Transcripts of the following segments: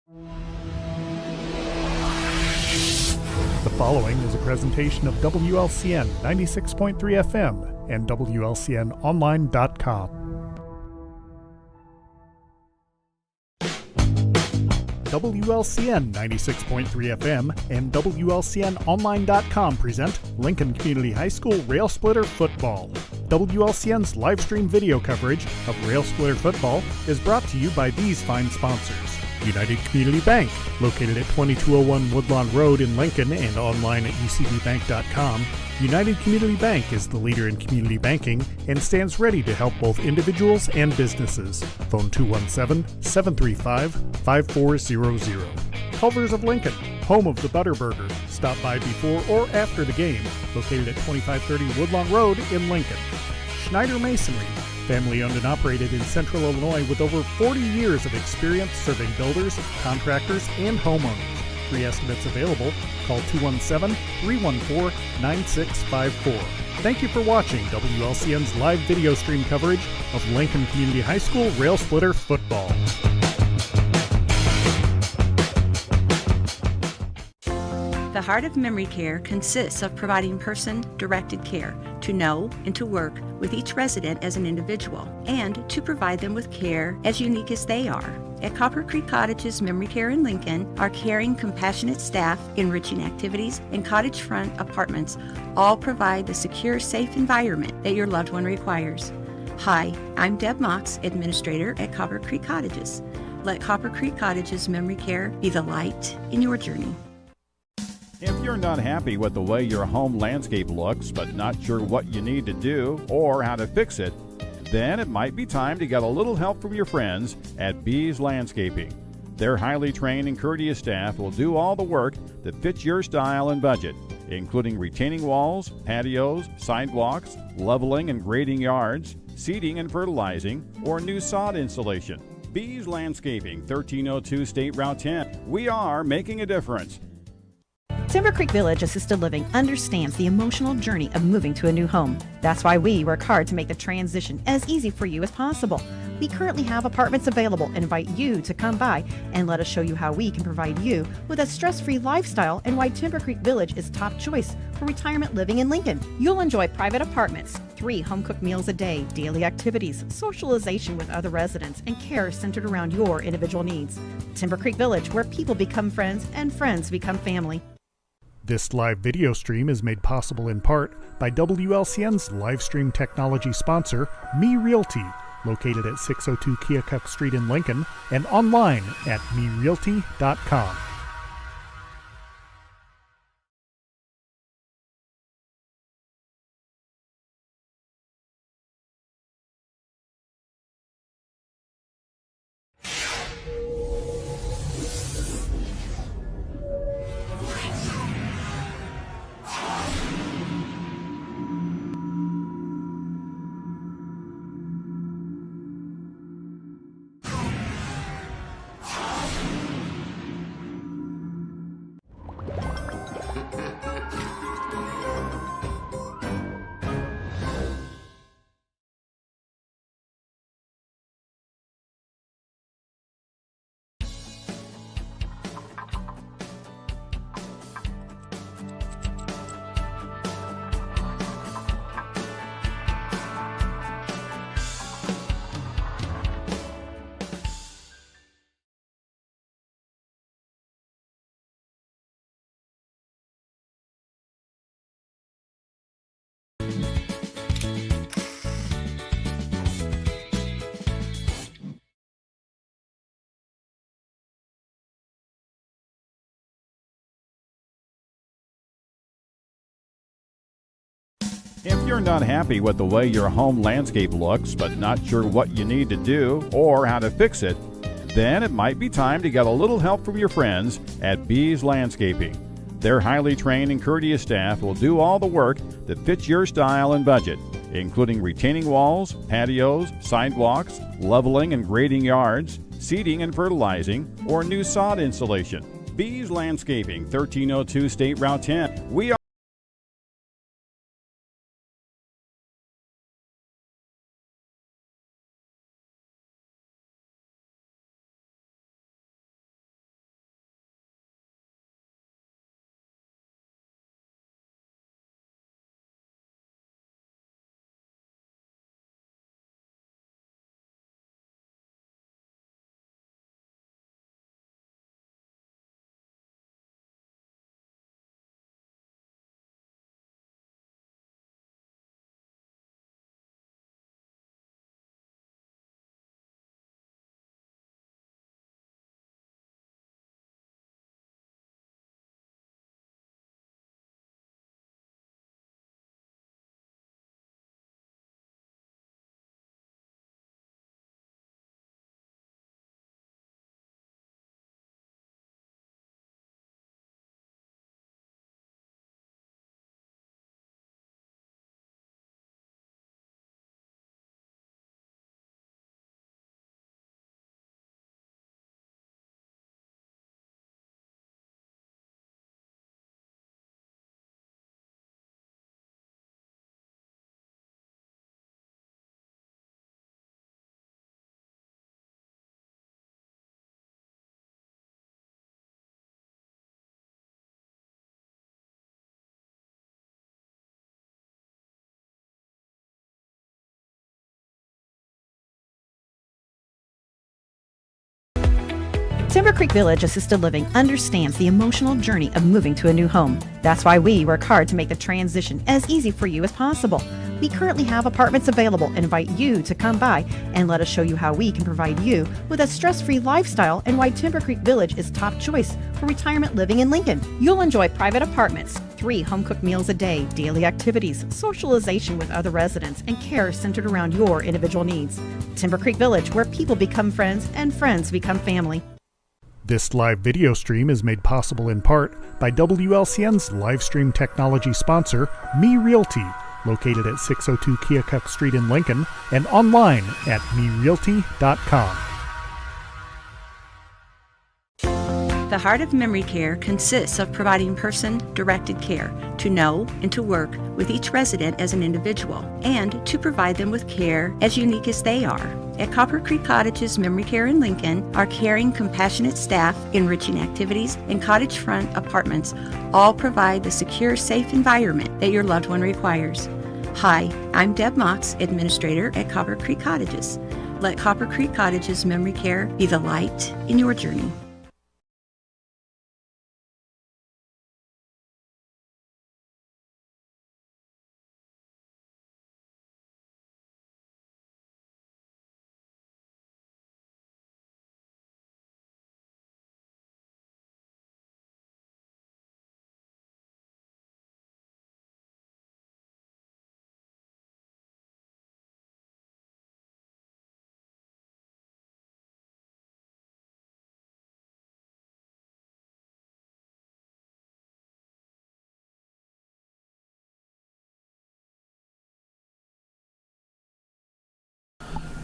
The following is a presentation of WLCN 96.3 FM and WLCNonline.com. WLCN 96.3 FM and WLCNonline.com present Lincoln Community High School Rail Splitter Football. WLCN's live stream video coverage of Rail Splitter Football is brought to you by these fine sponsors. United Community Bank, located at 2201 Woodlawn Road in Lincoln and online at ucbbank.com. United Community Bank is the leader in community banking and stands ready to help both individuals and businesses. Phone 217-735-5400. Culver's of Lincoln, home of the Butterburger. Stop by before or after the game, located at 2530 Woodlawn Road in Lincoln. Schneider Masonry, family owned and operated in Central Illinois with over 40 years of experience serving builders, contractors, and homeowners. Free estimates available. Call 217-314-9654. Thank you for watching WLCN's live video stream coverage of Lincoln Community High School Rail Splitter Football. The heart of memory care consists of providing person-directed care to know and to work with each resident as an individual and to provide them with care as unique as they are. At Copper Creek Cottages Memory Care in Lincoln, our caring, compassionate staff, enriching activities, and cottage front apartments all provide the secure, safe environment that your loved one requires. Hi, I'm Deb Mox, Administrator at Copper Creek Cottages. Let Copper Creek Cottages Memory Care be the light in your journey. If you're not happy with the way your home landscape looks, but not sure what you need to do or how to fix it, then it might be time to get a little help from your friends at Bees Landscaping. Their highly trained and courteous staff will do all the work that fits your style and budget, including retaining walls, patios, sidewalks, leveling and grading yards, seeding and fertilizing, or new sod installation. Bees Landscaping, 1302 State Route 10. We are making a difference. Timber Creek Village Assisted Living understands the emotional journey of moving to a new home. That's why we work hard to make the transition as easy for you as possible. We currently have apartments available and invite you to come by and let us show you how we can provide you with a stress-free lifestyle and why Timber Creek Village is top choice for retirement living in Lincoln. You'll enjoy private apartments, 3 home-cooked meals a day, daily activities, socialization with other residents, and care centered around your individual needs. Timber Creek Village, where people become friends and friends become family. This live video stream is made possible in part by WLCN's live stream technology sponsor, Me Realty, located at 602 Keokuk Street in Lincoln and online at merealty.com. If you're not happy with the way your home landscape looks, but not sure what you need to do or how to fix it, then it might be time to get a little help from your friends at Bees Landscaping. Their highly trained and courteous staff will do all the work that fits your style and budget, including retaining walls, patios, sidewalks, leveling and grading yards, seeding and fertilizing, or new sod installation. Bees Landscaping, 1302 State Route 10. We are Timber Creek Village Assisted Living understands the emotional journey of moving to a new home. That's why we work hard to make the transition as easy for you as possible. We currently have apartments available and invite you to come by and let us show you how we can provide you with a stress-free lifestyle and why Timber Creek Village is top choice for retirement living in Lincoln. You'll enjoy private apartments, 3 home-cooked meals a day, daily activities, socialization with other residents, and care centered around your individual needs. Timber Creek Village, where people become friends and friends become family. This live video stream is made possible in part by WLCN's live stream technology sponsor, Me Realty, located at 602 Keokuk Street in Lincoln and online at merealty.com. The Heart of Memory Care consists of providing person-directed care to know and to work with each resident as an individual and to provide them with care as unique as they are. At Copper Creek Cottages Memory Care in Lincoln, our caring, compassionate staff, enriching activities, and cottage front apartments all provide the secure, safe environment that your loved one requires. Hi, I'm Deb Mox, Administrator at Copper Creek Cottages. Let Copper Creek Cottages Memory Care be the light in your journey.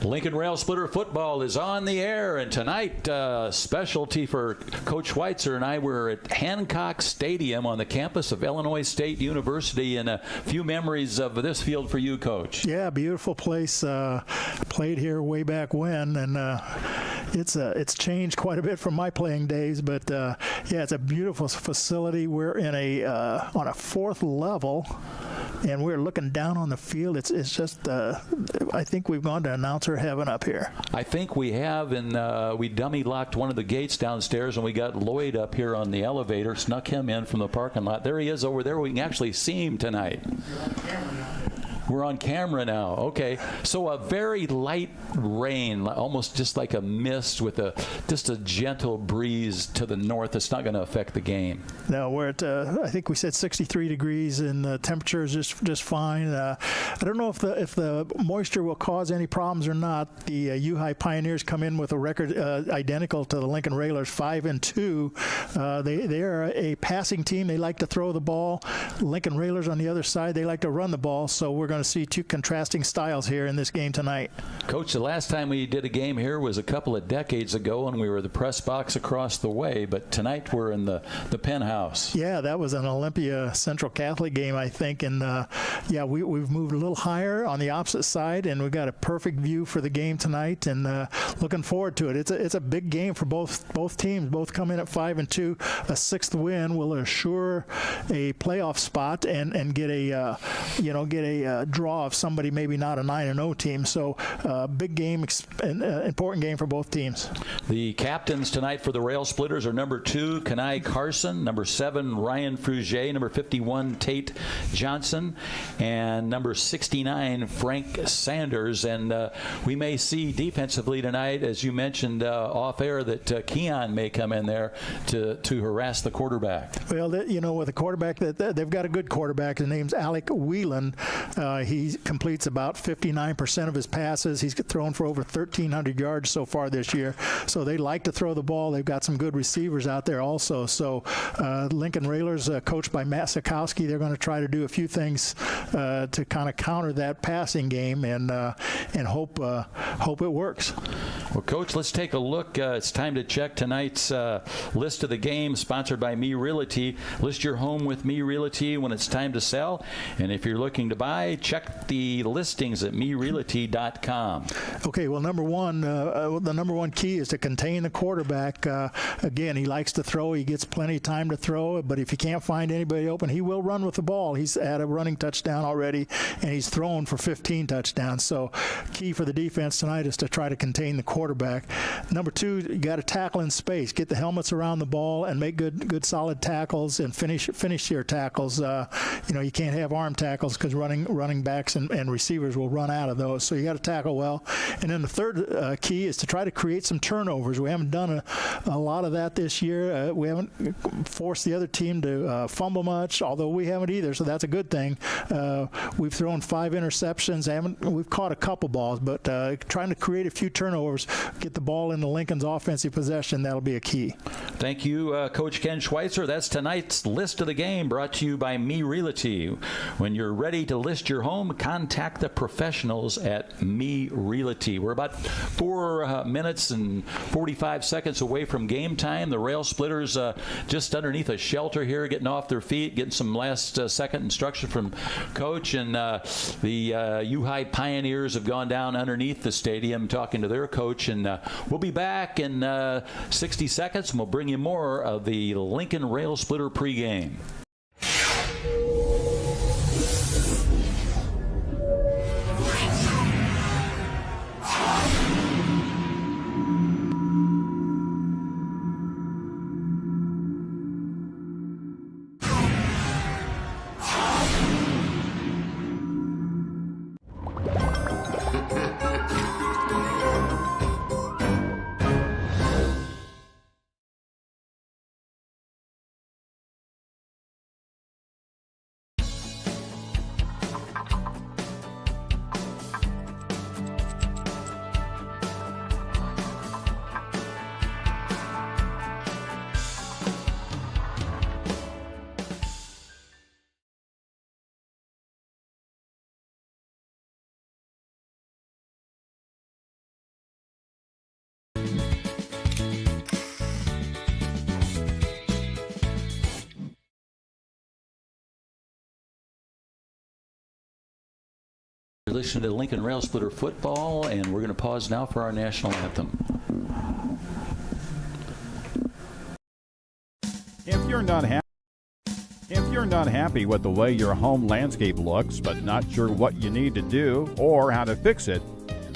Lincoln Rail Splitter football is on the air, and tonight, specialty for Coach Schweitzer and I were at Hancock Stadium on the campus of Illinois State University, and a few memories of this field for you, Coach. Yeah, beautiful place. Played here way back when, and it's changed quite a bit from my playing days, but yeah, it's a beautiful facility. We're in on a 4th level, and we're looking down on the field. It's just I think we've gone to announcer heaven up here. I think we have, and we dummy locked one of the gates downstairs, and we got Lloyd up here on the elevator, snuck him in from the parking lot. There he is over there. We can actually see him tonight. We're on camera now. Okay, so a very light rain, almost just like a mist with just a gentle breeze to the north. It's not going to affect the game. No, we're at I think we said 63 degrees, and the temperature is just fine. I don't know if the moisture will cause any problems or not. The U-High Pioneers come in with a record identical to the Lincoln Railers, 5-2. They are a passing team. They like to throw the ball. Lincoln Railers on the other side, they like to run the ball. So we're going to see 2 contrasting styles here in this game tonight. Coach, the last time we did a game here was a couple of decades ago, and we were the press box across the way, but tonight we're in the penthouse. Yeah, that was an Olympia Central Catholic game, I think, and yeah, we've moved a little higher on the opposite side, and we've got a perfect view for the game tonight, and looking forward to it. It's a big game for both teams. Both come in at 5-2. A 6th win will assure a playoff spot and get a draw of somebody maybe not a 9-0 team. So big game, important game for both teams. The captains tonight for the Rail Splitters are number 2, Kenai Carson, number 7, Ryan Frugier, number 51, Tate Johnson, and number 69, Frank Sanders. And we may see defensively tonight, as you mentioned off air, that Keon may come in there to harass the quarterback. Well, with a quarterback, they've got a good quarterback. His name's Alec Whelan. He completes about 59% of his passes. He's thrown for over 1,300 yards so far this year. So they like to throw the ball. They've got some good receivers out there also. So Lincoln Railers, coached by Matt Sikowski, they're going to try to do a few things to kind of counter that passing game and hope it works. Well, Coach, let's take a look. It's time to check tonight's list of the game, sponsored by Me Realty. List your home with Me Realty when it's time to sell. And if you're looking to buy, tonight. Check the listings at merealty.com. Okay, well, the number one key is to contain the quarterback. Again, he likes to throw. He gets plenty of time to throw, but if he can't find anybody open, he will run with the ball. He's had a running touchdown already, and he's thrown for 15 touchdowns. So key for the defense tonight is to try to contain the quarterback. Number two, you got to tackle in space. Get the helmets around the ball and make good solid tackles and finish your tackles. You can't have arm tackles because running backs and receivers will run out of those. So you got to tackle well. And then the third key is to try to create some turnovers. We haven't done a lot of that this year. We haven't forced the other team to fumble much, although we haven't either, so that's a good thing. We've thrown 5 interceptions. We've caught a couple balls, but trying to create a few turnovers, get the ball into Lincoln's offensive possession, that'll be a key. Thank you, Coach Ken Schweitzer. That's tonight's list of the game, brought to you by Me Realty. When you're ready to list your home, contact the professionals at Me Realty. We're about 4 minutes and 45 seconds away from game time. The Rail Splitters just underneath a shelter here, getting off their feet, getting some last second instruction from Coach. And the U-High Pioneers have gone down underneath the stadium talking to their coach. And we'll be back in 60 seconds, and we'll bring you more of the Lincoln Rail Splitter pregame. You're listening to Lincoln Rail Splitter football, and we're going to pause now for our national anthem. If you're not happy with the way your home landscape looks, but not sure what you need to do or how to fix it,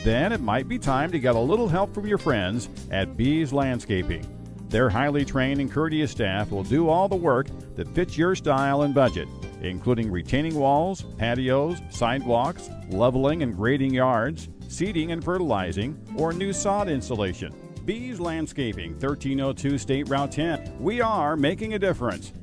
then it might be time to get a little help from your friends at Bees Landscaping. Their highly trained and courteous staff will do all the work that fits your style and budget, including retaining walls, patios, sidewalks, leveling and grading yards, seeding and fertilizing, or new sod installation. Bees Landscaping, 1302 State Route 10. We are making a difference.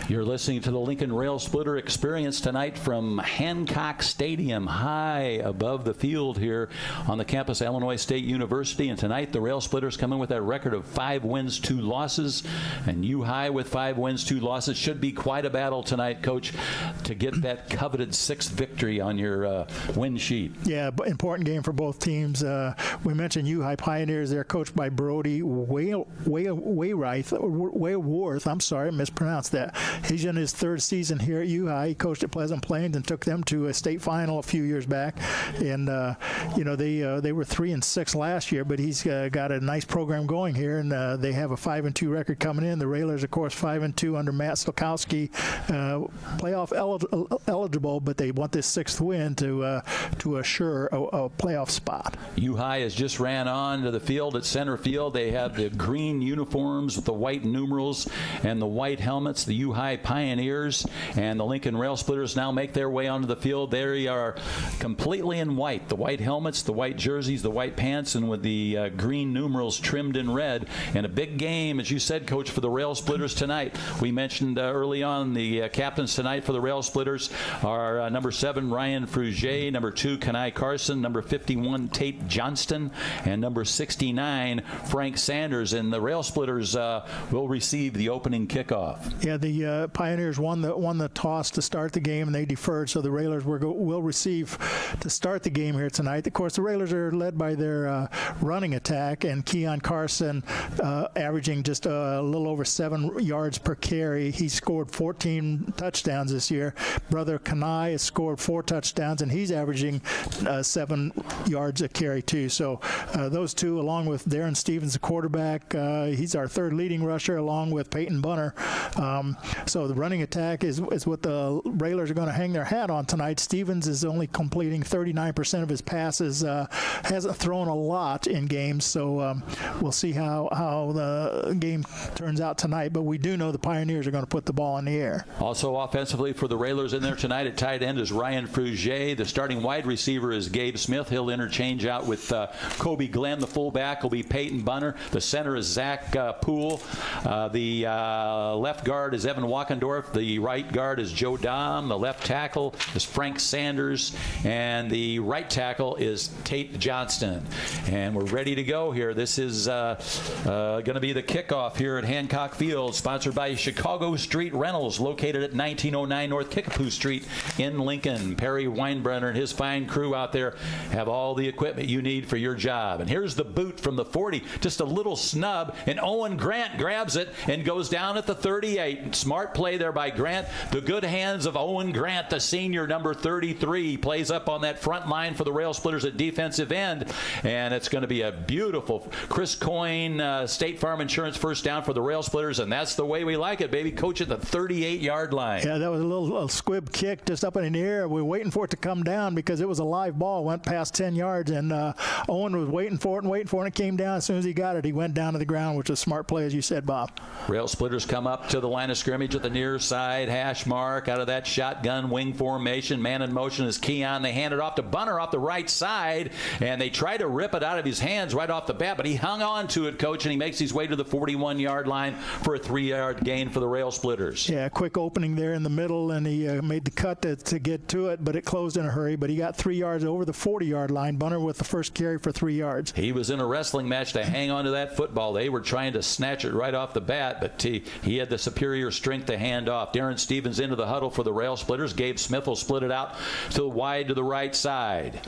You're listening to the Lincoln Rail Splitter Experience tonight from Hancock Stadium, high above the field here on the campus of Illinois State University. And tonight, the Rail Splitters come in with that record of 5 wins, 2 losses. And U-High with 5 wins, 2 losses. Should be quite a battle tonight, Coach, to get that coveted 6th victory on your win sheet. Yeah, important game for both teams. We mentioned U-High Pioneers. They're coached by Brody Wayworth. I'm sorry, I mispronounced that. He's in his third season here at U-High. He coached at Pleasant Plains and took them to a state final a few years back. And they were 3-6 last year, but he's got a nice program going here, and they have a 5-2 record coming in. The Railers, of course, 5-2 under Matt Stokowski, playoff eligible, but they want this 6th win to assure a playoff spot. U-High has just ran on to the field at center field. They have the green uniforms with the white numerals and the white helmets, the U-High Pioneers, and the Lincoln Rail Splitters now make their way onto the field. They are completely in white, the white helmets, the white jerseys, the white pants, and with the green numerals trimmed in red. And a big game, as you said, Coach, for the Rail Splitters tonight. We mentioned early on the captains tonight for the Rail Splitters are number 7, Ryan Frugier, number 2, Kenai Carson, number 51, Tate Johnston, and number 69, Frank Sanders. And the Rail Splitters will receive the opening kickoff. Yeah, the Pioneers won the toss to start the game, and they deferred, so the Railers will receive to start the game here tonight. Of course, the Railers are led by their running attack, and Keon Carson averaging just a little over 7 yards per carry. He scored 14 touchdowns this year. Brother Kenai has scored 4 touchdowns, and he's averaging 7 yards a carry too. So those two, along with Darren Stevens, the quarterback, he's our 3rd leading rusher, along with Peyton Bunner. So the running attack is what the Railers are going to hang their hat on tonight. Stevens is only completing 39% of his passes, hasn't thrown a lot in games, so we'll see how the game turns out tonight. But we do know the Pioneers are going to put the ball in the air. Also offensively for the Railers in there tonight at tight end is Ryan Frugier. The starting wide receiver is Gabe Smith. He'll interchange out with Kobe Glenn. The fullback will be Peyton Bunner. The center is Zach Poole. The left guard is Evan Walkendorf. The right guard is Joe Dom. The left tackle is Frank Sanders. And the right tackle is Tate Johnston. And we're ready to go here. This is going to be the kickoff here at Hancock Field, sponsored by Chicago Street Rentals, located at 1909 North Kickapoo Street in Lincoln. Perry Weinbrenner and his fine crew out there have all the equipment you need for your job. And here's the boot from the 40, just a little snub, and Owen Grant grabs it and goes down at the 38. Smart play there by Grant. The good hands of Owen Grant, the senior, number 33, plays up on that front line for the Rail Splitters at defensive end, and it's going to be a beautiful Chris Coyne State Farm Insurance first down for the Rail Splitters, and that's the way we like it, baby. Coach at the 38-yard line. Yeah, that was a little squib kick just up in the air. We were waiting for it to come down because it was a live ball. Went past 10 yards, and Owen was waiting for it, and it came down. As soon as he got it, he went down to the ground, which was a smart play, as you said, Bob. Rail Splitters come up to the line of scrimmage at the near side hash mark out of that shotgun wing formation. Man in motion is Keon. They hand it off to Bunner off the right side, and they try to rip it out of his hands right off the bat, but he hung on to it, Coach, and he makes his way to the 41-yard line for a 3-yard gain for the Rail Splitters. Yeah, quick opening there in the middle, and he made the cut to get to it, but it closed in a hurry. But he got 3 yards over the 40-yard line. Bunner with the first carry for 3 yards. He was in a wrestling match to hang on to that football. They were trying to snatch it right off the bat, but he had the superior strength to hand off. Darren Stevens into the huddle for the Rail Splitters. Gabe Smith will split it out to wide to the right side.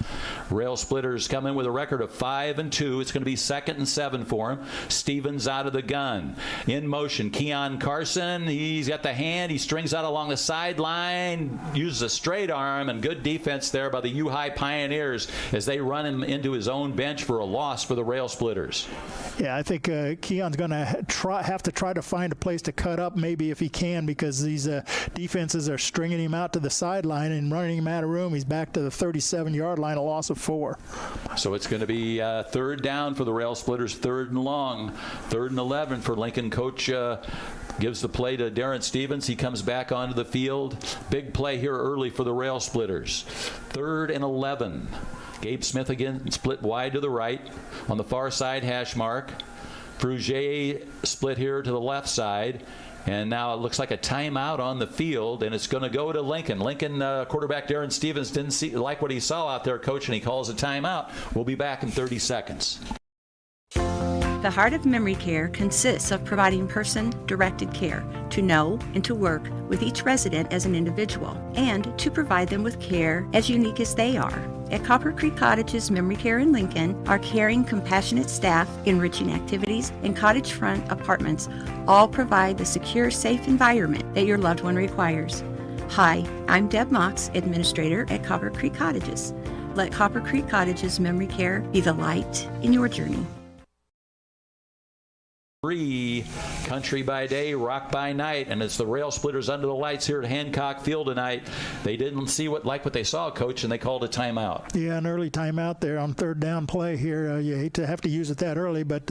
Rail Splitters come in with a record of 5-2. It's going to be 2nd and 7 for him. Stevens out of the gun. In motion, Keon Carson. He's got the hand. He strings out along the sideline, uses a straight arm, and good defense there by the U-High Pioneers as they run him into his own bench for a loss for the Rail Splitters. Yeah, I think Keon's going to have to try to find a place to cut up, maybe if he can, because these defenses are stringing him out to the sideline and running him out of room. He's back to the 37-yard line, a loss of 4. So it's going to be 3rd down for the Rail Splitters, 3rd and long, 3rd and 11 for Lincoln. Coach gives the play to Darren Stevens. He comes back onto the field. Big play here early for the Rail Splitters. 3rd and 11. Gabe Smith again split wide to the right on the far side hash mark. Frugier split here to the left side. And now it looks like a timeout on the field, and it's going to go to Lincoln. Lincoln quarterback Darren Stevens didn't like what he saw out there, Coach, and he calls a timeout. We'll be back in 30 seconds. The Heart of Memory Care consists of providing person-directed care to know and to work with each resident as an individual, and to provide them with care as unique as they are. At Copper Creek Cottages Memory Care in Lincoln, our caring, compassionate staff, enriching activities, and cottage front apartments all provide the secure, safe environment that your loved one requires. Hi, I'm Deb Mox, Administrator at Copper Creek Cottages. Let Copper Creek Cottages Memory Care be the light in your journey. Country by day, rock by night, and it's the Rail Splitters under the lights here at Hancock Field tonight. They didn't see what they saw, Coach, and they called a timeout. Yeah, an early timeout there on third down play here. You hate to have to use it that early, but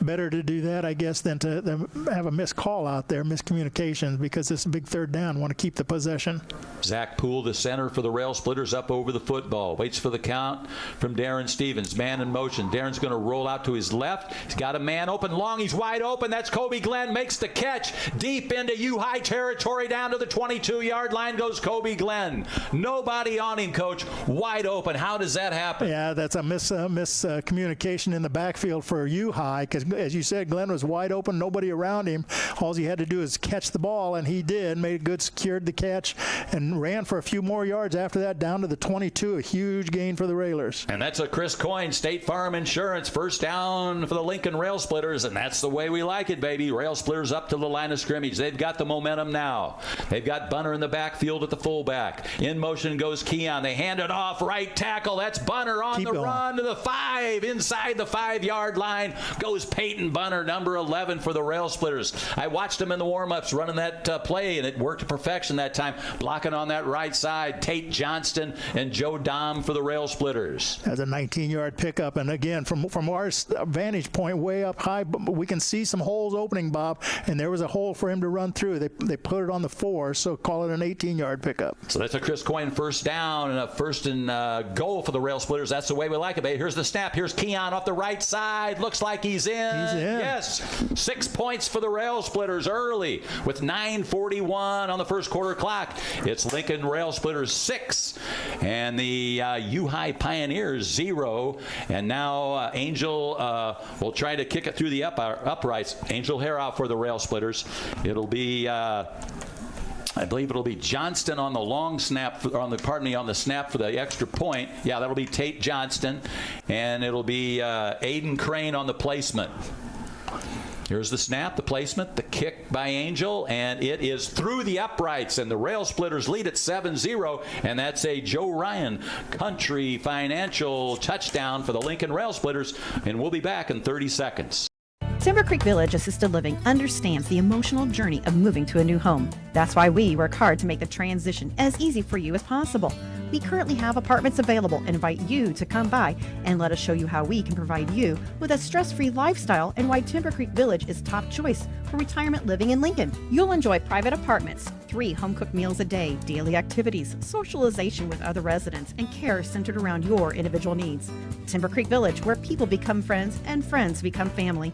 better to do that, I guess, than to have a missed call out there, miscommunications, because it's a big third down. Want to keep the possession. Zach Poole, the center for the Rail Splitters, up over the football. Waits for the count from Darren Stevens. Man in motion. Darren's going to roll out to his left. He's got a man open long. He's wide open. That's Kobe Glenn. Makes the catch deep into U-High territory. Down to the 22-yard line goes Kobe Glenn. Nobody on him, Coach. Wide open. How does that happen? Yeah, that's a miscommunication in the backfield for U-High, because, as you said, Glenn was wide open. Nobody around him. All he had to do is catch the ball, and he did. Made it good, secured the catch, and ran for a few more yards after that down to the 22. A huge gain for the Railers. And that's a Chris Coyne, State Farm Insurance. First down for the Lincoln Rail Splitters, and that's the way we like it, baby. Rail Splitters up to the line of scrimmage. They've got the momentum now. They've got Bunner in the backfield at the fullback. In motion goes Keon. They hand it off, right tackle. That's Bunner on the run to the 5. Inside the 5-yard line goes Peyton Bunner, number 11 for the Rail Splitters. I watched him in the warm-ups running that play, and it worked to perfection that time. Blocking on that right side, Tate Johnston and Joe Dom for the Rail Splitters. That's a 19-yard pickup, and again, from our vantage point way up high, we can see some holes opening, Bob, and there was a hole for him to run through. They put it on the 4, so call it an 18-yard pickup. So that's a Chris Coyne first down and a first and goal for the Rail Splitters. That's the way we like it, baby. Here's the snap. Here's Keon off the right side. Looks like he's in. He's in. Yes. 6 points for the Rail Splitters early with 9:41 on the first quarter clock. It's Lincoln Rail Splitters 6 and the U-High Pioneers 0. And now Angel will try to kick it through the uprights. Angel Harrow for the Rail Splitters. It'll be I believe it'll be Johnston on the long snap, on the snap for the extra point. Yeah, that'll be Tate Johnston, and it'll be Aiden Crane on the placement. Here's the snap, the placement, the kick by Angel, and it is through the uprights, and the Rail Splitters lead at 7-0, and that's a Joe Ryan Country Financial touchdown for the Lincoln Rail Splitters, and we'll be back in 30 seconds. Timber Creek Village Assisted Living understands the emotional journey of moving to a new home. That's why we work hard to make the transition as easy for you as possible. We currently have apartments available and invite you to come by and let us show you how we can provide you with a stress-free lifestyle and why Timber Creek Village is top choice for retirement living in Lincoln. You'll enjoy private apartments, 3 home-cooked meals a day, daily activities, socialization with other residents, and care centered around your individual needs. Timber Creek Village, where people become friends and friends become family.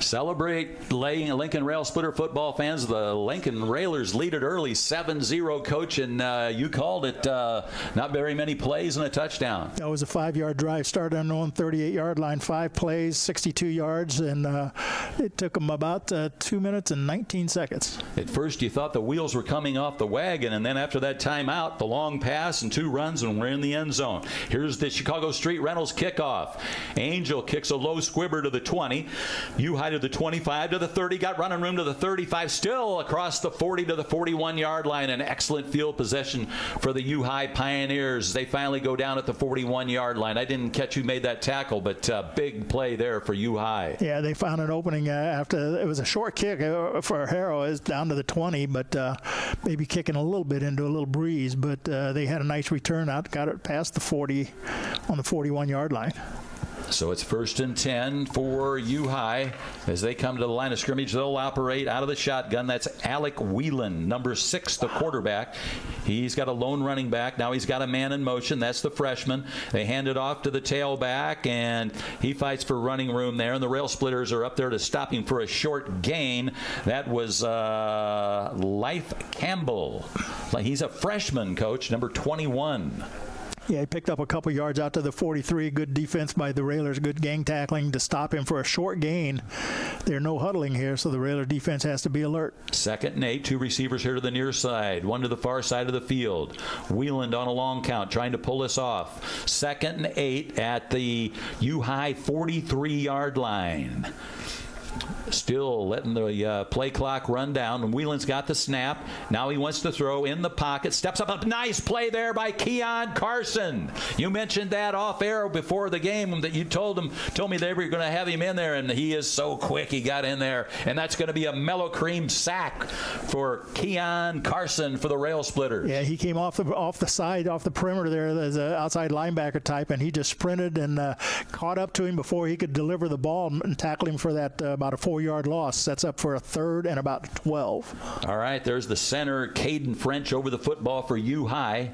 Celebrate Lincoln Rail Splitter football fans. The Lincoln Railers lead it early, 7-0, Coach, and you called it not very many plays and a touchdown. That was a 5-yard drive, started on the 38-yard line, 5 plays, 62 yards, and it took them about 2 minutes and 19 seconds. At first, you thought the wheels were coming off the wagon, and then after that timeout, the long pass and 2 runs, and we're in the end zone. Here's the Chicago Street Rentals kickoff. Angel kicks a low squibber to the 20. U-High to the 25 to the 30, got running room to the 35, still across the 40 to the 41-yard line. An excellent field possession for the U-High Pioneers. They finally go down at the 41-yard line. I didn't catch who made that tackle, but big play there for U-High. Yeah, they found an opening after it was a short kick for Harrow. It's down to the 20, but maybe kicking a little bit into a little breeze. But they had a nice return out, got it past the 40 on the 41-yard line. So it's 1st and 10 for U-High. As they come to the line of scrimmage, they'll operate out of the shotgun. That's Alec Whelan, number 6, the quarterback. He's got a lone running back. Now he's got a man in motion. That's the freshman. They hand it off to the tailback, and he fights for running room there. And the Rail Splitters are up there to stop him for a short gain. That was Life Campbell. He's a freshman, Coach, number 21. Yeah, he picked up a couple yards out to the 43. Good defense by the Railers. Good gang tackling to stop him for a short gain. There's no huddling here, so the Railer defense has to be alert. 2nd and 8. 2 receivers here to the near side. 1 to the far side of the field. Wieland on a long count, trying to pull this off. 2nd and 8 at the U-High 43-yard line. Still letting the play clock run down. And Whelan's got the snap. Now he wants to throw in the pocket. Steps up. A nice play there by Keon Carson. You mentioned that off air before the game that you told me they were going to have him in there, and he is so quick. He got in there, and that's going to be a mellow cream sack for Keon Carson for the Rail Splitters. Yeah, he came off the side, off the perimeter there as an outside linebacker type, and he just sprinted and caught up to him before he could deliver the ball and tackle him for that about a 4-yard loss. Sets up for a 3rd and about 12. All right, there's the center, Caden French, over the football for U-High.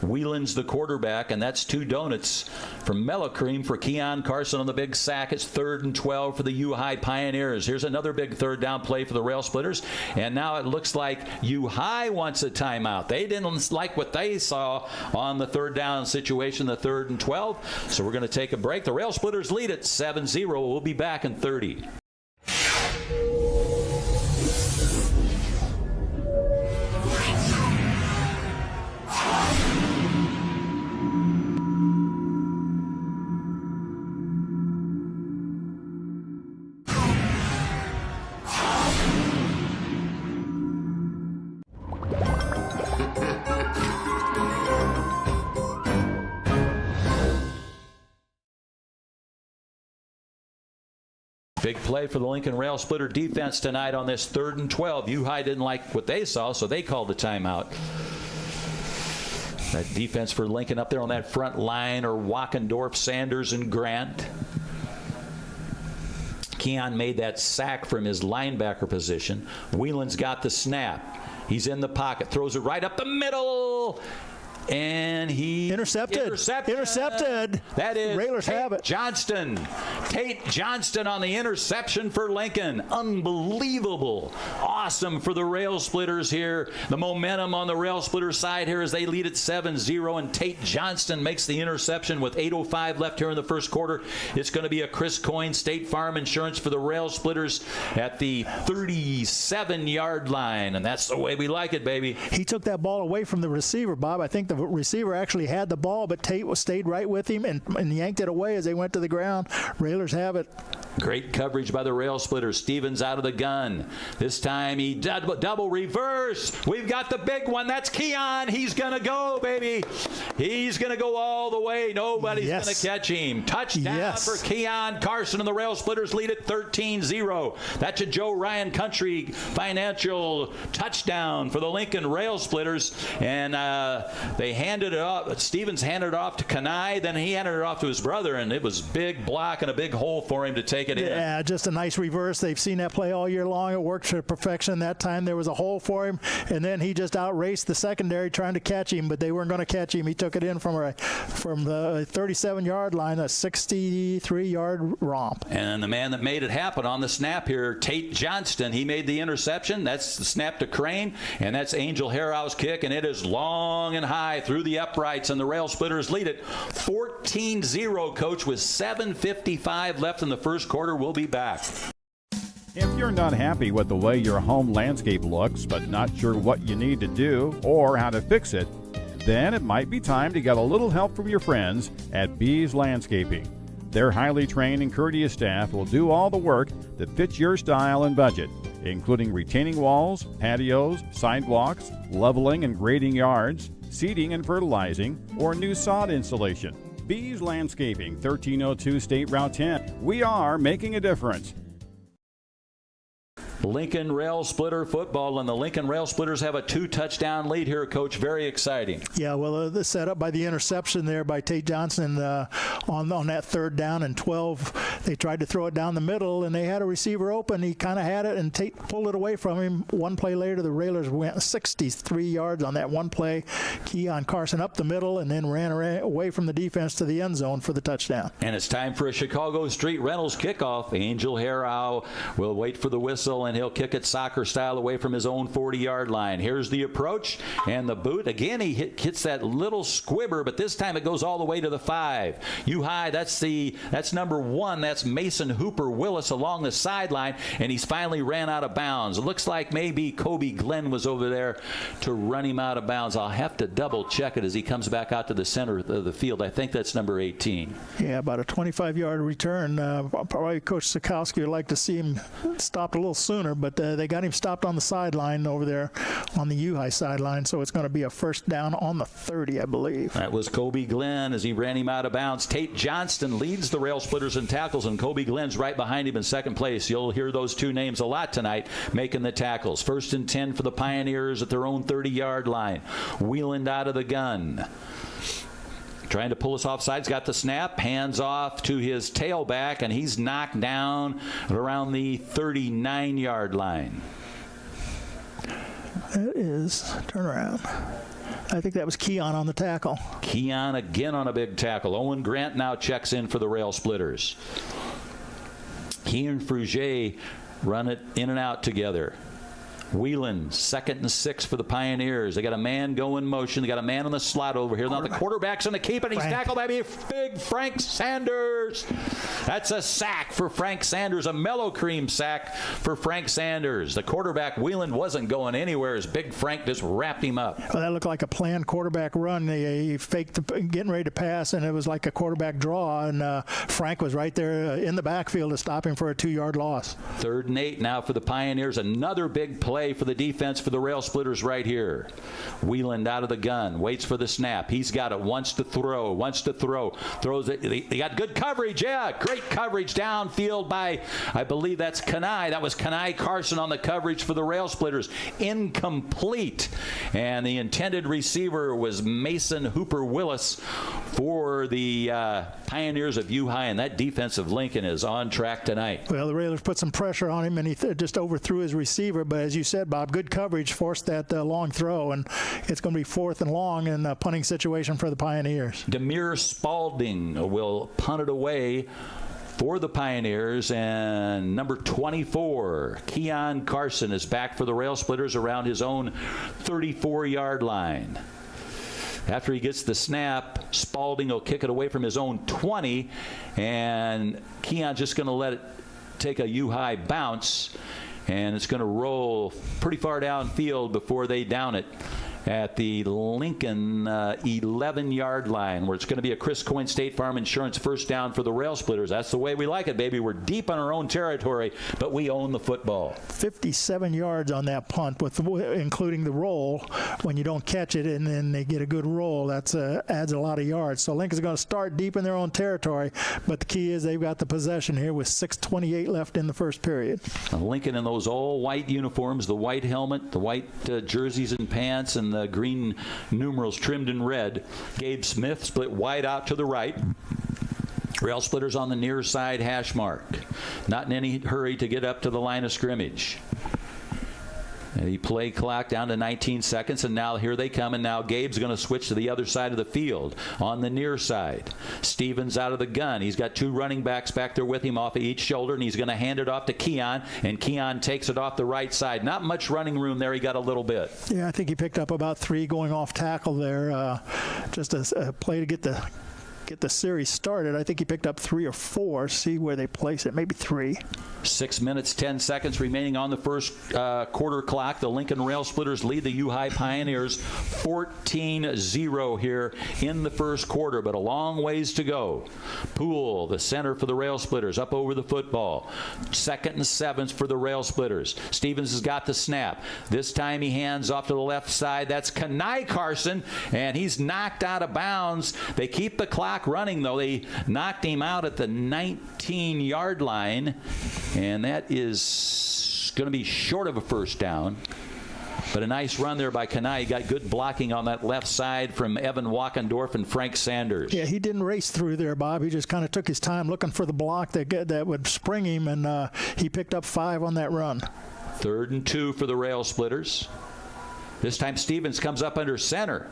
Whelan's the quarterback, and that's 2 donuts from Mellocream for Keon Carson on the big sack. It's 3rd and 12 for the U-High Pioneers. Here's another big 3rd down play for the Rail Splitters, and now it looks like U-High wants a timeout. They didn't like what they saw on the 3rd down situation, the 3rd and 12, so we're going to take a break. The Rail Splitters lead at 7-0. We'll be back in 30. Big play for the Lincoln Rail Splitter defense tonight on this 3rd and 12. U-High didn't like what they saw, so they called the timeout. That defense for Lincoln up there on that front line are Wackendorf, Sanders, and Grant. Keon made that sack from his linebacker position. Whelan's got the snap. He's in the pocket, throws it right up the middle. And he intercepted. That is Railers have it. Tate Johnston on the interception for Lincoln. Unbelievable. Awesome for the Rail Splitters here. The momentum on the Rail Splitters side here as they lead at 7-0, and Tate Johnston makes the interception with 8:05 left here in the first quarter. It's going to be a Chris Coyne State Farm Insurance for the Rail Splitters at the 37-yard line, and that's the way we like it, baby. He took that ball away from the receiver, Bob. I think the receiver actually had the ball, but Tate stayed right with him and yanked it away as they went to the ground. Railers have it. Great coverage by the Rail Splitters. Stevens out of the gun. This time he double reverse. We've got the big one. That's Keon. He's going to go, baby. He's going to go all the way. Nobody's going to catch him. Touchdown for Keon Carson, and the Rail Splitters lead at 13-0. That's a Joe Ryan Country Financial touchdown for the Lincoln Rail Splitters. And they handed it off. Stevens handed it off to Kanai. Then he handed it off to his brother, and it was big block and a big hole for him to take it in. Yeah, just a nice reverse. They've seen that play all year long. It worked to perfection. That time there was a hole for him, and then he just outraced the secondary trying to catch him, but they weren't going to catch him. He took it in from the 37-yard line, a 63-yard romp. And the man that made it happen on the snap here, Tate Johnston, he made the interception. That's the snap to Crane, and that's Angel Harrow's kick, and it is long and high through the uprights, and the Rail Splitters lead it 14-0, Coach, with 7:55 left in the first quarter. We'll be back. If you're not happy with the way your home landscape looks, but not sure what you need to do or how to fix it, then it might be time to get a little help from your friends at Bees Landscaping. Their highly trained and courteous staff will do all the work that fits your style and budget, including retaining walls, patios, sidewalks, leveling and grading yards, seeding and fertilizing, or new sod installation. Bees Landscaping, 1302 State Route 10. We are making a difference. Lincoln Rail Splitter football, and the Lincoln Rail Splitters have a 2-touchdown lead here, Coach. Very exciting. Yeah, well, the setup by the interception there by Tate Johnson on that 3rd down and 12. They tried to throw it down the middle, and they had a receiver open. He kind of had it, and Tate pulled it away from him. One play later, the Railers went 63 yards on that one play. Keon Carson up the middle and then ran away from the defense to the end zone for the touchdown. And it's time for a Chicago Street Rentals kickoff. Angel Harrow will wait for the whistle, and he'll kick it soccer style away from his own 40-yard line. Here's the approach and the boot. Again, he hits that little squibber, but this time it goes all the way to the 5. U-High, that's number 1. That's Mason Hooper Willis along the sideline, and he's finally ran out of bounds. It looks like maybe Kobe Glenn was over there to run him out of bounds. I'll have to double check it as he comes back out to the center of the field. I think that's number 18. Yeah, about a 25-yard return. Probably Coach Sikowski would like to see him stopped a little sooner, but they got him stopped on the sideline over there on the U-High sideline, so it's going to be a first down on the 30, I believe. That was Kobe Glenn as he ran him out of bounds. Tate Johnston leads the Rail Splitters in tackles, and Kobe Glenn's right behind him in second place. You'll hear those two names a lot tonight making the tackles. 1st and 10 for the Pioneers at their own 30-yard line. Wheeland out of the gun. Trying to pull us offside. He's got the snap. Hands off to his tailback, and he's knocked down around the 39-yard line. That is turnaround. I think that was Keon on the tackle. Keon again on a big tackle. Owen Grant now checks in for the Rail Splitters. He and Frugier run it in and out together. Wheelan, 2nd and 6 for the Pioneers. They got a man going motion. They got a man on the slot over here. Now the quarterback's going to keep it. He's tackled by big Frank Sanders. That's a sack for Frank Sanders, a mellow cream sack for Frank Sanders. The quarterback, Wheelan, wasn't going anywhere as Big Frank just wrapped him up. Well, that looked like a planned quarterback run. He faked getting ready to pass, and it was like a quarterback draw, and Frank was right there in the backfield to stop him for a 2-yard loss. 3rd and 8 now for the Pioneers. Another big play for the defense for the Rail Splitters right here. Wheeland out of the gun, waits for the snap. He's got it, wants to throw, throws it. They got good coverage, yeah, great coverage downfield by, I believe that's Kenai. That was Kenai Carson on the coverage for the Rail Splitters. Incomplete. And the intended receiver was Mason Hooper Willis for the Pioneers of U-High, and that defensive Lincoln is on track tonight. Well, the Railers put some pressure on him, and he just overthrew his receiver, but as you said, Bob, good coverage forced that long throw, and it's going to be 4th and long in a punting situation for the Pioneers. Demir Spalding will punt it away for the Pioneers, and number 24, Keon Carson, is back for the Rail Splitters around his own 34-yard line. After he gets the snap, Spalding will kick it away from his own 20, and Keon's just going to let it take a U-High bounce, and it's going to roll pretty far downfield before they down it at the Lincoln 11-yard line, where it's going to be a Chris Coyne State Farm Insurance first down for the Rail Splitters. That's the way we like it, baby. We're deep in our own territory, but we own the football. 57 yards on that punt, including the roll. When you don't catch it and then they get a good roll, that adds a lot of yards. So Lincoln's going to start deep in their own territory, but the key is they've got the possession here with 6:28 left in the first period. Lincoln in those all-white uniforms, the white helmet, the white jerseys and pants, and the green numerals trimmed in red. Gabe Smith split wide out to the right. Rail Splitters on the near side hash mark. Not in any hurry to get up to the line of scrimmage. The play clock down to 19 seconds, and now here they come, and now Gabe's going to switch to the other side of the field on the near side. Stevens out of the gun. He's got 2 running backs back there with him off of each shoulder, and he's going to hand it off to Keon, and Keon takes it off the right side. Not much running room there. He got a little bit. Yeah, I think he picked up about 3 going off tackle there. Just a play to get the series started. I think he picked up 3 or 4. See where they place it. Maybe 3. 6 minutes, 10 seconds remaining on the first quarter clock. The Lincoln Rail Splitters lead the U-High Pioneers 14-0 here in the first quarter, but a long ways to go. Poole, the center for the Rail Splitters, up over the football. 2nd and 7 for the Rail Splitters. Stevens has got the snap. This time he hands off to the left side. That's Kenai Carson, and he's knocked out of bounds. They keep the clock running, though. They knocked him out at the 19-yard line, and that is going to be short of a first down. But a nice run there by Kenai. He got good blocking on that left side from Evan Walkendorf and Frank Sanders. Yeah, he didn't race through there, Bob. He just kind of took his time looking for the block that would spring him, and he picked up 5 on that run. 3rd and 2 for the Rail Splitters. This time Stevens comes up under center.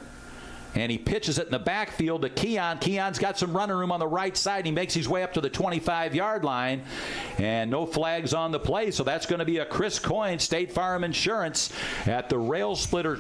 And he pitches it in the backfield to Keon. Keon's got some running room on the right side. He makes his way up to the 25-yard line. And no flags on the play, so that's going to be a Chris Coyne, State Farm Insurance, at the rail splitter.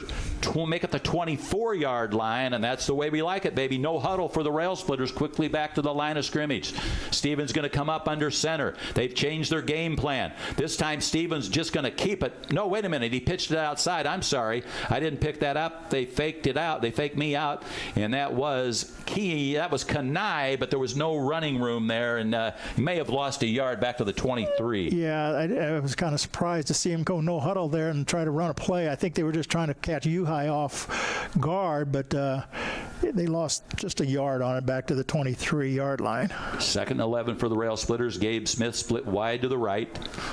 We'll make it the 24-yard line, and that's the way we like it, baby. No huddle for the rail splitters. Quickly back to the line of scrimmage. Stevens going to come up under center. They've changed their game plan. This time Stevens just going to keep it. No, wait a minute. He pitched it outside. I'm sorry. I didn't pick that up. They faked it out. They faked me out, and that was Kanai, but there was no running room there, and he may have lost a yard back to the 23. Yeah, I was kind of surprised to see him go no huddle there and try to run a play. I think they were just trying to catch Uhi off guard, but they lost just a yard on it back to the 23-yard line. 2nd and 11 for the rail splitters. Gabe Smith split wide to the right.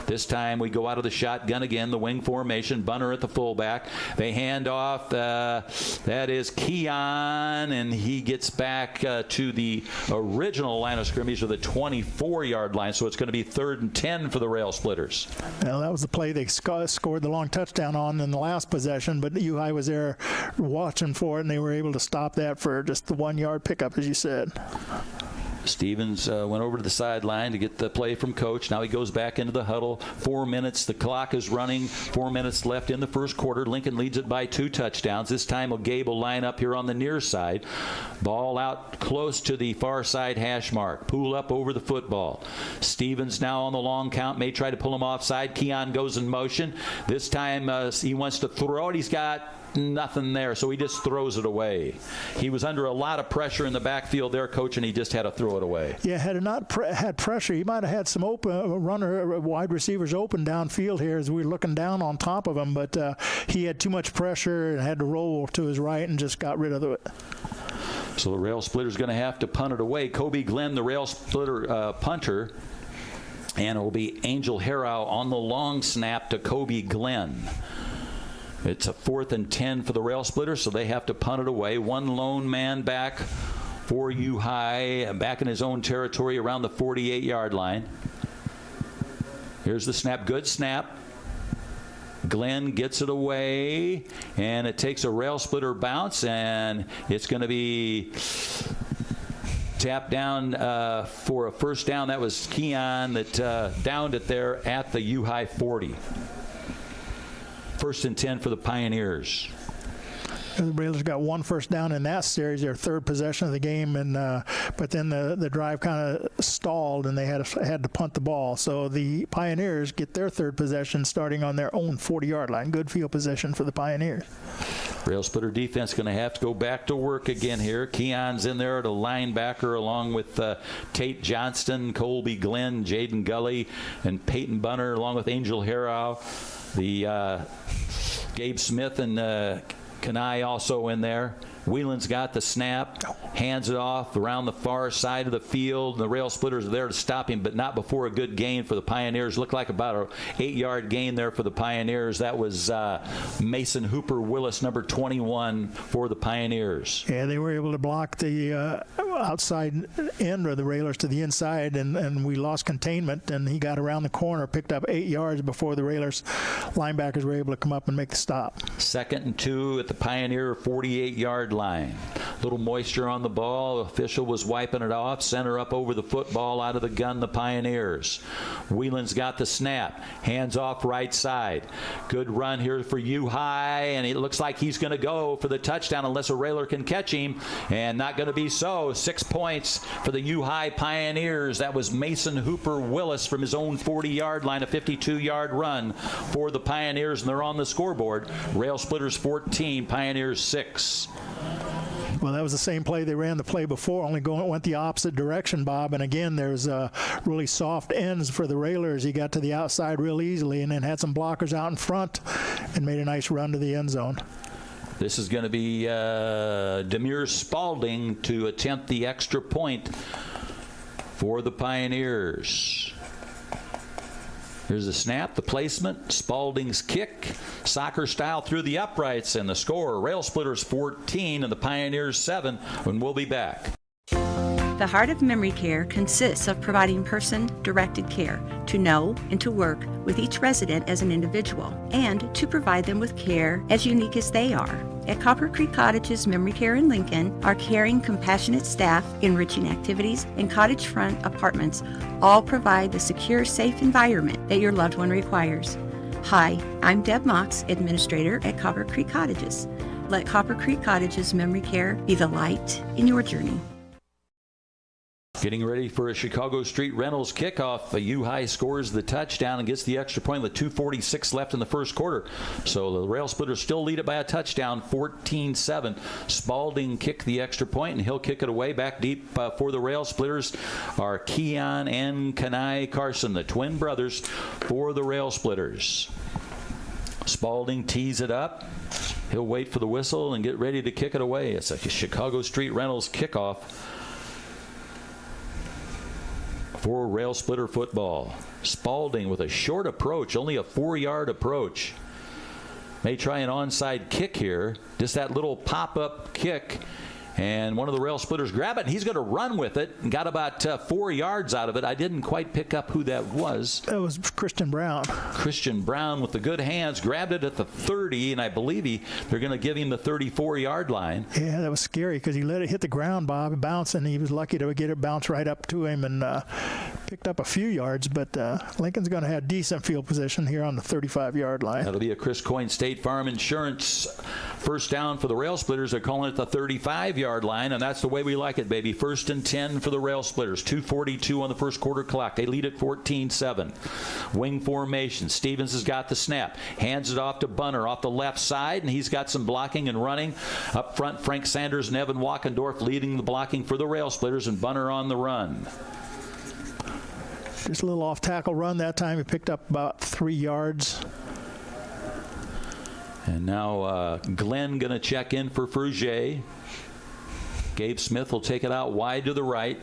This time we go out of the shotgun again, the wing formation. Bunner at the fullback. They hand off. That is Keon, and he gets back to the original line of scrimmage of the 24-yard line. So it's going to be 3rd and 10 for the rail splitters. Well, that was the play they scored the long touchdown on in the last possession, but Uhi was there watching for it, and they were able to stop that for just the 1-yard pickup, as you said. Stevens went over to the sideline to get the play from Coach. Now he goes back into the huddle. 4 minutes. The clock is running. 4 minutes left in the first quarter. Lincoln leads it by 2 touchdowns. This time Gabe will line up here on the near side. Ball out close to the far side hash mark. Pull up over the football. Stevens now on the long count. May try to pull him offside. Keon goes in motion. This time he wants to throw it. He's got nothing there, so he just throws it away. He was under a lot of pressure in the backfield there, Coach, and he just had to throw it away. Yeah, had it not had pressure, he might have had some open wide receivers open downfield here as we were looking down on top of him, but he had too much pressure and had to roll to his right and just got rid of it. So the rail splitter's going to have to punt it away. Kobe Glenn, the rail splitter punter, and it will be Angel Harrow on the long snap to Kobe Glenn. It's a 4th and 10 for the rail splitters, so they have to punt it away. One lone man back for Uhi, back in his own territory around the 48-yard line. Here's the snap. Good snap. Glenn gets it away, and it takes a rail splitter bounce, and it's going to be tapped down for a first down. That was Keon that downed it there at the Uhi 40. 1st and 10 for the Pioneers. The Railers got 1 first down in that series, their 3rd possession of the game, and but then the drive kind of stalled, and they had to punt the ball. So the Pioneers get their 3rd possession starting on their own 40-yard line. Good field position for the Pioneers. Rail splitter defense going to have to go back to work again here. Keon's in there at a linebacker along with Tate Johnston, Colby Glenn, Jaden Gully, and Peyton Bunner along with Angel Harrow. The Gabe Smith and Kanai also in there. Whelan's got the snap, hands it off around the far side of the field. The rail splitters are there to stop him, but not before a good gain for the Pioneers. Looked like about an 8-yard gain there for the Pioneers. That was Mason Hooper Willis, number 21 for the Pioneers. Yeah, they were able to block the outside end of the Railers to the inside, and we lost containment, and he got around the corner, picked up 8 yards before the Railers linebackers were able to come up and make the stop. 2nd and 2 at the Pioneer 48-yard line. Little moisture on the ball. Official was wiping it off. Center up over the football, out of the gun, the Pioneers. Whelan's got the snap. Hands off right side. Good run here for Uhi, and it looks like he's going to go for the touchdown unless a Railer can catch him, and not going to be so. 6 points for the Uhi Pioneers. That was Mason Hooper Willis from his own 40-yard line, a 52-yard run for the Pioneers, and they're on the scoreboard. Rail Splitters 14, Pioneers 6. Well, that was the same play they ran the play before, only went the opposite direction, Bob. And again, there's really soft ends for the Railers. He got to the outside real easily and then had some blockers out in front and made a nice run to the end zone. This is going to be Demir Spalding to attempt the extra point for the Pioneers. Here's the snap, the placement, Spalding's kick, soccer style through the uprights, and the score, Rail Splitters 14 and the Pioneers 7, and we'll be back. The Heart of Memory Care consists of providing person-directed care to know and to work with each resident as an individual and to provide them with care as unique as they are. At Copper Creek Cottages Memory Care in Lincoln, our caring, compassionate staff, enriching activities, and cottage front apartments all provide the secure, safe environment that your loved one requires. Hi, I'm Deb Mox, Administrator at Copper Creek Cottages. Let Copper Creek Cottages Memory Care be the light in your journey. Getting ready for a Chicago Street Rentals kickoff. U High scores the touchdown and gets the extra point with 2:46 left in the first quarter. So the Rail Splitters still lead it by a touchdown, 14-7. Spalding kicked the extra point, and he'll kick it away. Back deep for the Rail Splitters are Keon and Kanai Carson, the twin brothers for the Rail Splitters. Spalding tees it up. He'll wait for the whistle and get ready to kick it away. It's a Chicago Street Rentals kickoff for Rail Splitter football. Spalding with a short approach, only a 4-yard approach. May try an onside kick here. Just that little pop-up kick. And one of the Rail Splitters grab it, and he's going to run with it. And got about 4 yards out of it. I didn't quite pick up who that was. That was Christian Brown. Christian Brown with the good hands grabbed it at the 30, and I believe they're going to give him the 34-yard line. Yeah, that was scary because he let it hit the ground, Bob, bounce, and he was lucky to get it bounce right up to him and picked up a few yards. But Lincoln's going to have decent field position here on the 35-yard line. That'll be a Chris Coyne State Farm Insurance first down for the Rail Splitters. They're calling it the 35-yard line, and that's the way we like it, baby. 1st and 10 for the Rail Splitters. 2:42 on the first quarter clock. They lead at 14-7. Wing formation. Stevens has got the snap. Hands it off to Bunner off the left side, and he's got some blocking and running. Up front, Frank Sanders and Evan Walkendorf leading the blocking for the Rail Splitters, and Bunner on the run. Just a little off-tackle run that time. He picked up about 3 yards. And now Glenn going to check in for Frugier. Gabe Smith will take it out wide to the right.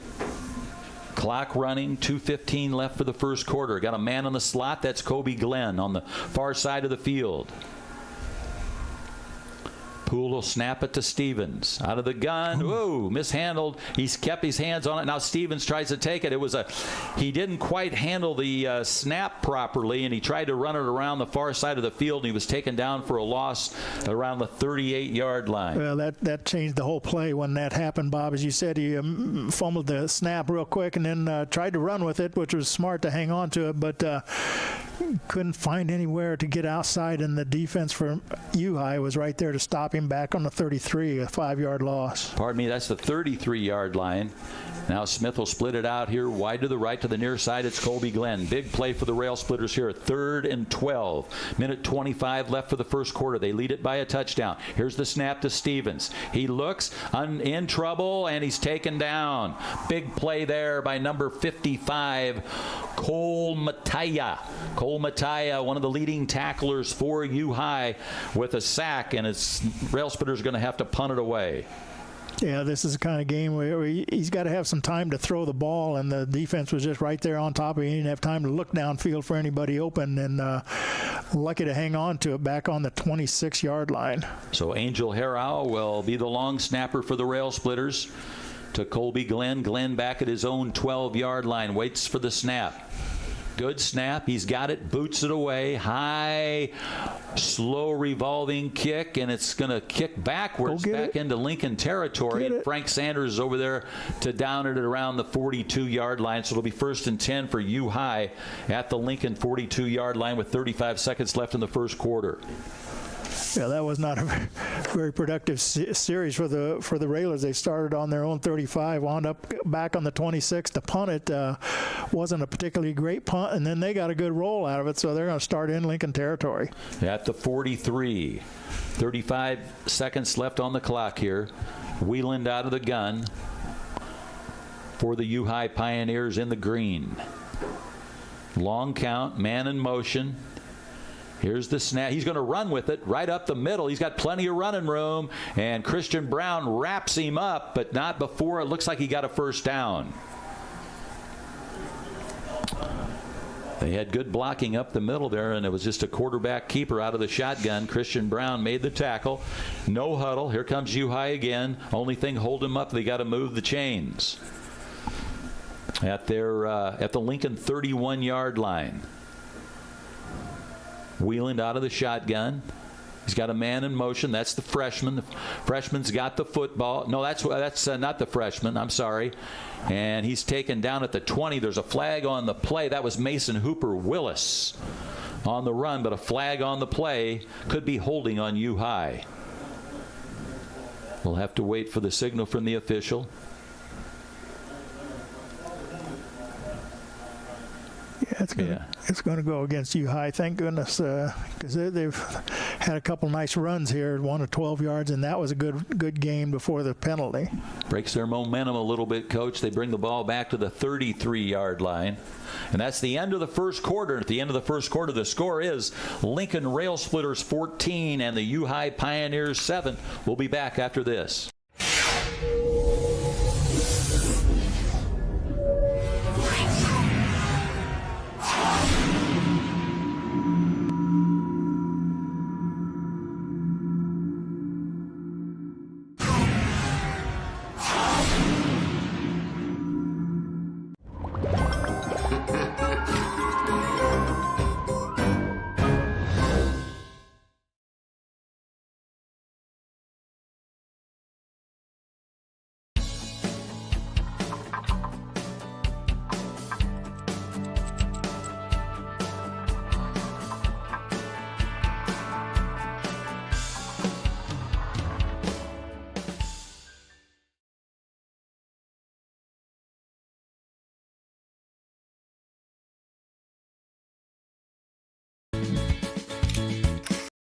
Clock running, 2:15 left for the first quarter. Got a man on the slot. That's Kobe Glenn on the far side of the field. Poole will snap it to Stevens. Out of the gun. Whoa, mishandled. He's kept his hands on it. Now Stevens tries to take it. He didn't quite handle the snap properly, and he tried to run it around the far side of the field, and he was taken down for a loss around the 38-yard line. Well, that changed the whole play when that happened, Bob. As you said, he fumbled the snap real quick and then tried to run with it, which was smart to hang on to it, but couldn't find anywhere to get outside, and the defense for U-High was right there to stop him back on the 33, a 5-yard loss. Pardon me, that's the 33-yard line. Now Smith will split it out here wide to the right to the near side. It's Colby Glenn. Big play for the Rail Splitters here. 3rd and 12. Minute 25 left for the first quarter. They lead it by a touchdown. Here's the snap to Stevens. He looks in trouble, and he's taken down. Big play there by number 55, Cole Mataya. Cole Mataya, one of the leading tacklers for U-High, with a sack, and his Rail Splitters are going to have to punt it away. Yeah, this is the kind of game where he's got to have some time to throw the ball, and the defense was just right there on top of him. He didn't have time to look downfield for anybody open, and lucky to hang on to it back on the 26-yard line. So Angel Harrow will be the long snapper for the Rail Splitters to Colby Glenn. Glenn back at his own 12-yard line, waits for the snap. Good snap. He's got it, boots it away. High, slow revolving kick, and it's going to kick backwards back into Lincoln territory. And Frank Sanders is over there to down it at around the 42-yard line. So it'll be 1st and 10 for U-High at the Lincoln 42-yard line with 35 seconds left in the first quarter. Yeah, that was not a very productive series for the Railers. They started on their own 35, wound up back on the 26 to punt it. Wasn't a particularly great punt, and then they got a good roll out of it, so they're going to start in Lincoln territory. At the 43, 35 seconds left on the clock here. Wieland out of the gun for the U-High Pioneers in the green. Long count, man in motion. Here's the snap. He's going to run with it right up the middle. He's got plenty of running room, and Christian Brown wraps him up, but not before it looks like he got a first down. They had good blocking up the middle there, and it was just a quarterback keeper out of the shotgun. Christian Brown made the tackle. No huddle. Here comes U-High again. Only thing holding him up, they got to move the chains. at the Lincoln 31-yard line. Wheeland out of the shotgun. He's got a man in motion. That's the freshman. The freshman's got the football. No, that's not the freshman. I'm sorry. And he's taken down at the 20. There's a flag on the play. That was Mason Hooper Willis on the run, but a flag on the play could be holding on U High. We'll have to wait for the signal from the official. Yeah, it's going to go against U High. Thank goodness, because they've had a couple nice runs here, 1 to 12 yards, and that was a good game before the penalty. Breaks their momentum a little bit, Coach. They bring the ball back to the 33-yard line. And that's the end of the first quarter. At the end of the first quarter, the score is Lincoln Rail Splitters 14 and the U High Pioneers 7. We'll be back after this.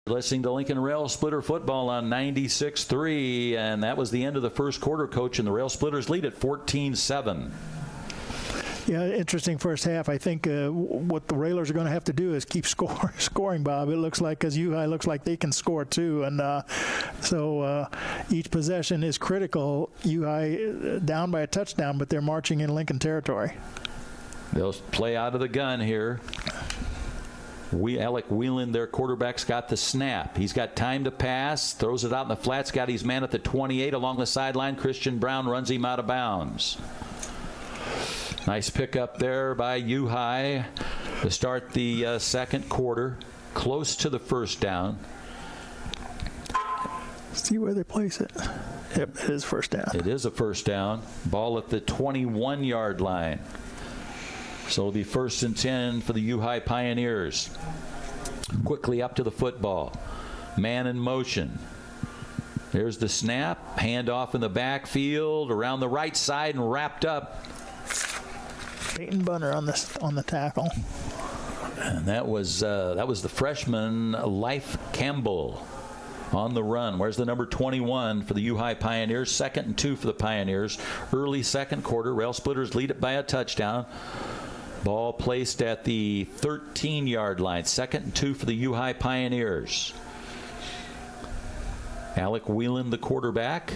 Listening to Lincoln Rail Splitter football on 96.3, and that was the end of the first quarter, Coach, and the Rail Splitters lead at 14-7. Yeah, interesting first half. I think what the Railers are going to have to do is keep scoring, Bob. It looks like, because U High looks like they can score too, and so each possession is critical. U High down by a touchdown, but they're marching in Lincoln territory. They'll play out of the gun here. Alec Whelan, their quarterback's got the snap. He's got time to pass, throws it out in the flats, got his man at the 28 along the sideline. Christian Brown runs him out of bounds. Nice pickup there by U High to start the second quarter. Close to the first down. See where they place it. Yep, it is first down. It is a first down. Ball at the 21-yard line. So it'll be 1st and 10 for the U High Pioneers. Quickly up to the football. Man in motion. There's the snap. Handoff in the backfield. Around the right side and wrapped up. Peyton Bunner on the tackle. And that was the freshman Life Campbell on the run. Where's the number 21 for the U High Pioneers? 2nd and 2 for the Pioneers. Early second quarter. Rail Splitters lead it by a touchdown. Ball placed at the 13-yard line. 2nd and 2 for the U High Pioneers. Alec Whelan, the quarterback.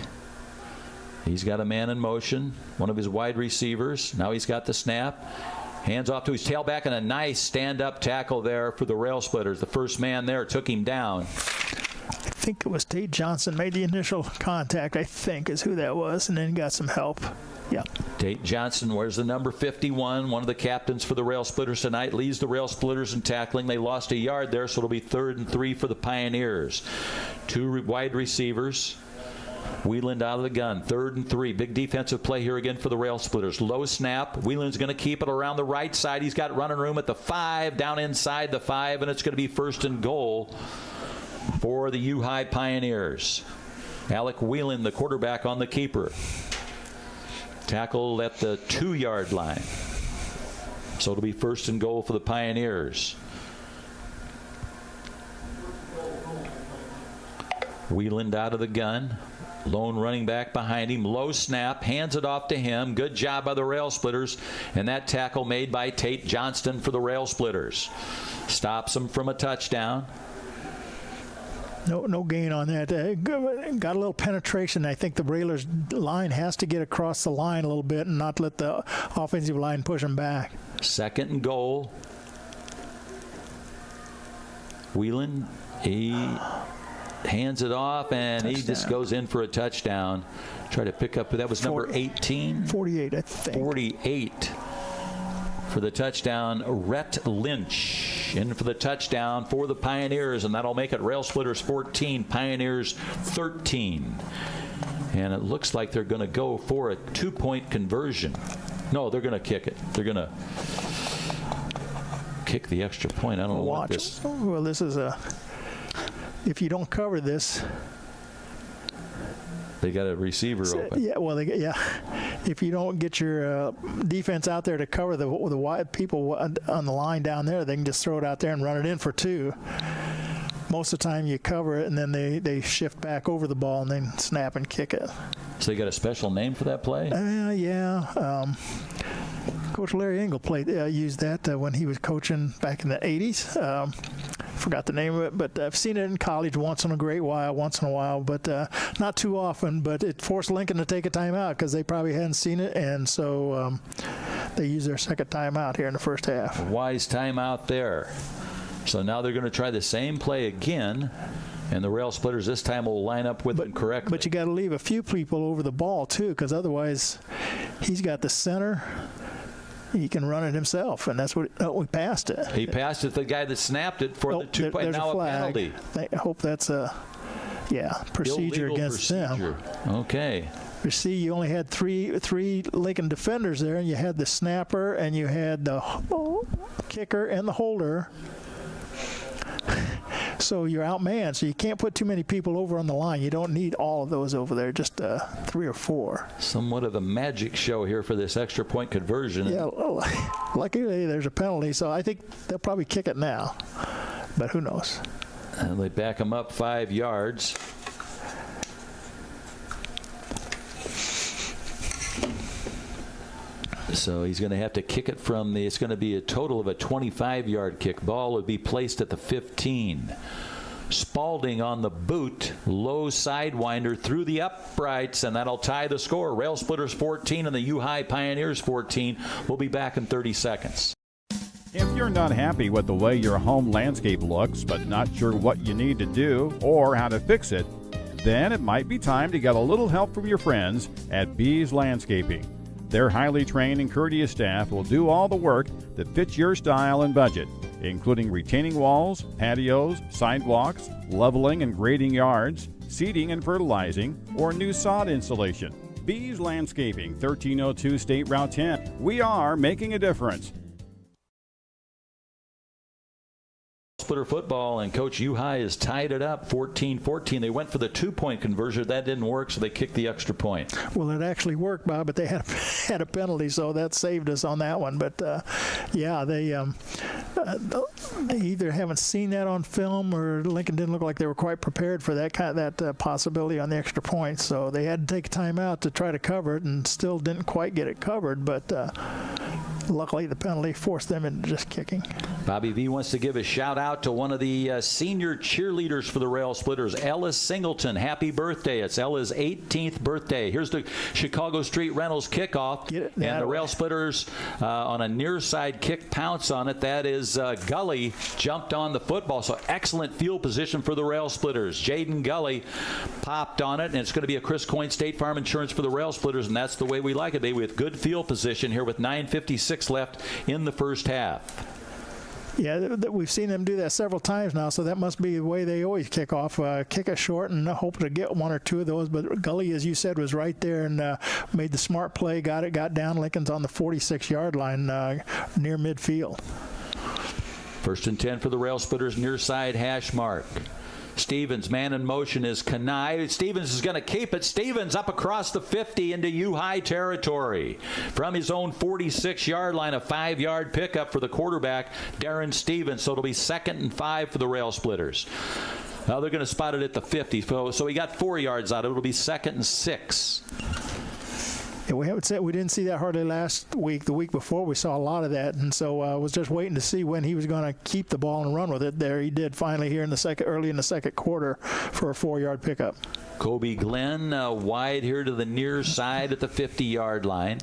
He's got a man in motion, one of his wide receivers. Now he's got the snap. Hands off to his tailback, and a nice stand-up tackle there for the Rail Splitters. The first man there took him down. I think it was Tate Johnson made the initial contact, I think, is who that was, and then got some help. Yeah. Tate Johnson wears the number 51, one of the captains for the Rail Splitters tonight, leads the Rail Splitters in tackling. They lost a yard there, so it'll be 3rd and 3 for the Pioneers. 2 wide receivers. Wheeland out of the gun. 3rd and 3. Big defensive play here again for the Rail Splitters. Low snap. Wheeland's going to keep it around the right side. He's got running room at the 5, down inside the 5, and it's going to be 1st and goal for the U High Pioneers. Alec Whelan, the quarterback, on the keeper. Tackled at the 2-yard line. So it'll be 1st and goal for the Pioneers. Wheeland out of the gun. Lone running back behind him. Low snap. Hands it off to him. Good job by the Rail Splitters. And that tackle made by Tate Johnston for the Rail Splitters. Stops him from a touchdown. No gain on that. Got a little penetration. I think the Railers line has to get across the line a little bit and not let the offensive line push them back. 2nd and goal. Whelan, he hands it off, and touchdown. He just goes in for a touchdown. Try to pick up. That was number 18? 48, I think. 48. For the touchdown, Rhett Lynch. In for the touchdown for the Pioneers, and that'll make it Rail Splitters 14, Pioneers 13. And it looks like they're going to go for a 2-point conversion. No, they're going to kick it. They're going to kick the extra point. I don't know what this. Well, this is a. If you don't cover this. They got a receiver open. Yeah, well, if you don't get your defense out there to cover the wide people on the line down there, they can just throw it out there and run it in for 2. Most of the time you cover it, and then they shift back over the ball and then snap and kick it. So you got a special name for that play? Yeah. Coach Larry Engel used that when he was coaching back in the 80s. Forgot the name of it, but I've seen it in college once in a while, but not too often. But it forced Lincoln to take a timeout because they probably hadn't seen it, and so they used their second timeout here in the first half. A wise timeout there. So now they're going to try the same play again, and the Rail Splitters this time will line up with it correctly. But you got to leave a few people over the ball too, because otherwise he's got the center. He can run it himself, and that's what we passed it. He passed it to the guy that snapped it for the 2-point. Now a penalty. I hope that's a procedure against them. Okay. You see, you only had three Lincoln defenders there, and you had the snapper, and you had the kicker and the holder. So you're outmanned, so you can't put too many people over on the line. You don't need all of those over there, just 3 or 4. Somewhat of a magic show here for this extra point conversion. Yeah, luckily there's a penalty, so I think they'll probably kick it now, but who knows. And they back them up 5 yards. So he's going to have to kick it from it's going to be a total of a 25-yard kick. Ball would be placed at the 15. Spalding on the boot, low sidewinder through the uprights, and that'll tie the score. Rail Splitters 14 and the U-High Pioneers 14. We'll be back in 30 seconds. If you're not happy with the way your home landscape looks, but not sure what you need to do or how to fix it, then it might be time to get a little help from your friends at Bees Landscaping. Their highly trained and courteous staff will do all the work that fits your style and budget, including retaining walls, patios, sidewalks, leveling and grading yards, seeding and fertilizing, or new sod installation. Bees Landscaping, 1302 State Route 10. We are making a difference. Splitter football, and Coach U-High has tied it up 14-14. They went for the 2-point conversion. That didn't work, so they kicked the extra point. Well, it actually worked, Bob, but they had a penalty, so that saved us on that one. But they either haven't seen that on film, or Lincoln didn't look like they were quite prepared for that possibility on the extra point. So they had to take a timeout to try to cover it, and still didn't quite get it covered. But luckily, the penalty forced them into just kicking. Bobby V wants to give a shout out to one of the senior cheerleaders for the Rail Splitters, Ellis Singleton. Happy birthday. It's Ella's 18th birthday. Here's the Chicago Street Rentals kickoff. And the Rail Splitters on a near side kick pounce on it. That is Gully jumped on the football. So excellent field position for the Rail Splitters. Jaden Gully popped on it, and it's going to be a Chris Coyne State Farm Insurance for the Rail Splitters, and that's the way we like it. They with good field position here with 9:56 left in the first half. Yeah, we've seen them do that several times now, so that must be the way they always kick off. Kick it short and hope to get 1 or 2 of those. But Gully, as you said, was right there and made the smart play, got down. Lincoln's on the 46-yard line near midfield. 1st and 10 for the Rail Splitters, near side hash mark. Stevens, man in motion is Kanai. Stevens is going to keep it. Stevens up across the 50 into U-High territory. From his own 46-yard line, a 5-yard pickup for the quarterback, Darren Stevens. So it'll be 2nd and 5 for the Rail Splitters. Now they're going to spot it at the 50. So he got 4 yards out of it. It'll be 2nd and 6. Yeah, we didn't see that hardly last week. The week before, we saw a lot of that, and so I was just waiting to see when he was going to keep the ball and run with it. There he did finally here early in the second quarter for a 4-yard pickup. Kobe Glenn wide here to the near side at the 50-yard line.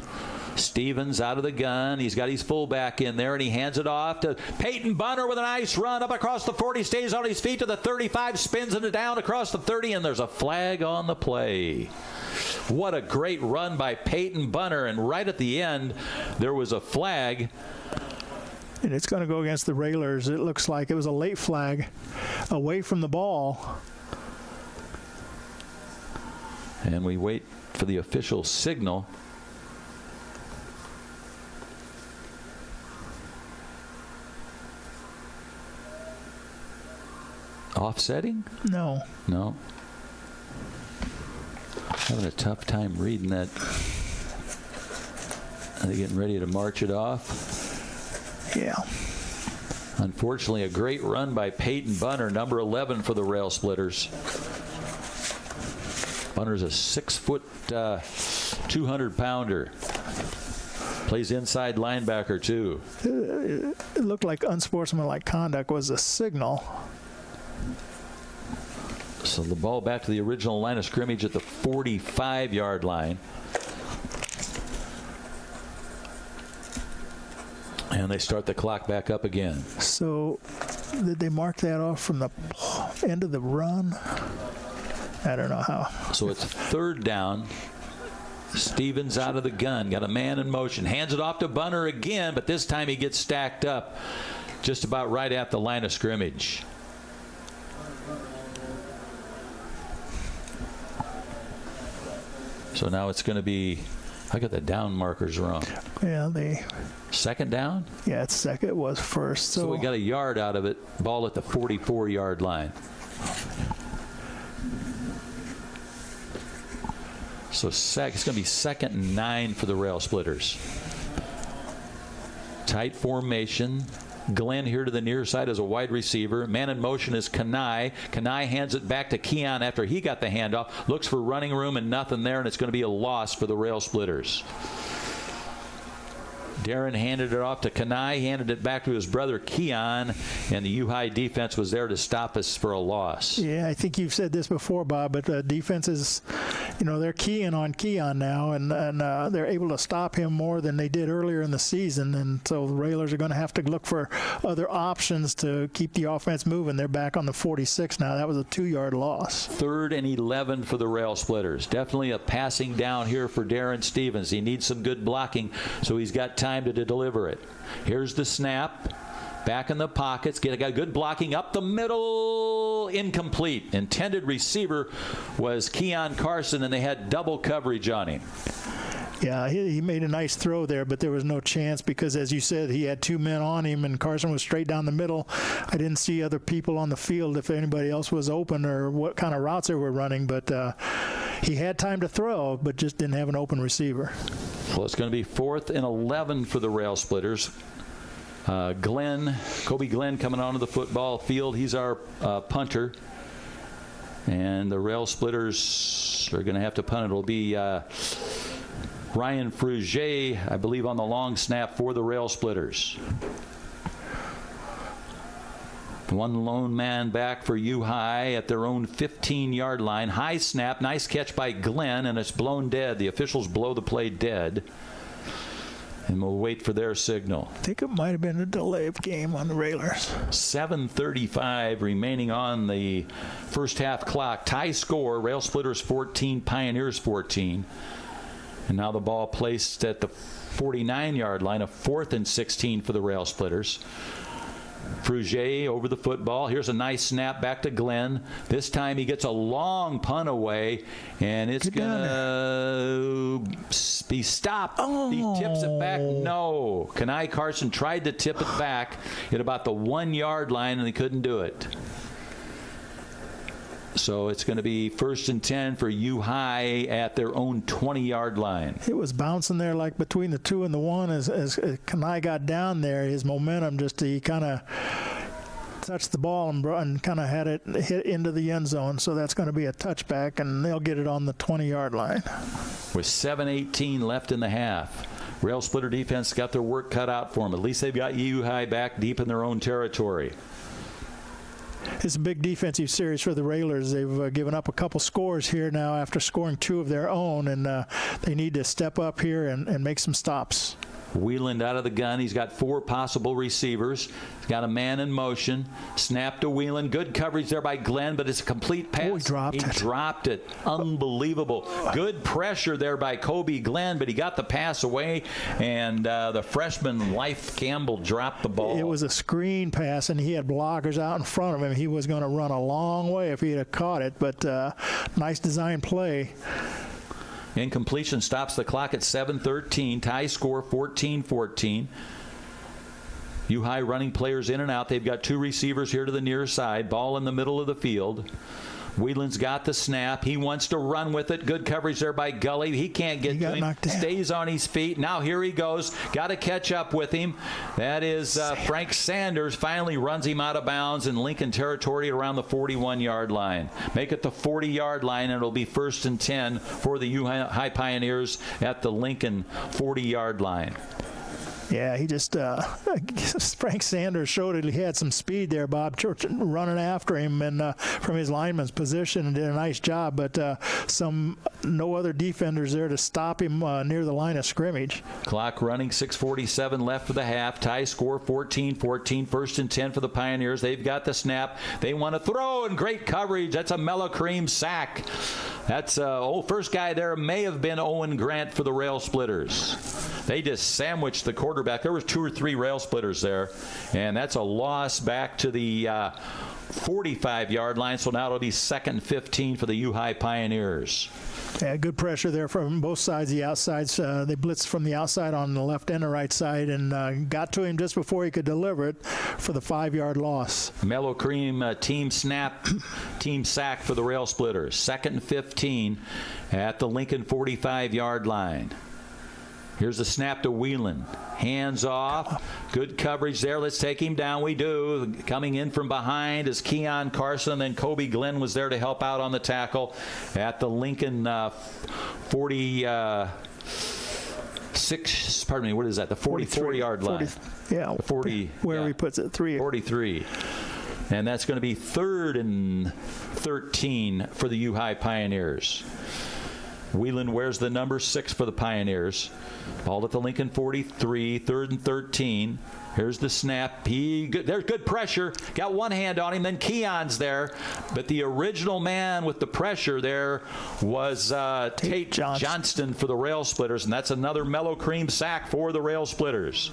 Stevens out of the gun. He's got his fullback in there, and he hands it off to Peyton Bunner with a nice run up across the 40, stays on his feet to the 35, spins it down across the 30, and there's a flag on the play. What a great run by Peyton Bunner, and right at the end there was a flag And it's going to go against the Railers. It looks like it was a late flag away from the ball. And we wait for the official signal. Offsetting? No. No. Having a tough time reading that. Are they getting ready to march it off? Yeah. Unfortunately, a great run by Peyton Bunner, number 11 for the Rail Splitters. Bunner's a 6-foot, 200-pounder. Plays inside linebacker, too. It looked like unsportsmanlike conduct was a signal. So the ball back to the original line of scrimmage at the 45-yard line. And they start the clock back up again. So did they mark that off from the end of the run? I don't know how. So it's third down. Stevens out of the gun. Got a man in motion. Hands it off to Bunner again, but this time he gets stacked up just about right at the line of scrimmage. So now it's going to be, I got the down markers wrong. Yeah, Second down? Yeah, it's second. It was first. So we got a yard out of it. Ball at the 44-yard line. So it's going to be 2nd and 9 for the Rail Splitters. Tight formation. Glenn here to the near side as a wide receiver. Man in motion is Kanai. Kanai hands it back to Keon after he got the handoff. Looks for running room and nothing there, and it's going to be a loss for the Rail Splitters. Darren handed it off to Kanai, handed it back to his brother Keon, and the U-High defense was there to stop us for a loss. Yeah, I think you've said this before, Bob, but the defense is, they're keying on Keon now, and they're able to stop him more than they did earlier in the season, and so the Railers are going to have to look for other options to keep the offense moving. They're back on the 46 now. That was a 2-yard loss. 3rd and 11 for the Rail Splitters. Definitely a passing down here for Darren Stevens. He needs some good blocking, so he's got time to deliver it. Here's the snap. Back in the pockets. Got good blocking up the middle. Incomplete. Intended receiver was Keon Carson, and they had double coverage on him. Yeah, he made a nice throw there, but there was no chance because, as you said, he had 2 men on him, and Carson was straight down the middle. I didn't see other people on the field if anybody else was open or what kind of routes they were running, but he had time to throw, but just didn't have an open receiver. Well, it's going to be 4th and 11 for the Rail Splitters. Kobe Glenn coming onto the football field. He's our punter. And the Rail Splitters are going to have to punt. It'll be Ryan Frugier, I believe, on the long snap for the Rail Splitters. One lone man back for U-High at their own 15-yard line. High snap, nice catch by Glenn, and it's blown dead. The officials blow the play dead. And we'll wait for their signal. I think it might have been a delay of game on the Railers. 7:35 remaining on the first half clock. Tie score, Rail Splitters 14, Pioneers 14. And now the ball placed at the 49-yard line, a 4th and 16 for the Rail Splitters. Frugier over the football. Here's a nice snap back to Glenn. This time he gets a long punt away, and it's going to be stopped. Oh. He tips it back. No. Kanai Carson tried to tip it back at about the 1-yard line, and he couldn't do it. So it's going to be 1st and 10 for U-High at their own 20-yard line. It was bouncing there like between the 2 and the 1 as Kanai got down there. His momentum he kind of touched the ball and kind of had it hit into the end zone. So that's going to be a touchback, and they'll get it on the 20-yard line. With 7:18 left in the half. Rail Splitter defense got their work cut out for them. At least they've got U-High back deep in their own territory. It's a big defensive series for the Railers. They've given up a couple scores here now after scoring 2 of their own, and they need to step up here and make some stops. Wheeland out of the gun. He's got 4 possible receivers. He's got a man in motion. Snap to Wheeland. Good coverage there by Glenn, but it's a complete pass. Oh, he dropped it. Unbelievable. Good pressure there by Kobe Glenn, but he got the pass away, and the freshman Life Campbell dropped the ball. It was a screen pass, and he had blockers out in front of him. He was going to run a long way if he had caught it, but nice design play. Incompletion stops the clock at 7:13. Tie score 14-14. U-High running players in and out. They've got 2 receivers here to the near side. Ball in the middle of the field. Wheeland's got the snap. He wants to run with it. Good coverage there by Gully. He can't get to him. Stays on his feet. Now here he goes. Got to catch up with him. That is Frank Sanders. Finally runs him out of bounds in Lincoln territory around the 41-yard line. Make it the 40-yard line, and it'll be 1st and 10 for the U-High Pioneers at the Lincoln 40-yard line. Yeah, he just Frank Sanders showed it. He had some speed there, Bob, running after him and from his lineman's position, and did a nice job. But no other defenders there to stop him near the line of scrimmage. Clock running, 6:47 left for the half. Tie score 14-14. 1st and 10 for the Pioneers. They've got the snap. They want to throw, and great coverage. That's a Mellow Cream sack. That's first guy there may have been Owen Grant for the Rail Splitters. They just sandwiched the quarterback. There was 2 or 3 Rail Splitters there, and that's a loss back to the 45-yard line. So now it'll be 2nd and 15 for the U-High Pioneers. Yeah, good pressure there from both sides. The outsides, they blitzed from the outside on the left and the right side, and got to him just before he could deliver it for the 5-yard loss. Mellow Cream team sack for the Rail Splitters. 2nd and 15 at the Lincoln 45-yard line. Here's the snap to Wheeland. Hands off. Good coverage there. Let's take him down. We do. Coming in from behind is Keon Carson. Then Kobe Glenn was there to help out on the tackle at the Lincoln 46. Pardon me. What is that? The 44-yard line. 40. Where he puts it. 43. And that's going to be 3rd and 13 for the U-High Pioneers. Wheeland wears the number 6 for the Pioneers. Ball at the Lincoln 43, 3rd and 13. Here's the snap. There's good pressure. Got one hand on him. Then Keon's there. But the original man with the pressure there was Tate Johnston for the Rail Splitters. And that's another Mellow Cream sack for the Rail Splitters.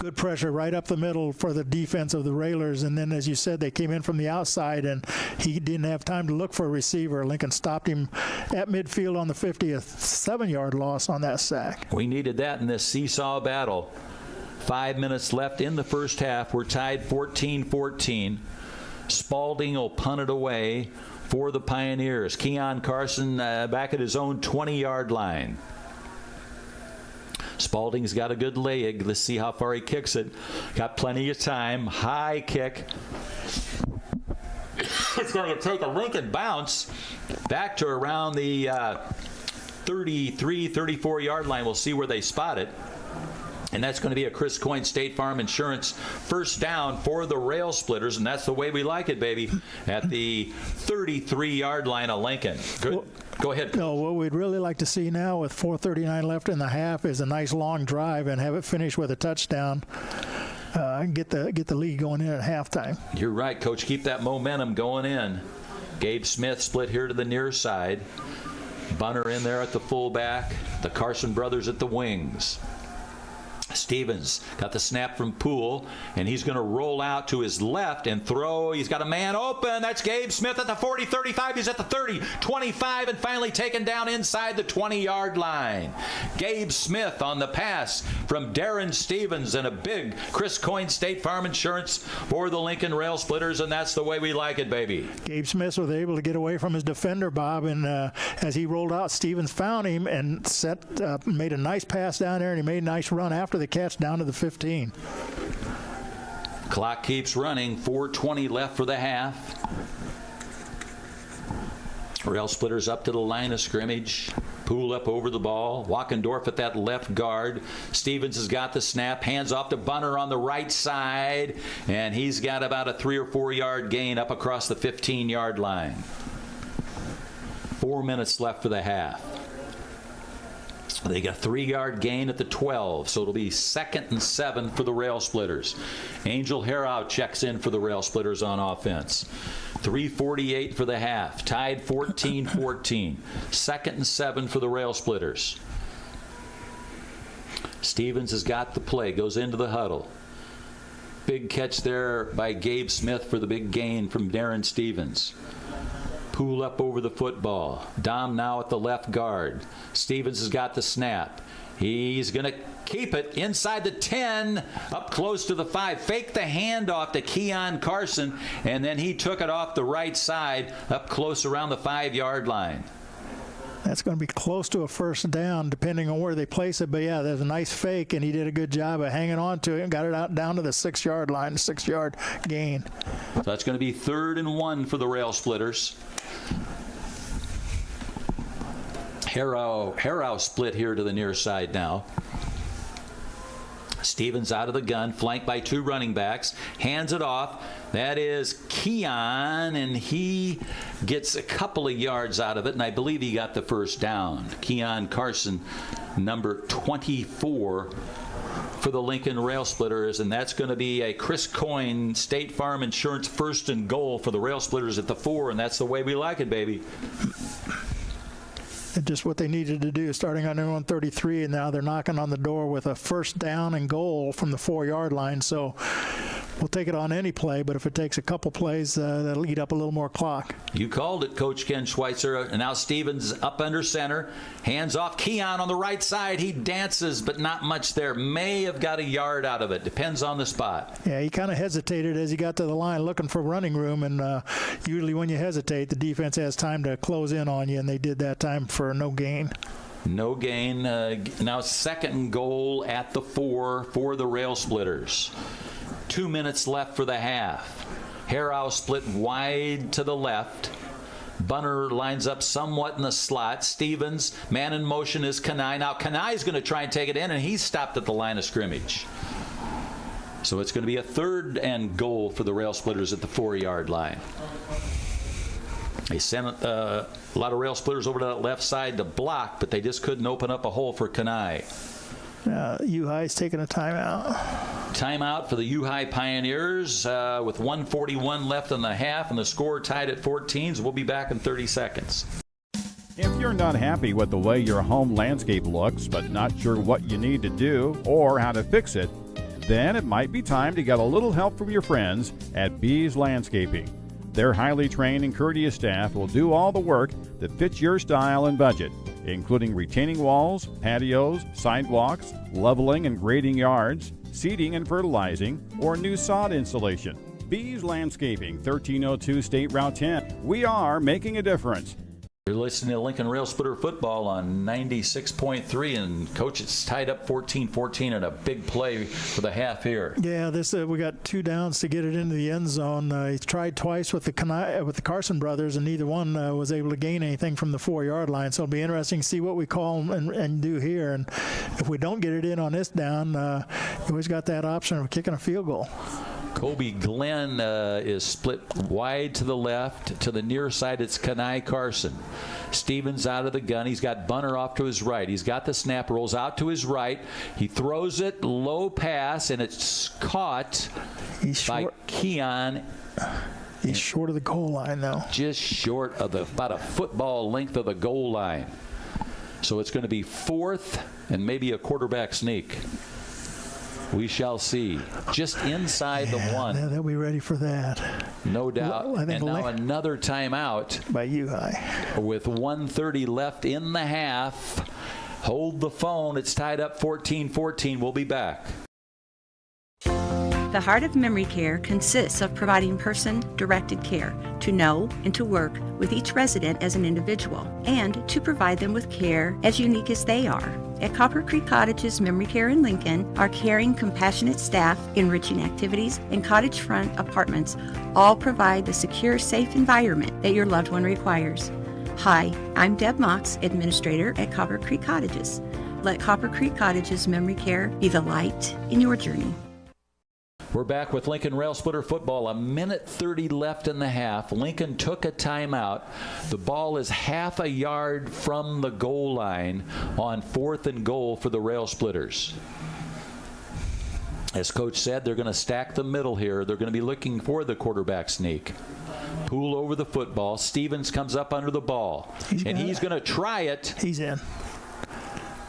Good pressure right up the middle for the defense of the Railers. And then, as you said, they came in from the outside, and he didn't have time to look for a receiver. Lincoln stopped him at midfield on the 50th, 7-yard loss on that sack. We needed that in this seesaw battle. 5 minutes left in the first half. We're tied 14-14. Spalding will punt it away for the Pioneers. Keon Carson back at his own 20-yard line. Spalding's got a good leg. Let's see how far he kicks it. Got plenty of time. High kick. It's going to take a Lincoln bounce back to around the 33, 34-yard line. We'll see where they spot it. And that's going to be a Chris Coyne State Farm Insurance first down for the Rail Splitters, and that's the way we like it, baby, at the 33-yard line of Lincoln. Good. Go ahead. No, what we'd really like to see now with 4:39 left in the half is a nice long drive and have it finish with a touchdown. Get the lead going in at halftime. You're right, Coach. Keep that momentum going in. Gabe Smith split here to the near side. Bunner in there at the fullback. The Carson brothers at the wings. Stevens got the snap from Poole, and he's going to roll out to his left and throw. He's got a man open. That's Gabe Smith at the 40, 35. He's at the 30, 25, and finally taken down inside the 20-yard line. Gabe Smith on the pass from Darren Stevens, and a big Chris Coyne State Farm Insurance for the Lincoln Rail Splitters, and that's the way we like it, baby. Gabe Smith was able to get away from his defender, Bob, and as he rolled out, Stevens found him and made a nice pass down there, and he made a nice run after the catch down to the 15. Clock keeps running. 4:20 left for the half. Rail Splitters up to the line of scrimmage. Poole up over the ball. Walkendorf at that left guard. Stevens has got the snap. Hands off to Bunner on the right side. And he's got about a 3 or 4 yard gain up across the 15-yard line. 4 minutes left for the half. They got a 3-yard gain at the 12, so it'll be 2nd and 7 for the Rail Splitters. Angel Harrow checks in for the Rail Splitters on offense. 3:48 for the half, tied 14-14. 2nd and 7 for the Rail Splitters. Stevens has got the play, goes into the huddle. Big catch there by Gabe Smith for the big gain from Darren Stevens. Pool up over the football. Dom now at the left guard. Stevens has got the snap. He's going to keep it inside the 10, up close to the 5. Fake the handoff to Keon Carson, and then he took it off the right side, up close around the 5-yard line. That's going to be close to a first down, depending on where they place it. But, yeah, there's a nice fake, and he did a good job of hanging on to it and got it out down to the 6-yard line, 6-yard gain. So that's going to be 3rd and 1 for the Rail Splitters. Harrow split here to the near side now. Stevens out of the gun, flanked by 2 running backs. Hands it off. That is Keon, and he gets a couple of yards out of it, and I believe he got the first down. Keon Carson, number 24 for the Lincoln Rail Splitters, and that's going to be a Chris Coyne State Farm Insurance 1st and goal for the Rail Splitters at the 4, and that's the way we like it, baby. Just what they needed to do, starting on their own 33, and now they're knocking on the door with a first down and goal from the 4-yard line. So we'll take it on any play, but if it takes a couple plays, that'll eat up a little more clock. You called it, Coach Ken Schweitzer. And now Stevens up under center. Hands off. Keon on the right side. He dances, but not much there. May have got a yard out of it. Depends on the spot. Yeah, he kind of hesitated as he got to the line looking for running room, and usually when you hesitate, the defense has time to close in on you, and they did that time for no gain. No gain. Now 2nd and goal at the 4 for the Rail Splitters. 2 minutes left for the half. Harrow split wide to the left. Bunner lines up somewhat in the slot. Stevens, man in motion is Kanai. Now Kanai's going to try and take it in, and he's stopped at the line of scrimmage. So it's going to be a 3rd and goal for the Rail Splitters at the 4-yard line. They sent a lot of Rail Splitters over to that left side to block, but they just couldn't open up a hole for Kanai. U-High's taking a timeout. Timeout for the U-High Pioneers with 1:41 left in the half, and the score tied at 14. So we'll be back in 30 seconds. If you're not happy with the way your home landscape looks, but not sure what you need to do or how to fix it, then it might be time to get a little help from your friends at Bees Landscaping. Their highly trained and courteous staff will do all the work that fits your style and budget, including retaining walls, patios, sidewalks, leveling and grading yards, seeding and fertilizing, or new sod installation. Bees Landscaping, 1302 State Route 10. We are making a difference. You're listening to Lincoln Rail Splitter football on 96.3, and Coach, it's tied up 14-14 and a big play for the half here. Yeah, this we got 2 downs to get it into the end zone. He tried twice with the Carson brothers, and neither one was able to gain anything from the 4-yard line. So it'll be interesting to see what we call and do here. And if we don't get it in on this down, you always got that option of kicking a field goal. Kobe Glenn is split wide to the left. To the near side, it's Kanai Carson. Stevens out of the gun. He's got Bunner off to his right. He's got the snap, rolls out to his right. He throws it, low pass, and it's caught by Keon. He's short of the goal line, though. Just short of about a football length of the goal line. So it's going to be 4th and maybe a quarterback sneak. We shall see. Just inside the 1. Yeah, they'll be ready for that. No doubt. Well, and now another timeout. By U-High. With 1:30 left in the half. Hold the phone. It's tied up 14-14. We'll be back. The Heart of Memory Care consists of providing person-directed care to know and to work with each resident as an individual, and to provide them with care as unique as they are. At Copper Creek Cottages Memory Care in Lincoln, our caring, compassionate staff, enriching activities, and cottage front apartments all provide the secure, safe environment that your loved one requires. Hi, I'm Deb Mox, Administrator at Copper Creek Cottages. Let Copper Creek Cottages Memory Care be the light in your journey. We're back with Lincoln Rail Splitter football. A minute 30 left in the half. Lincoln took a timeout. The ball is half a yard from the goal line on 4th and goal for the Rail Splitters. As Coach said, they're going to stack the middle here. They're going to be looking for the quarterback sneak. Poole over the football. Stevens comes up under the ball. He's going to try it. He's in.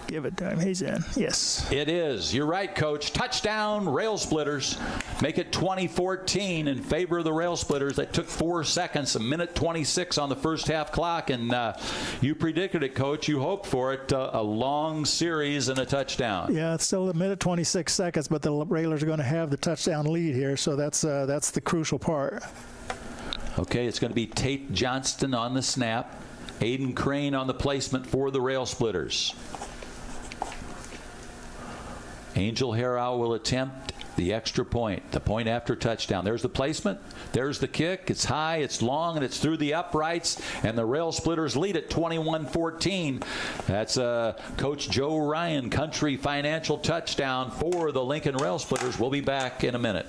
Give it to him. He's in. Yes. It is. You're right, Coach. Touchdown, Rail Splitters. Make it 20-14 in favor of the Rail Splitters. That took 4 seconds, a minute 26 on the first half clock, and you predicted it, Coach. You hoped for it. A long series and a touchdown. Yeah, it's still a minute 26 seconds, but the Railers are going to have the touchdown lead here, so that's the crucial part. Okay, it's going to be Tate Johnston on the snap. Aiden Crane on the placement for the Rail Splitters. Angel Harrow will attempt the extra point, the point after touchdown. There's the placement. There's the kick. It's high, it's long, and it's through the uprights. And the Rail Splitters lead at 21-14. That's Coach Joe Ryan, Country Financial touchdown for the Lincoln Rail Splitters. We'll be back in a minute.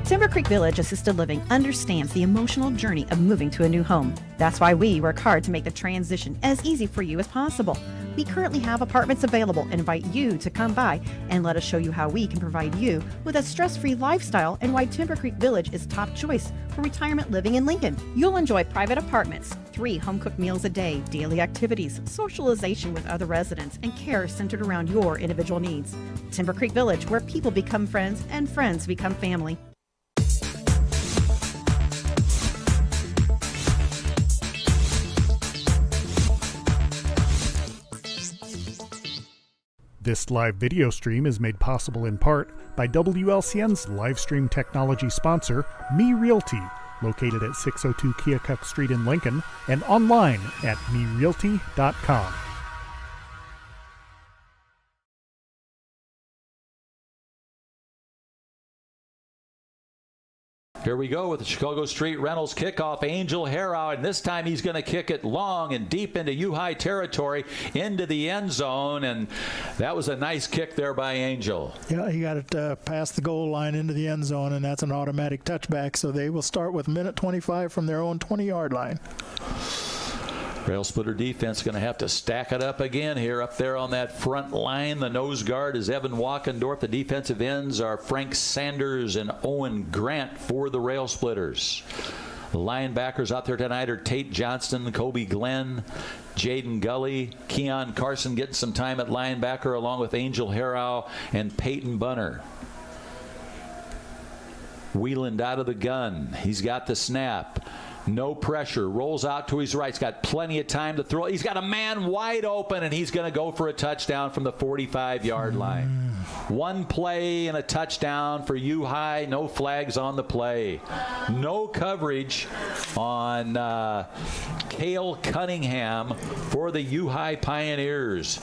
Timber Creek Village Assisted Living understands the emotional journey of moving to a new home. That's why we work hard to make the transition as easy for you as possible. We currently have apartments available and invite you to come by and let us show you how we can provide you with a stress-free lifestyle and why Timber Creek Village is top choice for retirement living in Lincoln. You'll enjoy private apartments, 3 home-cooked meals a day, daily activities, socialization with other residents, and care centered around your individual needs. Timber Creek Village, where people become friends and friends become family. This live video stream is made possible in part by WLCN's live stream technology sponsor, Me Realty, located at 602 Keokuk Street in Lincoln, and online at merealty.com. Here we go with the Chicago Street Rentals kickoff. Angel Harrow, and this time he's going to kick it long and deep into U-High territory, into the end zone, and that was a nice kick there by Angel. Yeah, he got it past the goal line into the end zone, and that's an automatic touchback, so they will start with minute 25 from their own 20-yard line. Rail Splitter defense going to have to stack it up again here up there on that front line. The nose guard is Evan Walkendorf. The defensive ends are Frank Sanders and Owen Grant for the Rail Splitters. The linebackers out there tonight are Tate Johnston, Kobe Glenn, Jaden Gully, Keon Carson getting some time at linebacker along with Angel Harrow and Peyton Bunner. Wieland out of the gun. He's got the snap. No pressure. Rolls out to his right. He's got plenty of time to throw. He's got a man wide open, and he's going to go for a touchdown from the 45-yard line. One play and a touchdown for U-High. No flags on the play. No coverage on Cale Cunningham for the U-High Pioneers.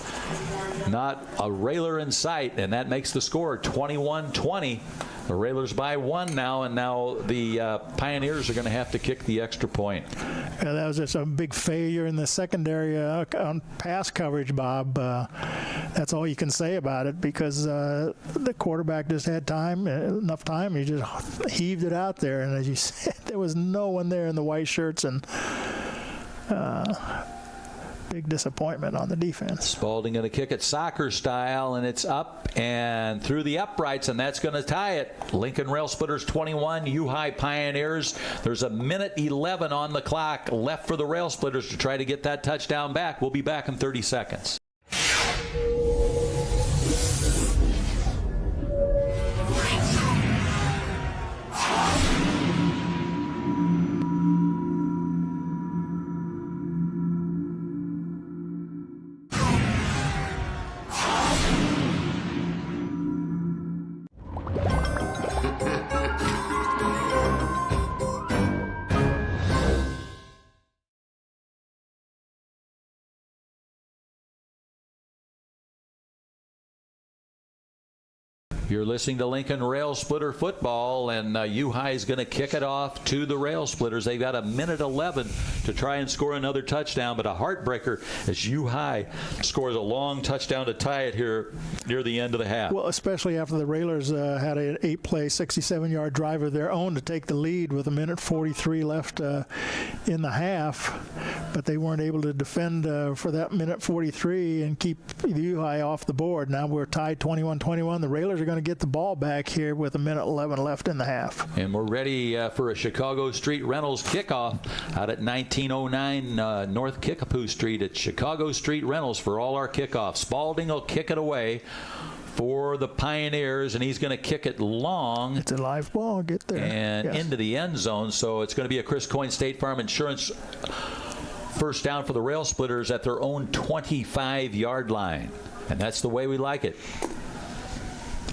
Not a railer in sight, and that makes the score 21-20. The Railers by 1 now, and now the Pioneers are going to have to kick the extra point. Yeah, that was just a big failure in the secondary on pass coverage, Bob. That's all you can say about it because the quarterback just had enough time. He just heaved it out there, and as you said, there was no one there in the white shirts, and big disappointment on the defense. Spalding going to kick it soccer style, and it's up and through the uprights, and that's going to tie it. Lincoln Rail Splitters 21, U-High Pioneers. There's a minute 11 on the clock left for the Rail Splitters to try to get that touchdown back. We'll be back in 30 seconds. You're listening to Lincoln Rail Splitter football, and U-High is going to kick it off to the Rail Splitters. They've got a minute 11 to try and score another touchdown, but a heartbreaker as U-High scores a long touchdown to tie it here near the end of the half. Well, especially after the Railers had an 8-play, 67-yard drive of their own to take the lead with 1:43 left in the half, but they weren't able to defend for that 1:43 and keep U-High off the board. Now we're tied 21-21. The Railers are going to get the ball back here with 1:11 left in the half. And we're ready for a Chicago Street Rentals kickoff out at 1909 North Kickapoo Street at Chicago Street Rentals for all our kickoffs. Spalding will kick it away for the Pioneers, and he's going to kick it long. It's a live ball. Get there. And into the end zone, so it's going to be a Chris Coyne State Farm Insurance first down for the Rail Splitters at their own 25-yard line. And that's the way we like it.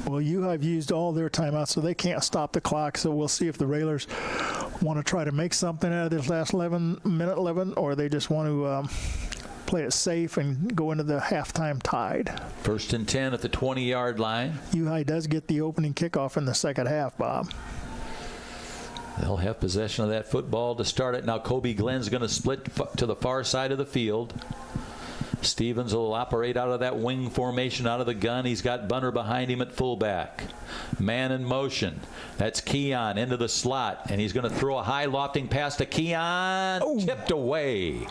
Well, U-Hive used all their timeouts, so they can't stop the clock. So we'll see if the Railers want to try to make something out of this last 11, or they just want to play it safe and go into the halftime tied. 1st and 10 at the 20-yard line. U-High does get the opening kickoff in the second half, Bob. They'll have possession of that football to start it. Now Kobe Glenn's going to split to the far side of the field. Stevens will operate out of that wing formation, out of the gun. He's got Bunner behind him at fullback. Man in motion. That's Keon into the slot, and he's going to throw a high lofting pass to Keon. Oh. Tipped away.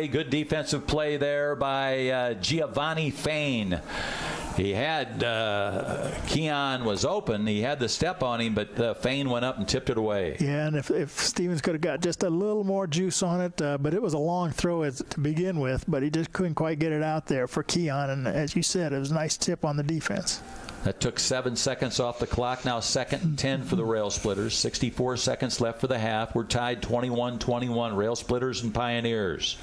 Good defensive play there by Giovanni Fain. He had Keon was open. He had the step on him, but Fain went up and tipped it away. Yeah, and if Stevens could have got just a little more juice on it, but it was a long throw to begin with, but he just couldn't quite get it out there for Keon. And as you said, it was a nice tip on the defense. That took 7 seconds off the clock. Now 2nd and 10 for the Rail Splitters. 64 seconds left for the half. We're tied 21-21. Rail Splitters and Pioneers.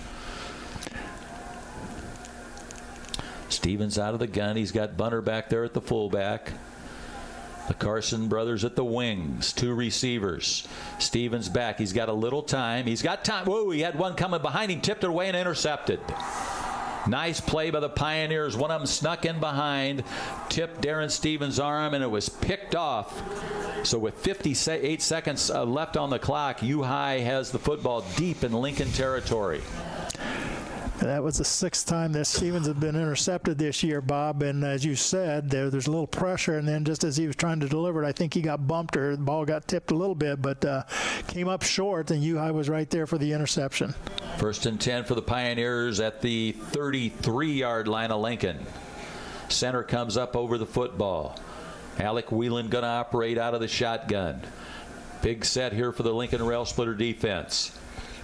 Stevens out of the gun. He's got Bunner back there at the fullback. The Carson brothers at the wings. 2 receivers. Stevens back. He's got a little time. He's got time. Whoa, he had one coming behind him. Tipped it away and intercepted. Nice play by the Pioneers. One of them snuck in behind, tipped Darren Stevens' arm, and it was picked off. So with 58 seconds left on the clock, U-High has the football deep in Lincoln territory. That was the 6th time that Stevens had been intercepted this year, Bob. And as you said, there's a little pressure. And then just as he was trying to deliver it, I think he got bumped or the ball got tipped a little bit, but came up short, and U-High was right there for the interception. 1st and 10 for the Pioneers at the 33-yard line of Lincoln. Center comes up over the football. Alec Whelan going to operate out of the shotgun. Big set here for the Lincoln Rail Splitter defense.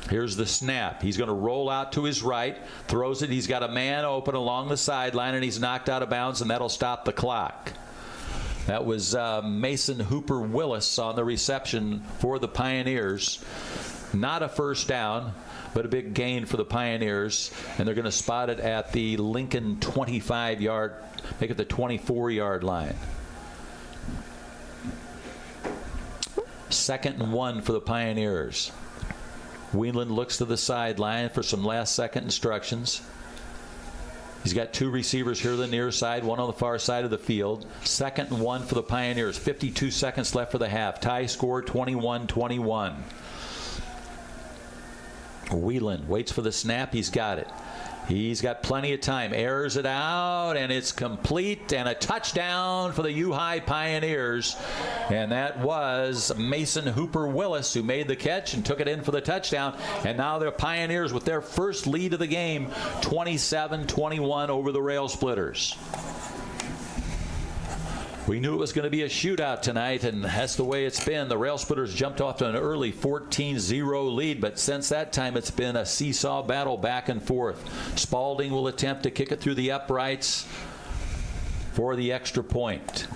Here's the snap. He's going to roll out to his right, throws it. He's got a man open along the sideline, and he's knocked out of bounds, and that'll stop the clock. That was Mason Hooper Willis on the reception for the Pioneers. Not a first down, but a big gain for the Pioneers, and they're going to spot it at the Lincoln 25-yard, make it the 24-yard line. 2nd and 1 for the Pioneers. Whelan looks to the sideline for some last-second instructions. He's got 2 receivers here on the near side, one on the far side of the field. 2nd and 1 for the Pioneers. 52 seconds left for the half. Tie score 21-21. Whelan waits for the snap. He's got it. He's got plenty of time. Airs it out, and it's complete, and a touchdown for the U-High Pioneers. And that was Mason Hooper Willis who made the catch and took it in for the touchdown. And now the Pioneers with their first lead of the game, 27-21 over the Rail Splitters. We knew it was going to be a shootout tonight, and that's the way it's been. The Rail Splitters jumped off to an early 14-0 lead, but since that time it's been a seesaw battle back and forth. Spalding will attempt to kick it through the uprights for the extra point.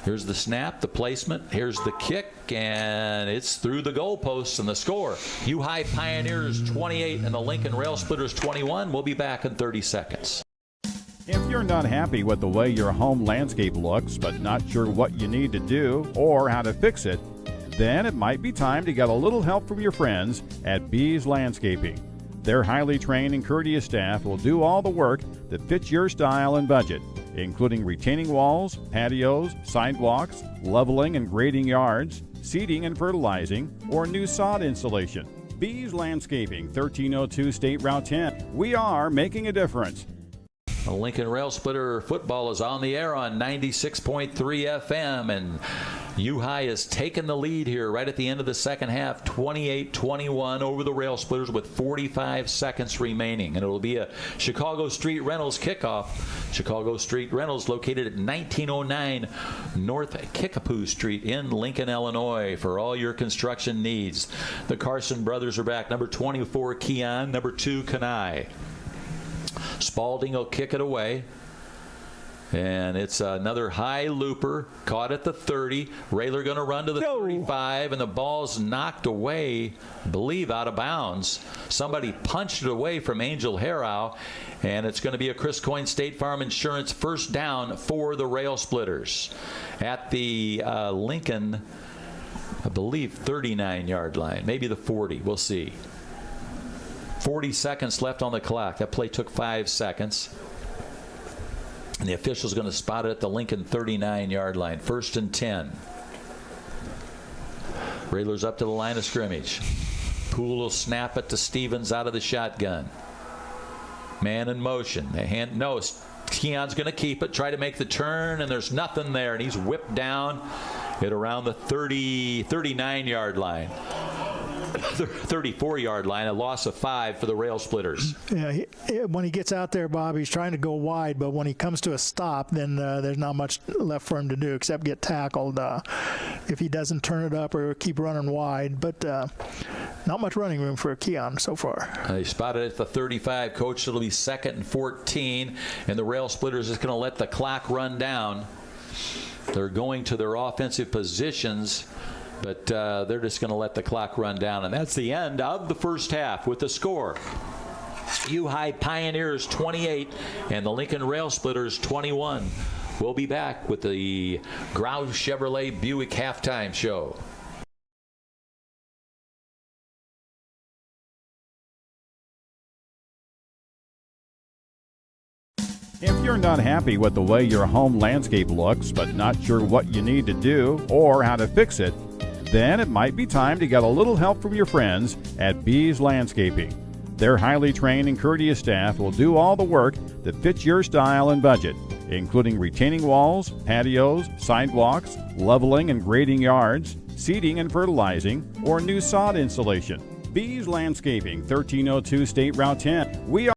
Here's the snap, the placement. Here's the kick, and it's through the goalposts, and the score. U-High Pioneers 28 and the Lincoln Rail Splitters 21. We'll be back in 30 seconds. If you're not happy with the way your home landscape looks, but not sure what you need to do or how to fix it, then it might be time to get a little help from your friends at Bees Landscaping. Their highly trained and courteous staff will do all the work that fits your style and budget, including retaining walls, patios, sidewalks, leveling and grading yards, seeding and fertilizing, or new sod installation. Bees Landscaping, 1302 State Route 10. We are making a difference. The Lincoln Rail Splitter football is on the air on 96.3 FM, and U-High has taken the lead here right at the end of the second half, 28-21 over the Rail Splitters with 45 seconds remaining. And it will be a Chicago Street Rentals kickoff. Chicago Street Rentals located at 1909 North Kickapoo Street in Lincoln, Illinois for all your construction needs. The Carson brothers are back. Number 24, Keon. Number 2, Kanai. Spalding will kick it away. And it's another high looper, caught at the 30. Rayler going to run to the 35, and the ball's knocked away, I believe, out of bounds. Somebody punched it away from Angel Harrow, and it's going to be a Chris Coyne State Farm Insurance first down for the Rail Splitters at the Lincoln, I believe, 39-yard line, maybe the 40. We'll see. 40 seconds left on the clock. That play took 5 seconds. And the official's going to spot it at the Lincoln 39-yard line. 1st and 10. Rayler's up to the line of scrimmage. Poole will snap it to Stevens out of the shotgun. Man in motion. Keon's going to keep it, try to make the turn, and there's nothing there. And he's whipped down at around the 39-yard line. 34-yard line, a loss of 5 for the Rail Splitters. Yeah, when he gets out there, Bob, he's trying to go wide, but when he comes to a stop, then there's not much left for him to do except get tackled if he doesn't turn it up or keep running wide. But not much running room for Keon so far. He spotted at the 35. Coach, it'll be 2nd and 14, and the Rail Splitters is going to let the clock run down. They're going to their offensive positions, but they're just going to let the clock run down. And that's the end of the first half with the score. U-High Pioneers 28 and the Lincoln Rail Splitters 21. We'll be back with the Grau Chevrolet Buick halftime show. If you're not happy with the way your home landscape looks, but not sure what you need to do or how to fix it, then it might be time to get a little help from your friends at Bees Landscaping. Their highly trained and courteous staff will do all the work that fits your style and budget, including retaining walls, patios, sidewalks, leveling and grading yards, seeding and fertilizing, or new sod installation. Bees Landscaping, 1302 State Route 10. We are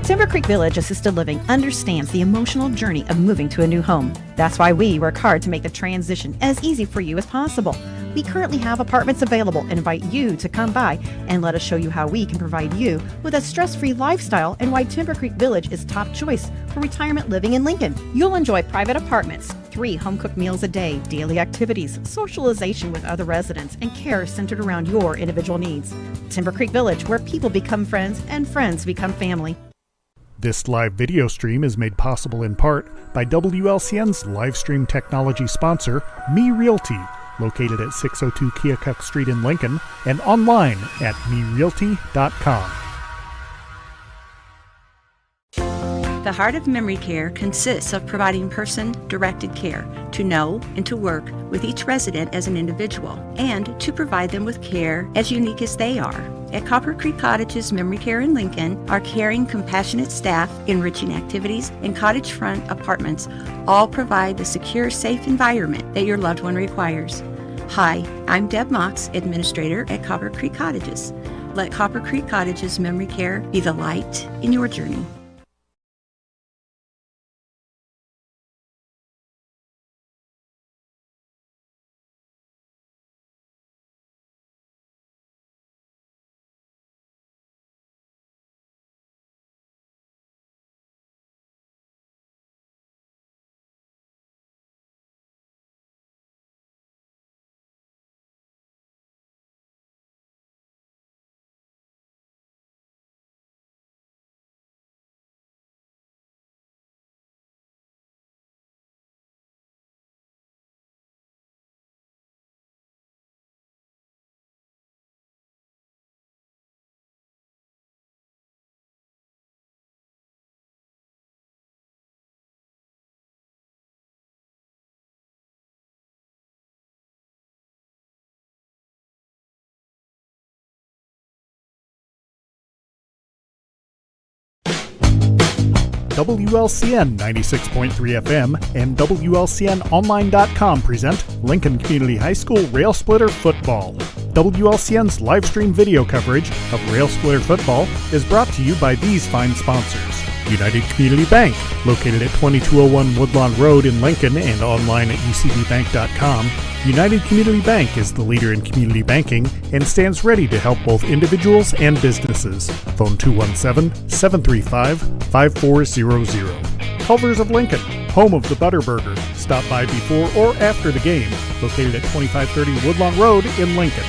Timber Creek Village Assisted Living understands the emotional journey of moving to a new home. That's why we work hard to make the transition as easy for you as possible. We currently have apartments available and invite you to come by and let us show you how we can provide you with a stress-free lifestyle and why Timber Creek Village is top choice for retirement living in Lincoln. You'll enjoy private apartments, 3 home-cooked meals a day, daily activities, socialization with other residents, and care centered around your individual needs. Timber Creek Village, where people become friends and friends become family. This live video stream is made possible in part by WLCN's live stream technology sponsor, Me Realty, located at 602 Keokuk Street in Lincoln, and online at merealty.com. The Heart of Memory Care consists of providing person-directed care to know and to work with each resident as an individual, and to provide them with care as unique as they are. At Copper Creek Cottages Memory Care in Lincoln, our caring, compassionate staff, enriching activities, and cottage front apartments all provide the secure, safe environment that your loved one requires. Hi, I'm Deb Mox, Administrator at Copper Creek Cottages. Let Copper Creek Cottages Memory Care be the light in your journey. WLCN 96.3 FM and WLCNonline.com present Lincoln Community High School Rail Splitter Football. WLCN's live stream video coverage of Rail Splitter Football is brought to you by these fine sponsors. United Community Bank, located at 2201 Woodlawn Road in Lincoln and online at ucbbank.com. United Community Bank is the leader in community banking and stands ready to help both individuals and businesses. Phone 217-735-5400. Culver's of Lincoln, home of the Butterburger. Stop by before or after the game, located at 2530 Woodlawn Road in Lincoln.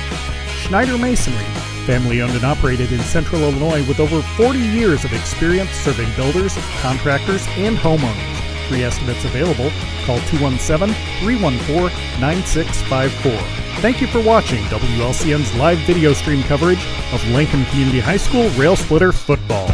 Schneider Masonry, family owned and operated in Central Illinois with over 40 years of experience serving builders, contractors, and homeowners. Free estimates available. Call 217-314-9654. Thank you for watching WLCN's live video stream coverage of Lincoln Community High School Rail Splitter Football.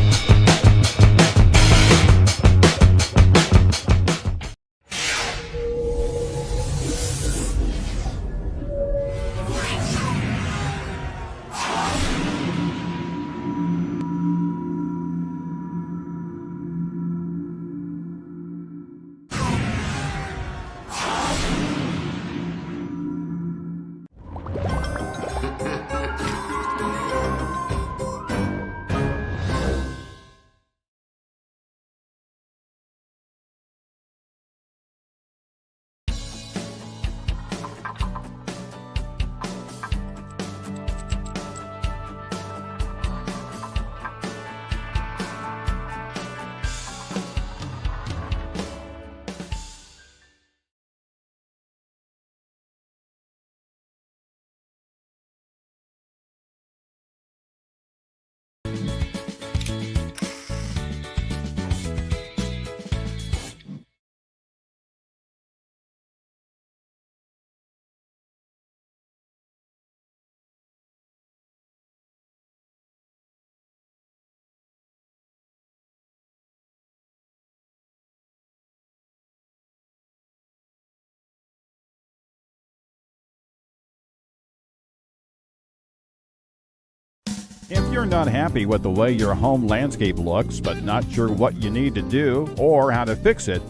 If you're not happy with the way your home landscape looks, but not sure what you need to do or how to fix it,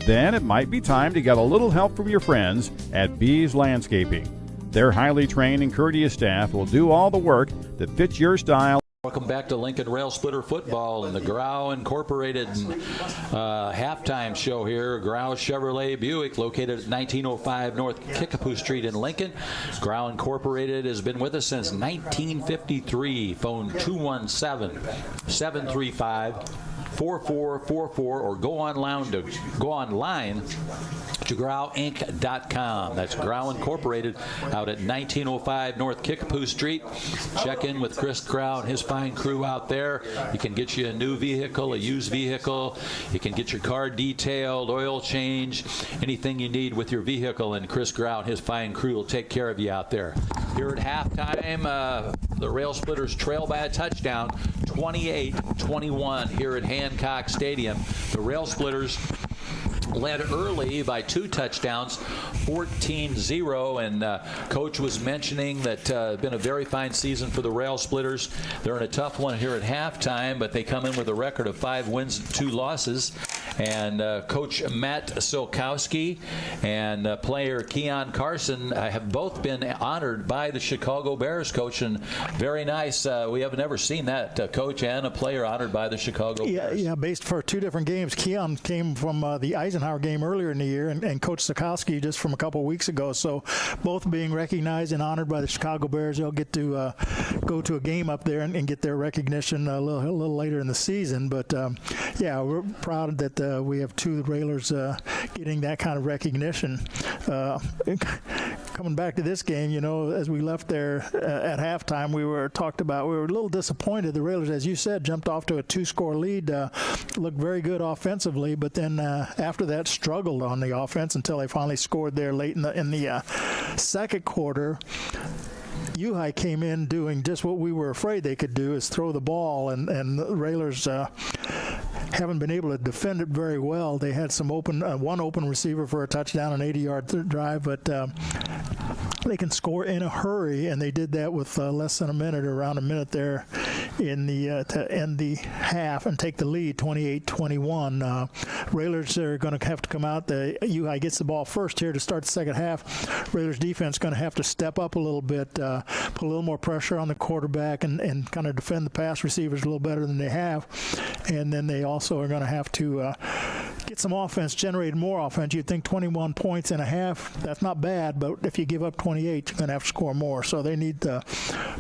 then it might be time to get a little help from your friends at Bees Landscaping. Their highly trained and courteous staff will do all the work that fits your style. Welcome back to Lincoln Rail Splitter Football and the Grau Incorporated halftime show here. Grau Chevrolet Buick, located at 1905 North Kickapoo Street in Lincoln. Grau Incorporated has been with us since 1953. Phone 217-735 4444 or go online to growinc.com. That's Grow Incorporated out at 1905 North Kickapoo Street. Check in with Chris Grow and his fine crew out there. He can get you a new vehicle, a used vehicle. You can get your car detailed, oil change, anything you need with your vehicle, and Chris Grow and his fine crew will take care of you out there. Here at halftime, the Rail Splitters trail by a touchdown, 28-21 here at Hancock Stadium. The Rail Splitters led early by 2 touchdowns, 14-0, and Coach was mentioning that it's been a very fine season for the Rail Splitters. They're in a tough one here at halftime, but they come in with a record of 5 wins and 2 losses. And Coach Matt Silkowski and player Keon Carson have both been honored by the Chicago Bears, Coach, and very nice. We have never seen that, Coach, and a player honored by the Chicago Bears. Yeah, based for 2 different games. Keon came from the Eisenhower game earlier in the year, and Coach Silkowski just from a couple of weeks ago. So both being recognized and honored by the Chicago Bears. They'll get to go to a game up there and get their recognition a little later in the season. But, yeah, we're proud that we have 2 Railers getting that kind of recognition. Coming back to this game, you know, as we left there at halftime, we were a little disappointed. The Railers, as you said, jumped off to a 2-score lead, looked very good offensively, but then after that struggled on the offense until they finally scored there late in the second quarter. Uhi came in doing just what we were afraid they could do, is throw the ball, and the Railers haven't been able to defend it very well. They had some one open receiver for a touchdown, an 80-yard drive, but they can score in a hurry, and they did that with less than a minute, around a minute there in the to end the half and take the lead, 28-21. Railers are going to have to come out. Uhi gets the ball first here to start the second half. Railers defense going to have to step up a little bit, put a little more pressure on the quarterback and kind of defend the pass receivers a little better than they have. And then they also are going to have to get some offense, generate more offense. You'd think 21 points in a half, that's not bad, but if you give up 28, you're going to have to score more. So they need to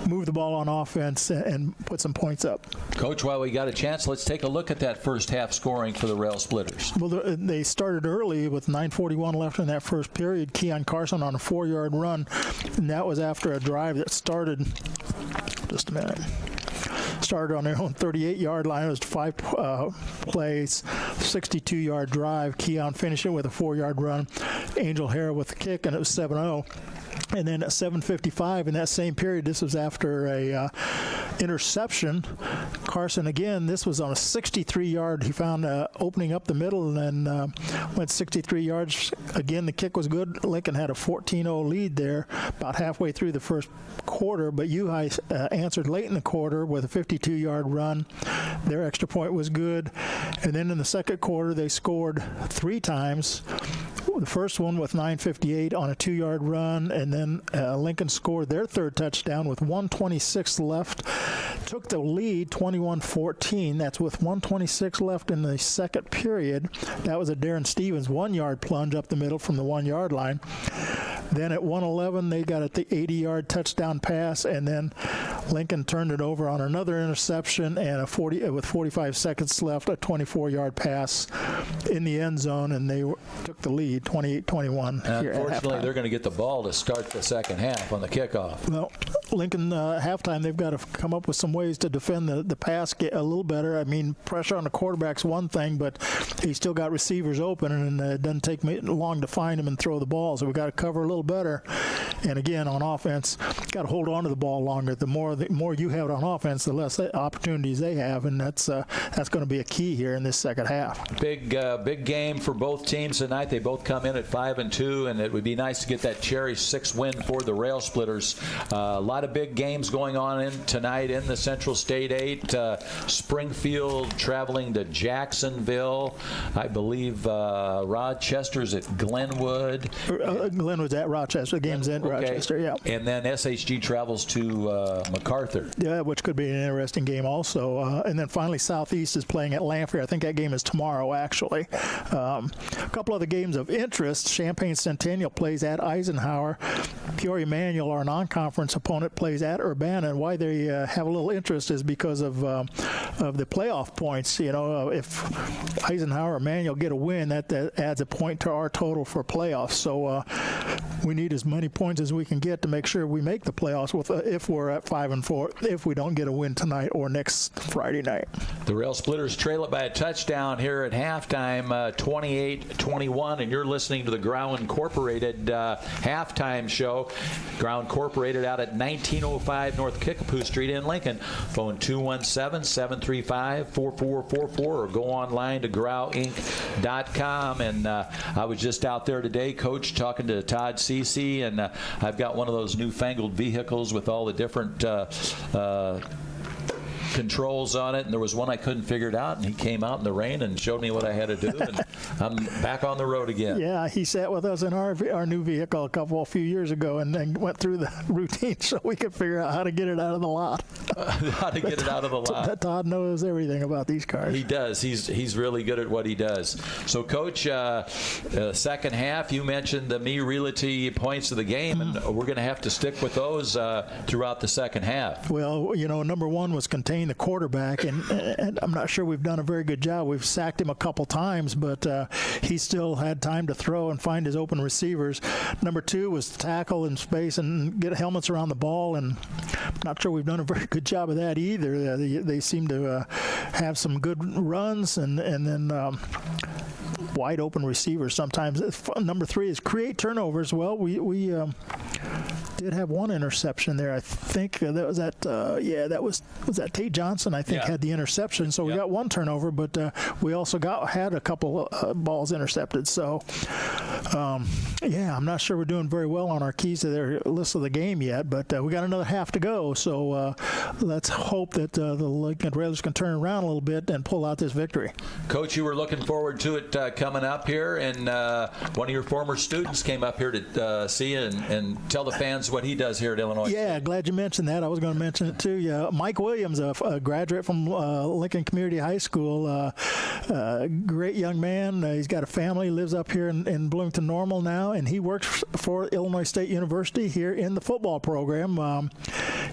move the ball on offense and put some points up. Coach, while we got a chance, let's take a look at that first half scoring for the Rail Splitters. Well, they started early with 9:41 left in that first period. Keon Carson on a 4-yard run, and that was after a drive that started, just a minute, started on their own 38-yard line. It was 5 plays, 62-yard drive. Keon finished it with a 4-yard run. Angel Hara with the kick, and it was 7-0. And then at 7:55 in that same period, this was after a interception. Carson again, this was on a 63-yard. He found opening up the middle and then went 63 yards. Again, the kick was good. Lincoln had a 14-0 lead there about halfway through the first quarter, but Uhi answered late in the quarter with a 52-yard run. Their extra point was good. And then in the second quarter, they scored 3 times. The first one with 9:58 on a 2-yard run, and then Lincoln scored their third touchdown with 1:26 left. Took the lead 21-14. That's with 1:26 left in the second period. That was a Darren Stevens 1-yard plunge up the middle from the 1-yard line. Then at 1:11, they got at the 80-yard touchdown pass, and then Lincoln turned it over on another interception, and with 45 seconds left, a 24-yard pass in the end zone, and they took the lead, 28-21. Unfortunately, they're going to get the ball to start the second half on the kickoff. Well, Lincoln halftime, they've got to come up with some ways to defend the pass a little better. I mean, pressure on the quarterback's one thing, but he's still got receivers open, and it doesn't take long to find them and throw the ball. So we've got to cover a little better. And again, on offense, got to hold on to the ball longer. The more you have it on offense, the less opportunities they have, and that's going to be a key here in this second half. Big game for both teams tonight. They both come in at 5-2, and it would be nice to get that cherry 6 win for the Rail Splitters. A lot of big games going on tonight in the Central State 8. Springfield traveling to Jacksonville. I believe Rochester's at Glenwood. Glenwood's at Rochester. The game's in Rochester, yeah. And then SHG travels to MacArthur. Yeah, which could be an interesting game also. And then finally, Southeast is playing at Lamprey. I think that game is tomorrow, actually. A couple other games of interest. Champaign Centennial plays at Eisenhower. Peoria Manual, our non-conference opponent, that plays at Urbana, and why they have a little interest is because of the playoff points. If Eisenhower or Manual get a win, that adds a point to our total for playoffs. So we need as many points as we can get to make sure we make the playoffs if we're at 5-4, if we don't get a win tonight or next Friday night. The Rail Splitters trail it by a touchdown here at halftime, 28-21, and you're listening to the Ground Incorporated halftime show. Ground Incorporated out at 1905 North Kickapoo Street in Lincoln. Phone 217-735-4444 or go online to growinc.com. And I was just out there today, Coach, talking to Todd Cece, and I've got one of those newfangled vehicles with all the different controls on it, and there was one I couldn't figure it out, and he came out in the rain and showed me what I had to do, and I'm back on the road again. Yeah, he sat with us in our new vehicle a few years ago and then went through the routine so we could figure out how to get it out of the lot. How to get it out of the lot. Todd knows everything about these cars. He does. He's really good at what he does. So, Coach, second half, you mentioned the Me Realty points of the game, and we're going to have to stick with those throughout the second half. Well, number one was contain the quarterback, and I'm not sure we've done a very good job. We've sacked him a couple times, but he still had time to throw and find his open receivers. Number two was tackle in space and get helmets around the ball, and I'm not sure we've done a very good job of that either. They seem to have some good runs and then wide open receivers sometimes. Number three is create turnovers. Well, we did have one interception there. I think that was was that Tate Johnson, I think, had the interception. So we got one turnover, but we also had a couple balls intercepted. So, I'm not sure we're doing very well on our keys to their list of the game yet, but we got another half to go. So let's hope that the Lincoln Railers can turn around a little bit and pull out this victory. Coach, you were looking forward to it coming up here, and one of your former students came up here to see you and tell the fans what he does here at Illinois State. Yeah, glad you mentioned that. I was going to mention it too. Yeah, Mike Williams, a graduate from Lincoln Community High School, great young man. He's got a family, lives up here in Bloomington Normal now, and he works for Illinois State University here in the football program.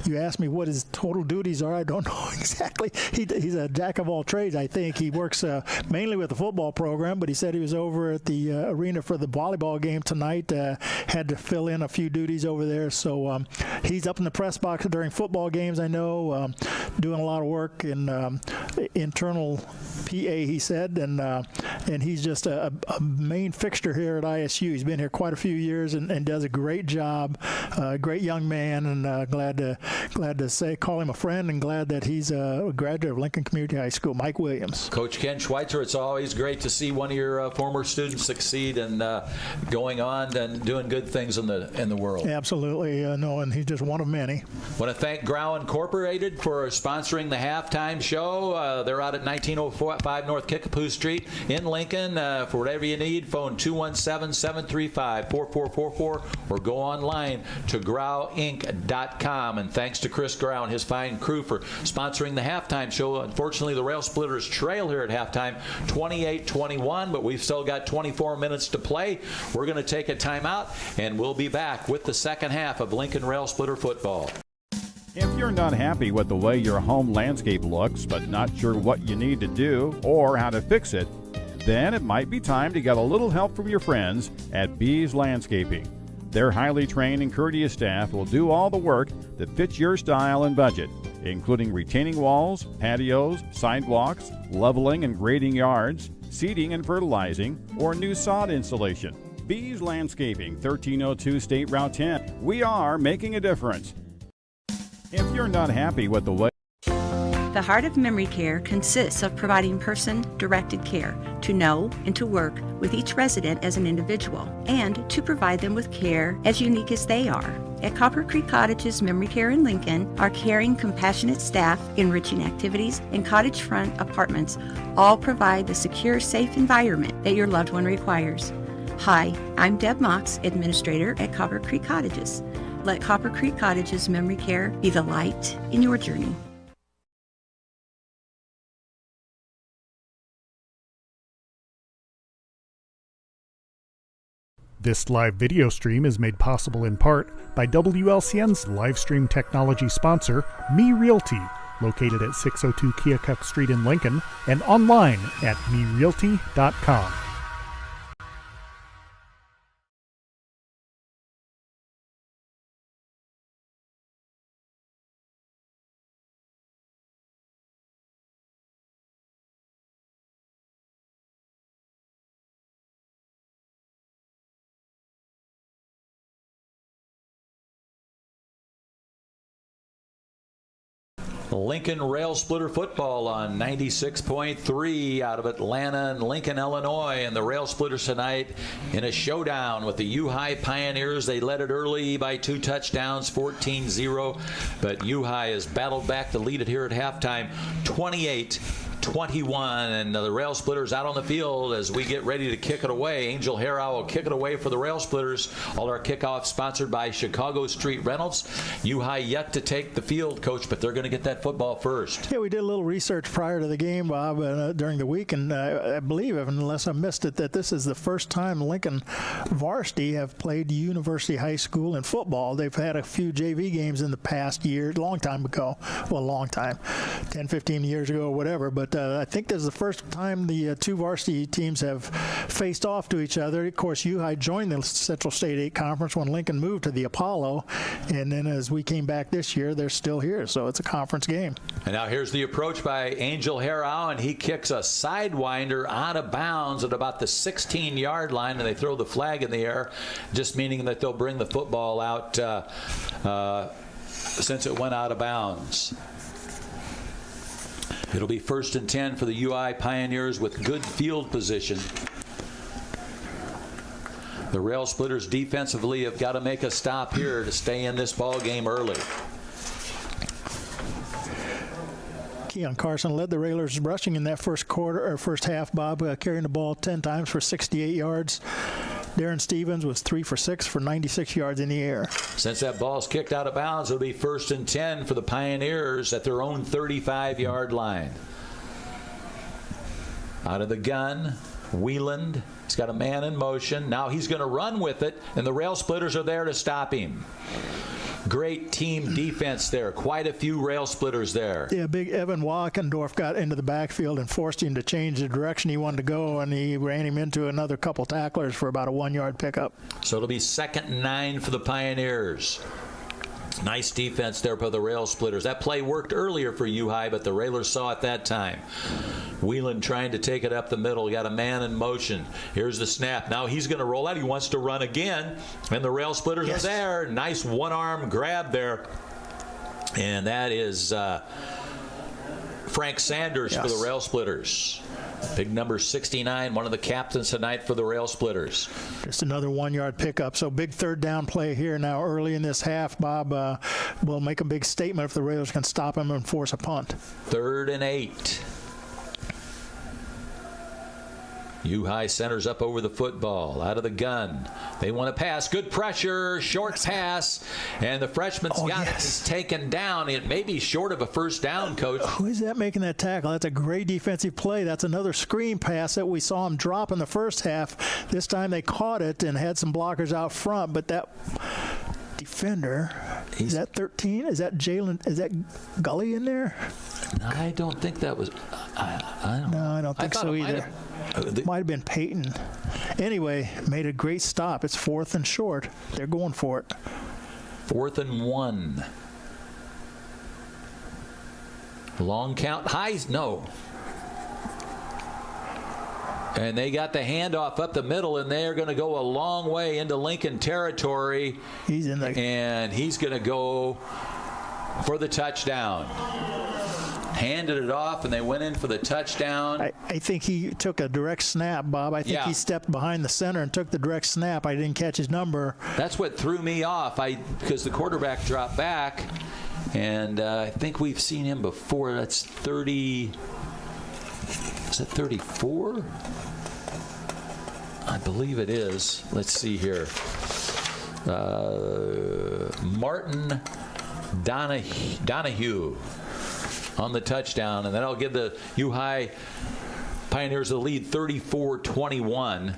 You asked me what his total duties are. I don't know exactly. He's a jack of all trades, I think. He works mainly with the football program, but he said he was over at the arena for the volleyball game tonight. Had to fill in a few duties over there. So he's up in the press box during football games, I know, doing a lot of work in internal PA, he said, and he's just a main fixture here at ISU. He's been here quite a few years and does a great job. Great young man, and glad to call him a friend, and glad that he's a graduate of Lincoln Community High School. Mike Williams. Coach Ken Schweitzer, it's always great to see one of your former students succeed and going on and doing good things in the world. Absolutely, no, and he's just one of many. Want to thank Ground Incorporated for sponsoring the halftime show. They're out at 1905 North Kickapoo Street in Lincoln. For whatever you need, phone 217-735-4444 or go online to growinc.com. And thanks to Chris Grau and his fine crew for sponsoring the halftime show. Unfortunately, the Rail Splitters trail here at halftime 28-21, but we've still got 24 minutes to play. We're going to take a timeout, and we'll be back with the second half of Lincoln Rail Splitter football. If you're not happy with the way your home landscape looks, but not sure what you need to do or how to fix it, then it might be time to get a little help from your friends at Bees Landscaping. Their highly trained and courteous staff will do all the work that fits your style and budget, including retaining walls, patios, sidewalks, leveling and grading yards, seeding and fertilizing, or new sod installation. Bees Landscaping, 1302 State Route 10. We are making a difference. If you're not happy with the way The Heart of Memory Care consists of providing person-directed care to know and to work with each resident as an individual and to provide them with care as unique as they are. At Copper Creek Cottages Memory Care in Lincoln, our caring, compassionate staff, enriching activities, and cottage front apartments all provide the secure, safe environment that your loved one requires. Hi, I'm Deb Mox, Administrator at Copper Creek Cottages. Let Copper Creek Cottages Memory Care be the light in your journey. This live video stream is made possible in part by WLCN's live stream technology sponsor, Me Realty, located at 602 Keokuk Street in Lincoln, and online at merealty.com. Lincoln Rail Splitter football on 96.3 out of Atlanta and Lincoln, Illinois. And the Rail Splitters tonight in a showdown with the U-High Pioneers. They led it early by 2 touchdowns, 14-0. But U-High has battled back to lead it here at halftime, 28-21, and the Rail Splitters out on the field as we get ready to kick it away. Angel Harrow will kick it away for the Rail Splitters. All our kickoffs sponsored by Chicago Street Rentals. U-High yet to take the field, Coach, but they're going to get that football first. Yeah, we did a little research prior to the game, Bob, during the week, and I believe, unless I missed it, that this is the first time Lincoln varsity have played University High School in football. They've had a few JV games in the past year, a long time ago. Well, a long time, 10, 15 years ago or whatever, but I think this is the first time the two varsity teams have faced off to each other. Of course, U-High joined the Central State 8 Conference when Lincoln moved to the Apollo, and then as we came back this year, they're still here, so it's a conference game. And now here's the approach by Angel Harrow, and he kicks a sidewinder out of bounds at about the 16-yard line, and they throw the flag in the air, just meaning that they'll bring the football out since it went out of bounds. It'll be 1st and 10 for the UI Pioneers with good field position. The Rail Splitters defensively have got to make a stop here to stay in this ball game early. Keon Carson led the Railers rushing in that first half, Bob, carrying the ball 10 times for 68 yards. Darren Stevens was 3 for 6 for 96 yards in the air. Since that ball's kicked out of bounds, it'll be 1st and 10 for the Pioneers at their own 35-yard line. Out of the gun, Wieland. He's got a man in motion. Now he's going to run with it, and the Rail Splitters are there to stop him. Great team defense there. Quite a few Rail Splitters there. Yeah, big Evan Walkendorf got into the backfield and forced him to change the direction he wanted to go, and he ran him into another couple tacklers for about a 1-yard pickup. So it'll be 2nd and 9 for the Pioneers. Nice defense there by the Rail Splitters. That play worked earlier for U-High, but the Railers saw it that time. Whelan trying to take it up the middle. Got a man in motion. Here's the snap. Now he's going to roll out. He wants to run again, and the Rail Splitters are there. Nice one-arm grab there. And that is Frank Sanders for the Rail Splitters. Big number 69, one of the captains tonight for the Rail Splitters. Just another 1-yard pickup. So big third down play here now early in this half. Bob will make a big statement if the Railers can stop him and force a punt. 3rd and 8. U-High centers up over the football, out of the gun. They want to pass. Good pressure, short pass, and the freshman's got it. He's taken down. It may be short of a first down, Coach. Who is that making that tackle? That's a great defensive play. That's another screen pass that we saw him drop in the first half. This time they caught it and had some blockers out front, but that defender, is that 13? Is that Jalen? Is that Gully in there? I don't think that was. I don't know. No, I don't think so either. Might have been Peyton. Anyway, made a great stop. It's 4th and short. They're going for it. 4th and 1. Long count. Highs, no. And they got the handoff up the middle, and they are going to go a long way into Lincoln territory. He's in there. And he's going to go for the touchdown. Handed it off, and they went in for the touchdown. I think he took a direct snap, Bob. I think he stepped behind the center and took the direct snap. I didn't catch his number. That's what threw me off, because the quarterback dropped back, and I think we've seen him before. That's 30. Is that 34? I believe it is. Let's see here. Martin Donahue on the touchdown, and that'll give the U-High Pioneers the lead 34-21.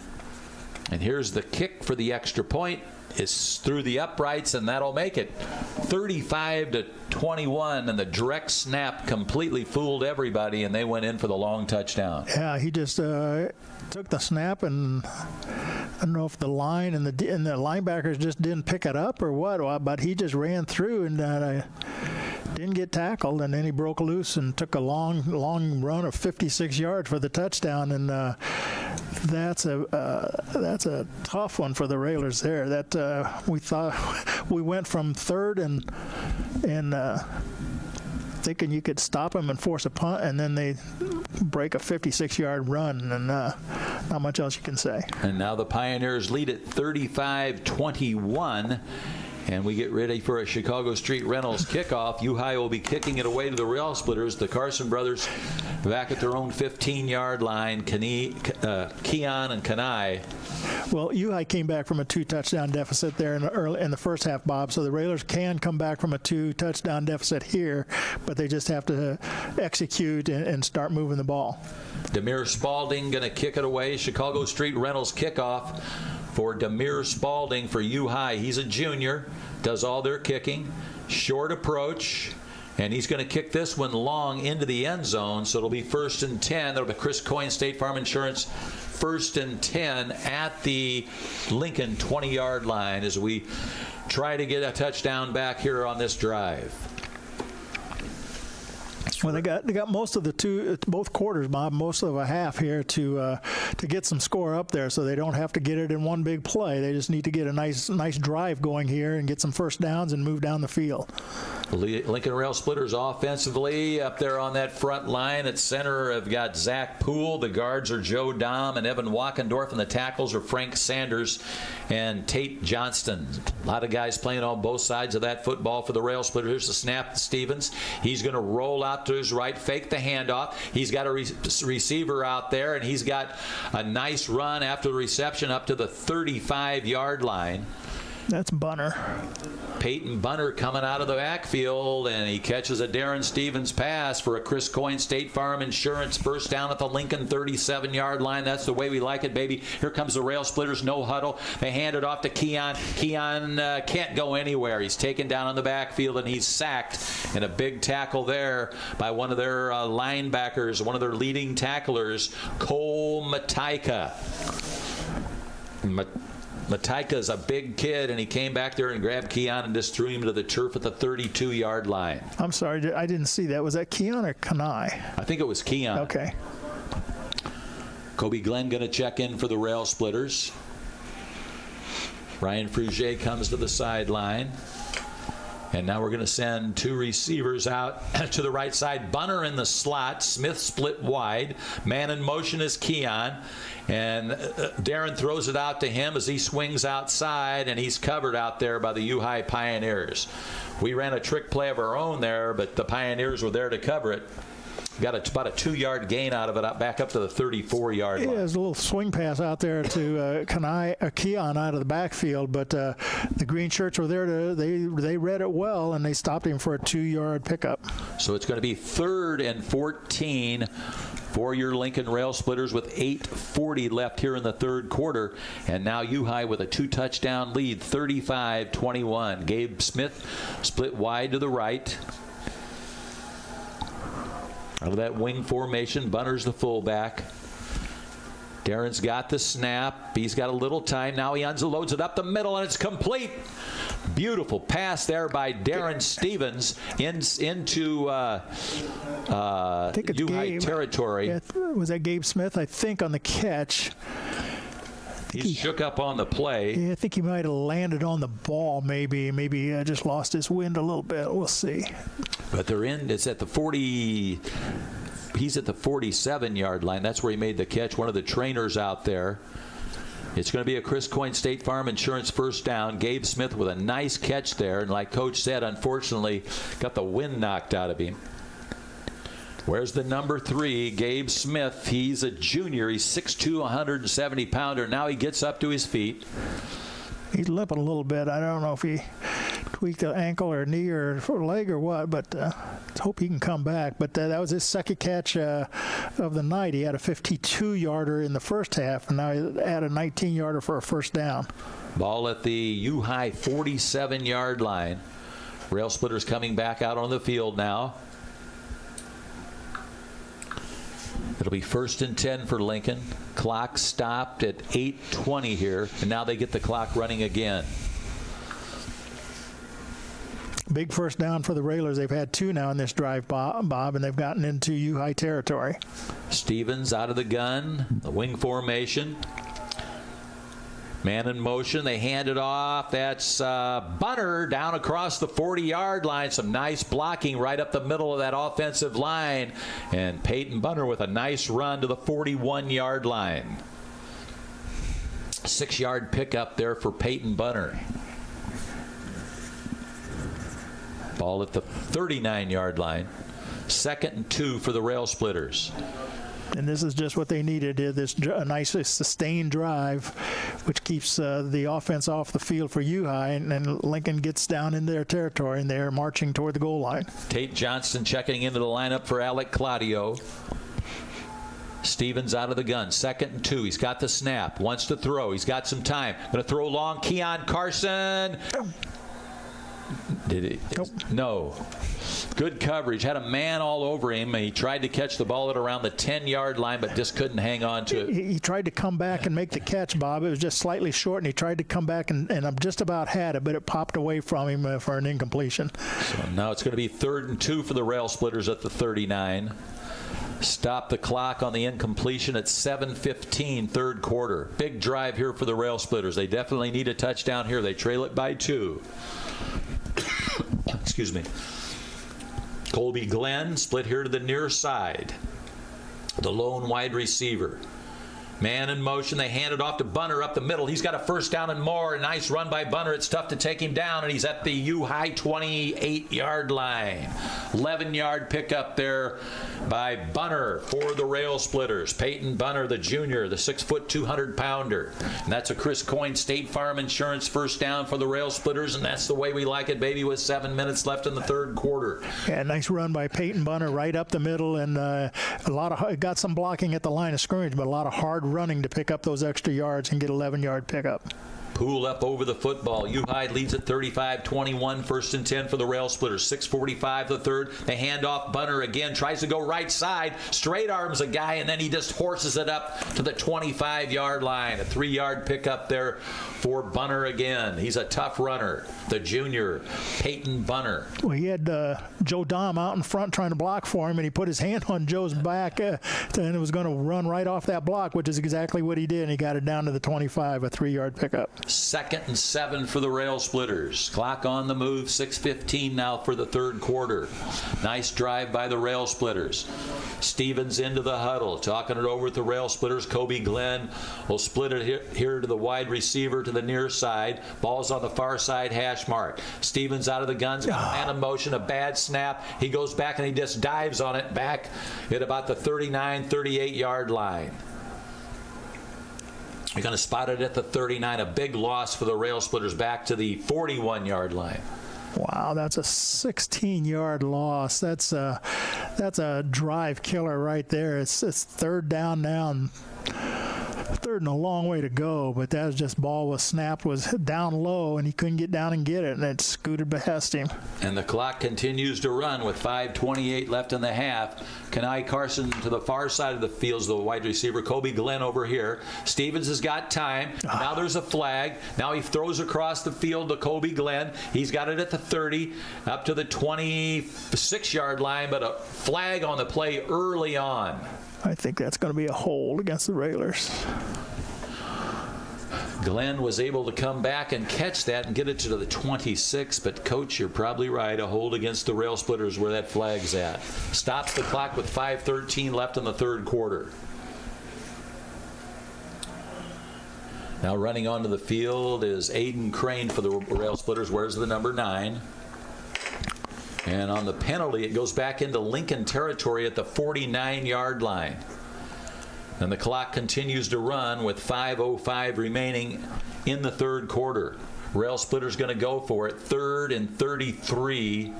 And here's the kick for the extra point. Is through the uprights, and that'll make it 35-21, and the direct snap completely fooled everybody, and they went in for the long touchdown. Yeah, he just took the snap, and I don't know if the line and the linebackers just didn't pick it up or what, but he just ran through and didn't get tackled, and then he broke loose and took a long run of 56 yards for the touchdown, and that's a tough one for the Railers there. That we thought we went from third and thinking you could stop them and force a punt, and then they break a 56-yard run, and not much else you can say. And now the Pioneers lead at 35-21. And we get ready for a Chicago Street Rentals kickoff. U-High will be kicking it away to the Rail Splitters. The Carson brothers back at their own 15-yard line. Keon and Kanai. Well, U-High came back from a 2-touchdown deficit there in the first half, Bob. So the Railers can come back from a 2-touchdown deficit here, but they just have to execute and start moving the ball. Demir Spalding going to kick it away. Chicago Street Rentals kickoff for Demir Spalding for U-High. He's a junior, does all their kicking. Short approach, and he's going to kick this one long into the end zone, so it'll be 1st and 10. That'll be Chris Coyne, State Farm Insurance, 1st and 10 at the Lincoln 20-yard line as we try to get a touchdown back here on this drive. Well, they got most of both quarters, Bob, most of a half here to get some score up there, so they don't have to get it in one big play. They just need to get a nice drive going here and get some first downs and move down the field. Lincoln Rail Splitters offensively up there on that front line. At center, have got Zach Poole. The guards are Joe Dom and Evan Wackendorf, and the tackles are Frank Sanders and Tate Johnston. A lot of guys playing on both sides of that football for the Rail Splitters. Here's the snap to Stevens. He's going to roll out to his right, fake the handoff. He's got a receiver out there, and he's got a nice run after the reception up to the 35-yard line. That's Bunner. Peyton Bunner coming out of the backfield, and he catches a Darren Stevens pass for a Chris Coyne State Farm Insurance first down at the Lincoln 37-yard line. That's the way we like it, baby. Here comes the Rail Splitters, no huddle. They hand it off to Keon. Keon can't go anywhere. He's taken down on the backfield, and he's sacked. And a big tackle there by one of their linebackers, one of their leading tacklers, Cole Mataika. Mataika's a big kid, and he came back there and grabbed Keon and just threw him to the turf at the 32-yard line. I'm sorry, I didn't see that. Was that Keon or Kanai? I think it was Keon. Okay. Kobe Glenn going to check in for the Rail Splitters. Ryan Frugier comes to the sideline. And now we're going to send two receivers out to the right side. Bunner in the slot. Smith split wide. Man in motion is Keon. And Darren throws it out to him as he swings outside, and he's covered out there by the U-High Pioneers. We ran a trick play of our own there, but the Pioneers were there to cover it. Got about a 2-yard gain out of it, back up to the 34-yard line. Yeah, there's a little swing pass out there to Keon out of the backfield, but the green shirts were there. They read it well, and they stopped him for a 2-yard pickup. So it's going to be 3rd and 14 for your Lincoln Rail Splitters with 8:40 left here in the third quarter. And now U-High with a 2-touchdown lead, 35-21. Gabe Smith split wide to the right. Out of that wing formation, Bunner's the fullback. Darren's got the snap. He's got a little time. Now he unloads it up the middle, and it's complete. Beautiful pass there by Darren Stevens into U-High territory. Yeah, was that Gabe Smith, I think, on the catch? He shook up on the play. Yeah, I think he might have landed on the ball, maybe just lost his wind a little bit. We'll see. But they're in. It's at the 40. He's at the 47-yard line. That's where he made the catch. One of the trainers out there. It's going to be a Chris Coyne State Farm Insurance first down. Gabe Smith with a nice catch there. And like Coach said, unfortunately, got the wind knocked out of him. Where's the number 3, Gabe Smith? He's a junior. He's 6'2", 170-pounder. Now he gets up to his feet. He's limping a little bit. I don't know if he tweaked an ankle or knee or leg or what, but hope he can come back. But that was his second catch of the night. He had a 52-yarder in the first half, and now he had a 19-yarder for a first down. Ball at the U-High 47-yard line. Rail Splitters coming back out on the field now. It'll be 1st and 10 for Lincoln. Clock stopped at 8:20 here, and now they get the clock running again. Big first down for the Railers. They've had 2 now in this drive, Bob, and they've gotten into U-High territory. Stevens out of the gun, the wing formation. Man in motion. They hand it off. That's Bunner down across the 40-yard line. Some nice blocking right up the middle of that offensive line. And Peyton Bunner with a nice run to the 41-yard line. 6-yard pickup there for Peyton Bunner. Ball at the 39-yard line. 2nd and 2 for the Rail Splitters. And this is just what they needed, this nice sustained drive, which keeps the offense off the field for U-High, and Lincoln gets down in their territory, and they're marching toward the goal line. Tate Johnston checking into the lineup for Alec Claudio. Stevens out of the gun. 2nd and 2. He's got the snap. Wants to throw. He's got some time. Going to throw long. Keon Carson. Did he? Nope. No. Good coverage. Had a man all over him. He tried to catch the ball at around the 10-yard line, but just couldn't hang on to it. He tried to come back and make the catch, Bob. It was just slightly short, and he tried to come back, and just about had it, but it popped away from him for an incompletion. So now it's going to be 3rd and 2 for the Rail Splitters at the 39. Stop the clock on the incompletion at 7:15, 3rd quarter. Big drive here for the Rail Splitters. They definitely need a touchdown here. They trail it by 2. Excuse me. Colby Glenn split here to the near side. The lone wide receiver. Man in motion. They hand it off to Bunner up the middle. He's got a first down and more. A nice run by Bunner. It's tough to take him down, and he's at the U-High 28-yard line. 11-yard pickup there by Bunner for the Rail Splitters. Peyton Bunner, the junior, the 6-foot, 200-pounder. And that's a Chris Coyne State Farm Insurance first down for the Rail Splitters, and that's the way we like it, baby, with 7 minutes left in the 3rd quarter. Yeah, nice run by Peyton Bunner right up the middle, and got some blocking at the line of scrimmage, but a lot of hard running to pick up those extra yards and get 11-yard pickup. Pool up over the football. U-High leads at 35-21. 1st and 10 for the Rail Splitters. 6:45 the 3rd. They hand off. Bunner again tries to go right side. Straight arms a guy, and then he just horses it up to the 25-yard line. A 3-yard pickup there for Bunner again. He's a tough runner. The junior, Peyton Bunner. Well, he had Joe Dom out in front trying to block for him, and he put his hand on Joe's back, and it was going to run right off that block, which is exactly what he did, and he got it down to the 25, a 3-yard pickup. 2nd and 7 for the Rail Splitters. Clock on the move. 6:15 now for the 3rd quarter. Nice drive by the Rail Splitters. Stevens into the huddle. Talking it over with the Rail Splitters. Kobe Glenn will split it here to the wide receiver to the near side. Ball's on the far side hash mark. Stevens out of the guns. Man in motion. A bad snap. He goes back and he just dives on it back at about the 39, 38-yard line. You're going to spot it at the 39. A big loss for the Rail Splitters back to the 41-yard line. Wow, that's a 16-yard loss. That's a drive killer right there. It's 3rd down now, and 3rd and a long way to go, but that was just ball was snapped, was down low, and he couldn't get down and get it, and it scooted past him. And the clock continues to run with 5:28 left in the half. Kenai Carson to the far side of the field is the wide receiver. Kobe Glenn over here. Stevens has got time. Now there's a flag. Now he throws across the field to Kobe Glenn. He's got it at the 30, up to the 26-yard line, but a flag on the play early on. I think that's going to be a hold against the Railers. Glenn was able to come back and catch that and get it to the 26, but Coach, you're probably right. A hold against the Rail Splitters where that flag's at. Stops the clock with 5:13 left in the 3rd quarter. Now running onto the field is Aiden Crane for the Rail Splitters. Where's the number 9? And on the penalty, it goes back into Lincoln territory at the 49-yard line. And the clock continues to run with 5:05 remaining in the 3rd quarter. Rail Splitters going to go for it. 3rd and 33.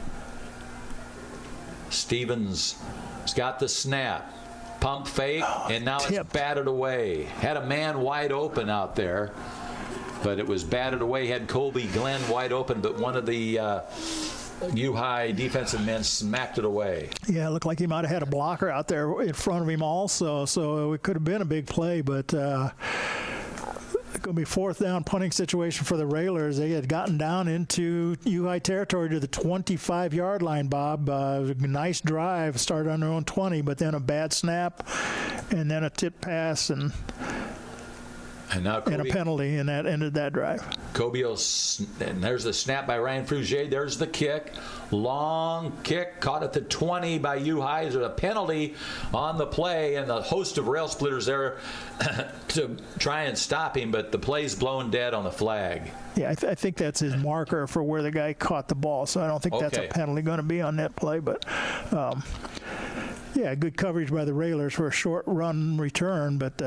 Stevens has got the snap. Pump fake, and now it's batted away. Had a man wide open out there, but it was batted away. Had Colby Glenn wide open, but one of the U-High defensive men smacked it away. Yeah, it looked like he might have had a blocker out there in front of him also, so it could have been a big play, but it's going to be fourth down punting situation for the Railers. They had gotten down into U-High territory to the 25-yard line, Bob. Nice drive, started on their own 20, but then a bad snap and then a tip pass and a penalty, and that ended that drive. And there's the snap by Ryan Frugier. There's the kick. Long kick caught at the 20 by U-High. There's a penalty on the play, and the host of rail splitters there to try and stop him, but the play's blown dead on the flag. Yeah, I think that's his marker for where the guy caught the ball, so I don't think that's a penalty going to be on that play, but yeah, good coverage by the Railers for a short run return, but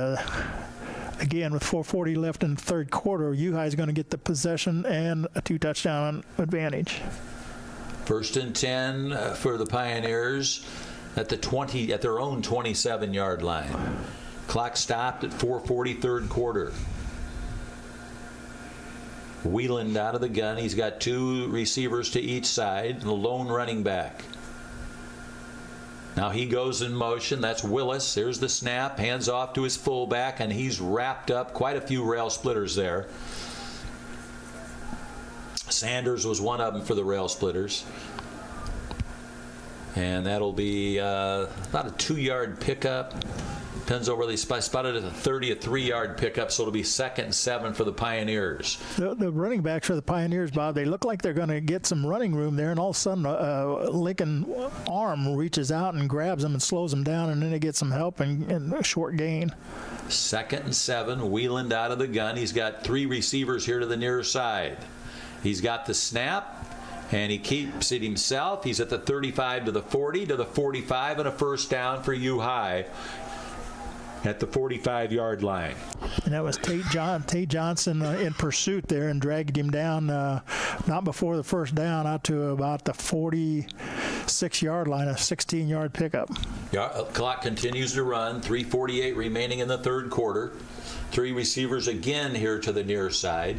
again, with 4:40 left in the third quarter, U-High is going to get the possession and a 2-touchdown advantage. 1st and 10 for the Pioneers at the 20, at their own 27-yard line. Clock stopped at 4:40, third quarter. Wieland out of the gun. He's got 2 receivers to each side, the lone running back. Now he goes in motion. That's Willis. There's the snap. Hands off to his fullback, and he's wrapped up. Quite a few rail splitters there. Sanders was one of them for the rail splitters. And that'll be about a 2-yard pickup. Depends on where they spotted it at 30, a 3-yard pickup, so it'll be 2nd and 7 for the Pioneers. The running backs for the Pioneers, Bob, they look like they're going to get some running room there, and all of a sudden Lincoln arm reaches out and grabs them and slows them down, and then they get some help and a short gain. 2nd and 7, Wieland out of the gun. He's got 3 receivers here to the near side. He's got the snap, and he keeps it himself. He's at the 35 to the 40 to the 45, and a first down for U-High at the 45-yard line. And that was Tate Johnson in pursuit there and dragged him down not before the first down out to about the 46-yard line, a 16-yard pickup. Clock continues to run. 3:48 remaining in the third quarter. 3 receivers again here to the near side.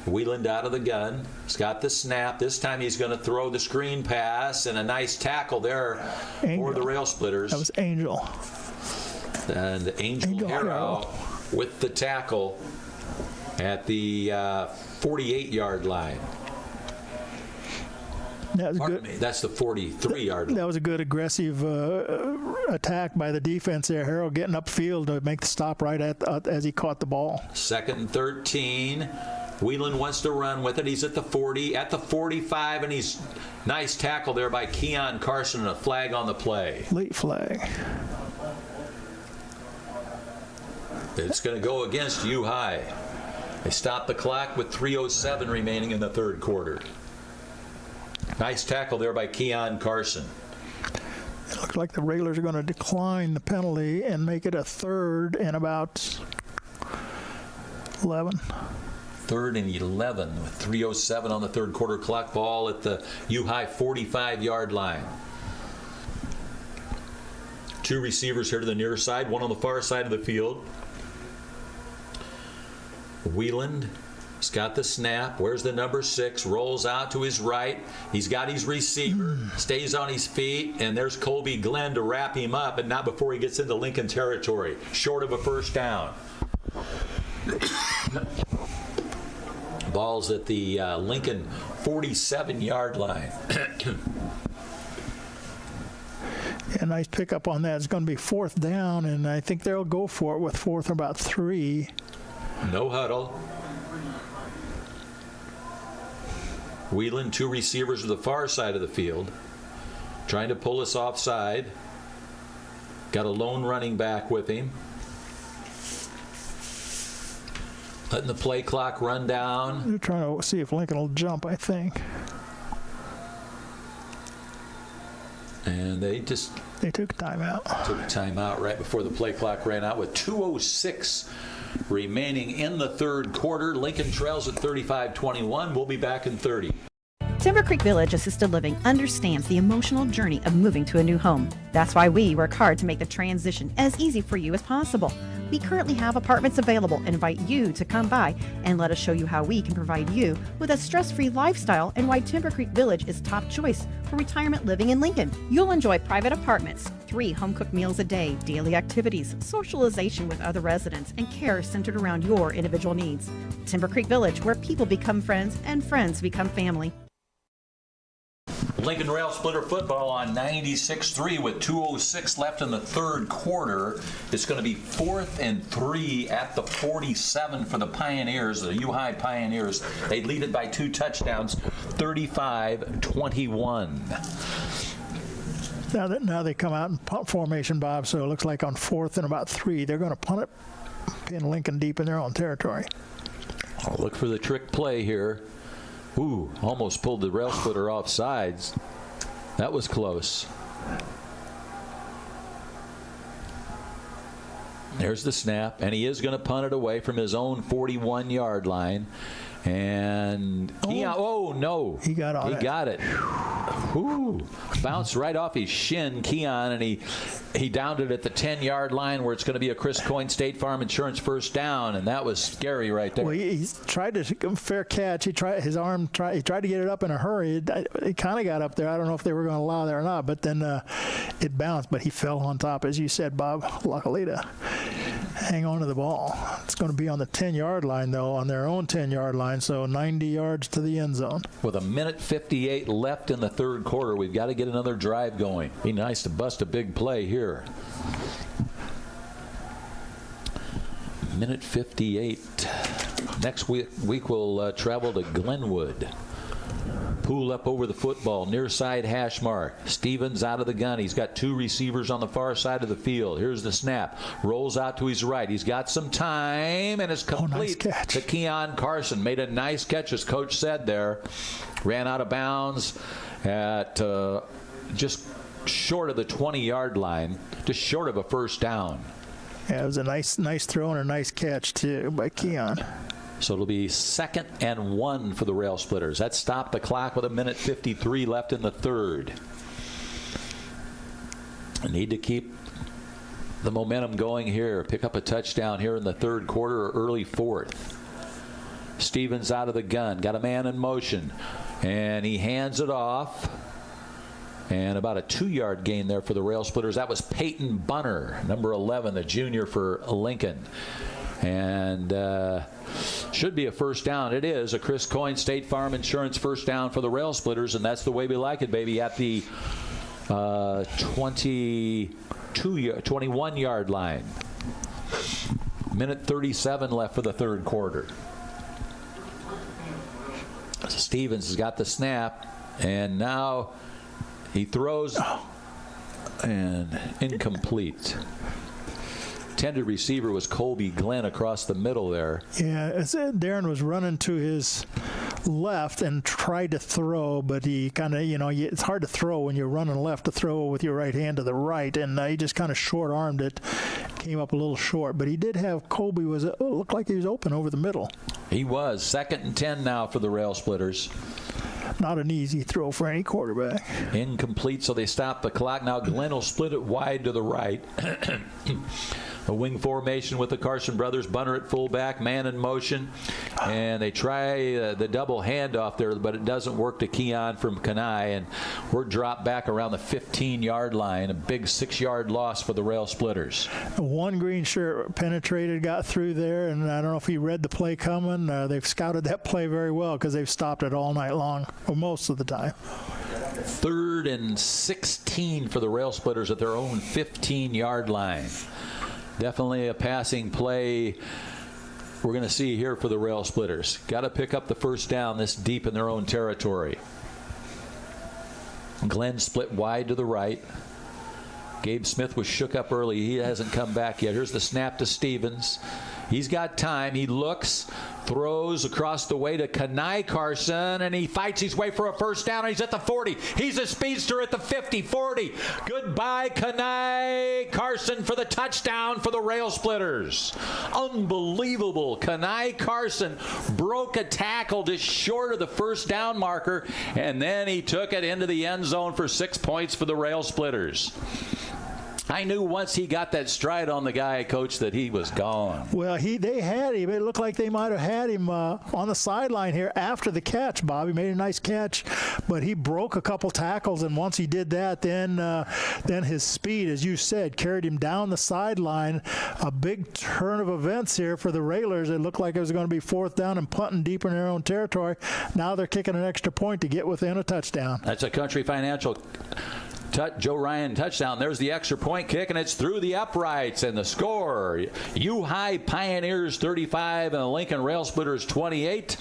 Wieland out of the gun. He's got the snap. This time he's going to throw the screen pass, and a nice tackle there for the rail splitters. That was Angel. And Angel Harrow with the tackle at the 48-yard line. That was Pardon me, that's the 43-yard line. That was a good aggressive attack by the defense there. Harrow getting upfield to make the stop right as he caught the ball. 2nd and 13. Wieland wants to run with it. He's at the 40, at the 45, and he's nice tackle there by Keon Carson, and a flag on the play. Late flag. It's going to go against U-High. They stop the clock with 3:07 remaining in the third quarter. Nice tackle there by Keon Carson. It looks like the Railers are going to decline the penalty and make it a 3rd and about 11. 3rd and 11 with 3:07 on the third quarter clock. Ball at the U-High 45-yard line. 2 receivers here to the near side, one on the far side of the field. Wieland has got the snap. Where's the number 6? Rolls out to his right. He's got his receiver. Stays on his feet. And there's Colby Glenn to wrap him up, but not before he gets into Lincoln territory. Short of a first down. Ball's at the Lincoln 47-yard line. Yeah, nice pickup on that. It's going to be 4th down, and I think they'll go for it with 4th or about 3. No huddle. Wieland, 2 receivers to the far side of the field, trying to pull us offside. Got a lone running back with him. Letting the play clock run down. They're trying to see if Lincoln will jump, I think. And they took a timeout. Took a timeout right before the play clock ran out with 2:06 remaining in the third quarter. Lincoln trails at 35-21. We'll be back in 30. Timber Creek Village Assisted Living understands the emotional journey of moving to a new home. That's why we work hard to make the transition as easy for you as possible. We currently have apartments available and invite you to come by and let us show you how we can provide you with a stress-free lifestyle and why Timber Creek Village is top choice for retirement living in Lincoln. You'll enjoy private apartments, 3 home-cooked meals a day, daily activities, socialization with other residents, and care centered around your individual needs. Timber Creek Village, where people become friends and friends become family. Lincoln Rail Splitter football on 96-3 with 2:06 left in the third quarter. It's going to be 4th and 3 at the 47 for the Pioneers, the U-High Pioneers. They lead it by 2 touchdowns, 35-21. Now they come out in punt formation, Bob, so it looks like on 4th and about 3, they're going to punt it, pin Lincoln deep in their own territory. I'll look for the trick play here. Ooh, almost pulled the rail splitter off sides. That was close. There's the snap, and he is going to punt it away from his own 41-yard line. And no. He got on it. He got it. Ooh, bounced right off his shin, Keon, and he downed it at the 10-yard line where it's going to be a Chris Coyne State Farm Insurance first down, and that was scary right there. Well, he tried to fair catch. He tried to get it up in a hurry. It kind of got up there. I don't know if they were going to allow that or not, but then it bounced, but he fell on top, as you said, Bob. Luckily to hang on to the ball. It's going to be on the 10-yard line, though, on their own 10-yard line, so 90 yards to the end zone. With 1:58 left in the third quarter, we've got to get another drive going. Be nice to bust a big play here. 1:58. Next week we'll travel to Glenwood. Pool up over the football, near side hash mark. Stevens out of the gun. He's got 2 receivers on the far side of the field. Here's the snap. Rolls out to his right. He's got some time, and it's complete nice to Keon Carson. Made a nice catch, as Coach said there. Ran out of bounds at just short of the 20-yard line, just short of a first down. Yeah, it was a nice throw and a nice catch, too, by Keon. So it'll be 2nd and 1 for the Rail Splitters. That stopped the clock with 1:53 left in the third. I need to keep the momentum going here. Pick up a touchdown here in the third quarter or early fourth. Stevens out of the gun. Got a man in motion. And he hands it off. And about a 2-yard gain there for the Rail Splitters. That was Peyton Bunner, number 11, the junior for Lincoln. And should be a first down. It is a Chris Coyne State Farm Insurance first down for the Rail Splitters, and that's the way we like it, baby, at the 21-yard line. 1:37 left for the third quarter. Stevens has got the snap, and now he throws, and incomplete. Intended receiver was Colby Glenn across the middle there. Yeah, Darren was running to his left and tried to throw, but he kind of, it's hard to throw when you're running left to throw with your right hand to the right, and he just kind of short-armed it, came up a little short. But he did have Colby looked like he was open over the middle. He was. 2nd and 10 now for the Rail Splitters. Not an easy throw for any quarterback. Incomplete, so they stop the clock. Now Glenn will split it wide to the right. A wing formation with the Carson brothers. Bunner at fullback, man in motion. And they try the double handoff there, but it doesn't work to Keon from Kenai. And we're dropped back around the 15-yard line. A big 6-yard loss for the Rail Splitters. One green shirt penetrated, got through there, and I don't know if he read the play coming. They've scouted that play very well because they've stopped it all night long, or most of the time. 3rd and 16 for the Rail Splitters at their own 15-yard line. Definitely a passing play we're going to see here for the Rail Splitters. Got to pick up the first down this deep in their own territory. Glenn split wide to the right. Gabe Smith was shook up early. He hasn't come back yet. Here's the snap to Stevens. He's got time. He looks, throws across the way to Kenai Carson, and he fights his way for a first down, and he's at the 40. He's a speedster at the 50, 40. Goodbye, Kenai Carson, for the touchdown for the Rail Splitters. Unbelievable. Kenai Carson broke a tackle just short of the first down marker, and then he took it into the end zone for 6 points for the Rail Splitters. I knew once he got that stride on the guy, Coach, that he was gone. Well, they had him. It looked like they might have had him on the sideline here after the catch, Bob. He made a nice catch, but he broke a couple tackles, and once he did that, then his speed, as you said, carried him down the sideline. A big turn of events here for the Railers. It looked like it was going to be fourth down and punting deep in their own territory. Now they're kicking an extra point to get within a touchdown. That's a Country Financial Joe Ryan touchdown. There's the extra point kick, and it's through the uprights. And the score, U-High Pioneers 35 and the Lincoln Rail Splitters 28.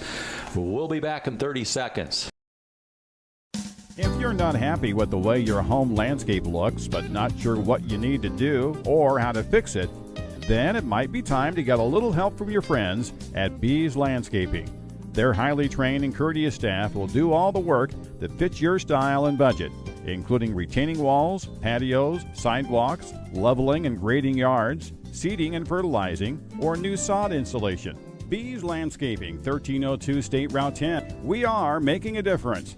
We'll be back in 30 seconds. If you're not happy with the way your home landscape looks, but not sure what you need to do or how to fix it, then it might be time to get a little help from your friends at Bees Landscaping. Their highly trained and courteous staff will do all the work that fits your style and budget, including retaining walls, patios, sidewalks, leveling and grading yards, seeding and fertilizing, or new sod installation. Bees Landscaping, 1302 State Route 10. We are making a difference.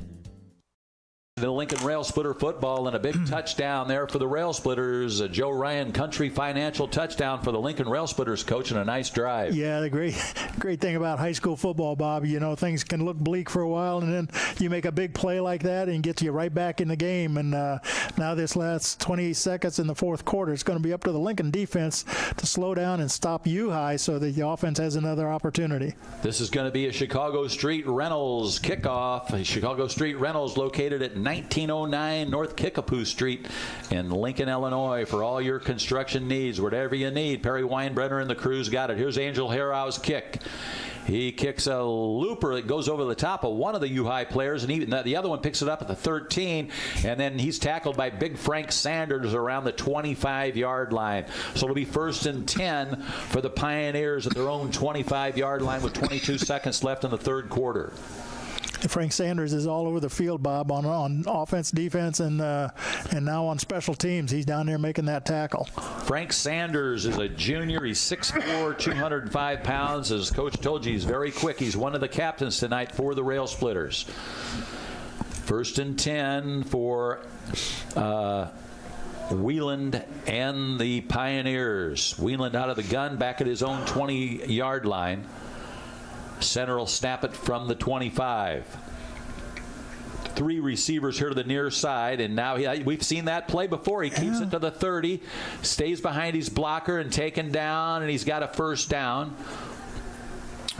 The Lincoln Rail Splitter football and a big touchdown there for the Rail Splitters. A Joe Ryan Country Financial touchdown for the Lincoln Rail Splitters, Coach, and a nice drive. Yeah, the great thing about high school football, Bob, things can look bleak for a while, and then you make a big play like that and gets you right back in the game. And now this last 28 seconds in the fourth quarter, it's going to be up to the Lincoln defense to slow down and stop U-High so that the offense has another opportunity. This is going to be a Chicago Street Rentals kickoff. A Chicago Street Rentals located at 1909 North Kickapoo Street in Lincoln, Illinois, for all your construction needs, whatever you need. Perry Weinbrenner and the crew's got it. Here's Angel Harrow's kick. He kicks a looper that goes over the top of one of the U-High players, and the other one picks it up at the 13, and then he's tackled by Big Frank Sanders around the 25-yard line. So it'll be 1st and 10 for the Pioneers at their own 25-yard line with 22 seconds left in the third quarter. Frank Sanders is all over the field, Bob, on offense, defense, and now on special teams. He's down there making that tackle. Frank Sanders is a junior. He's 6'4", 205 pounds. As Coach told you, he's very quick. He's one of the captains tonight for the Rail Splitters. 1st and 10 for Wieland and the Pioneers. Wieland out of the gun, back at his own 20-yard line. Center will snap it from the 25. 3 receivers here to the near side, and now we've seen that play before. He keeps it to the 30, stays behind his blocker and taken down, and he's got a first down.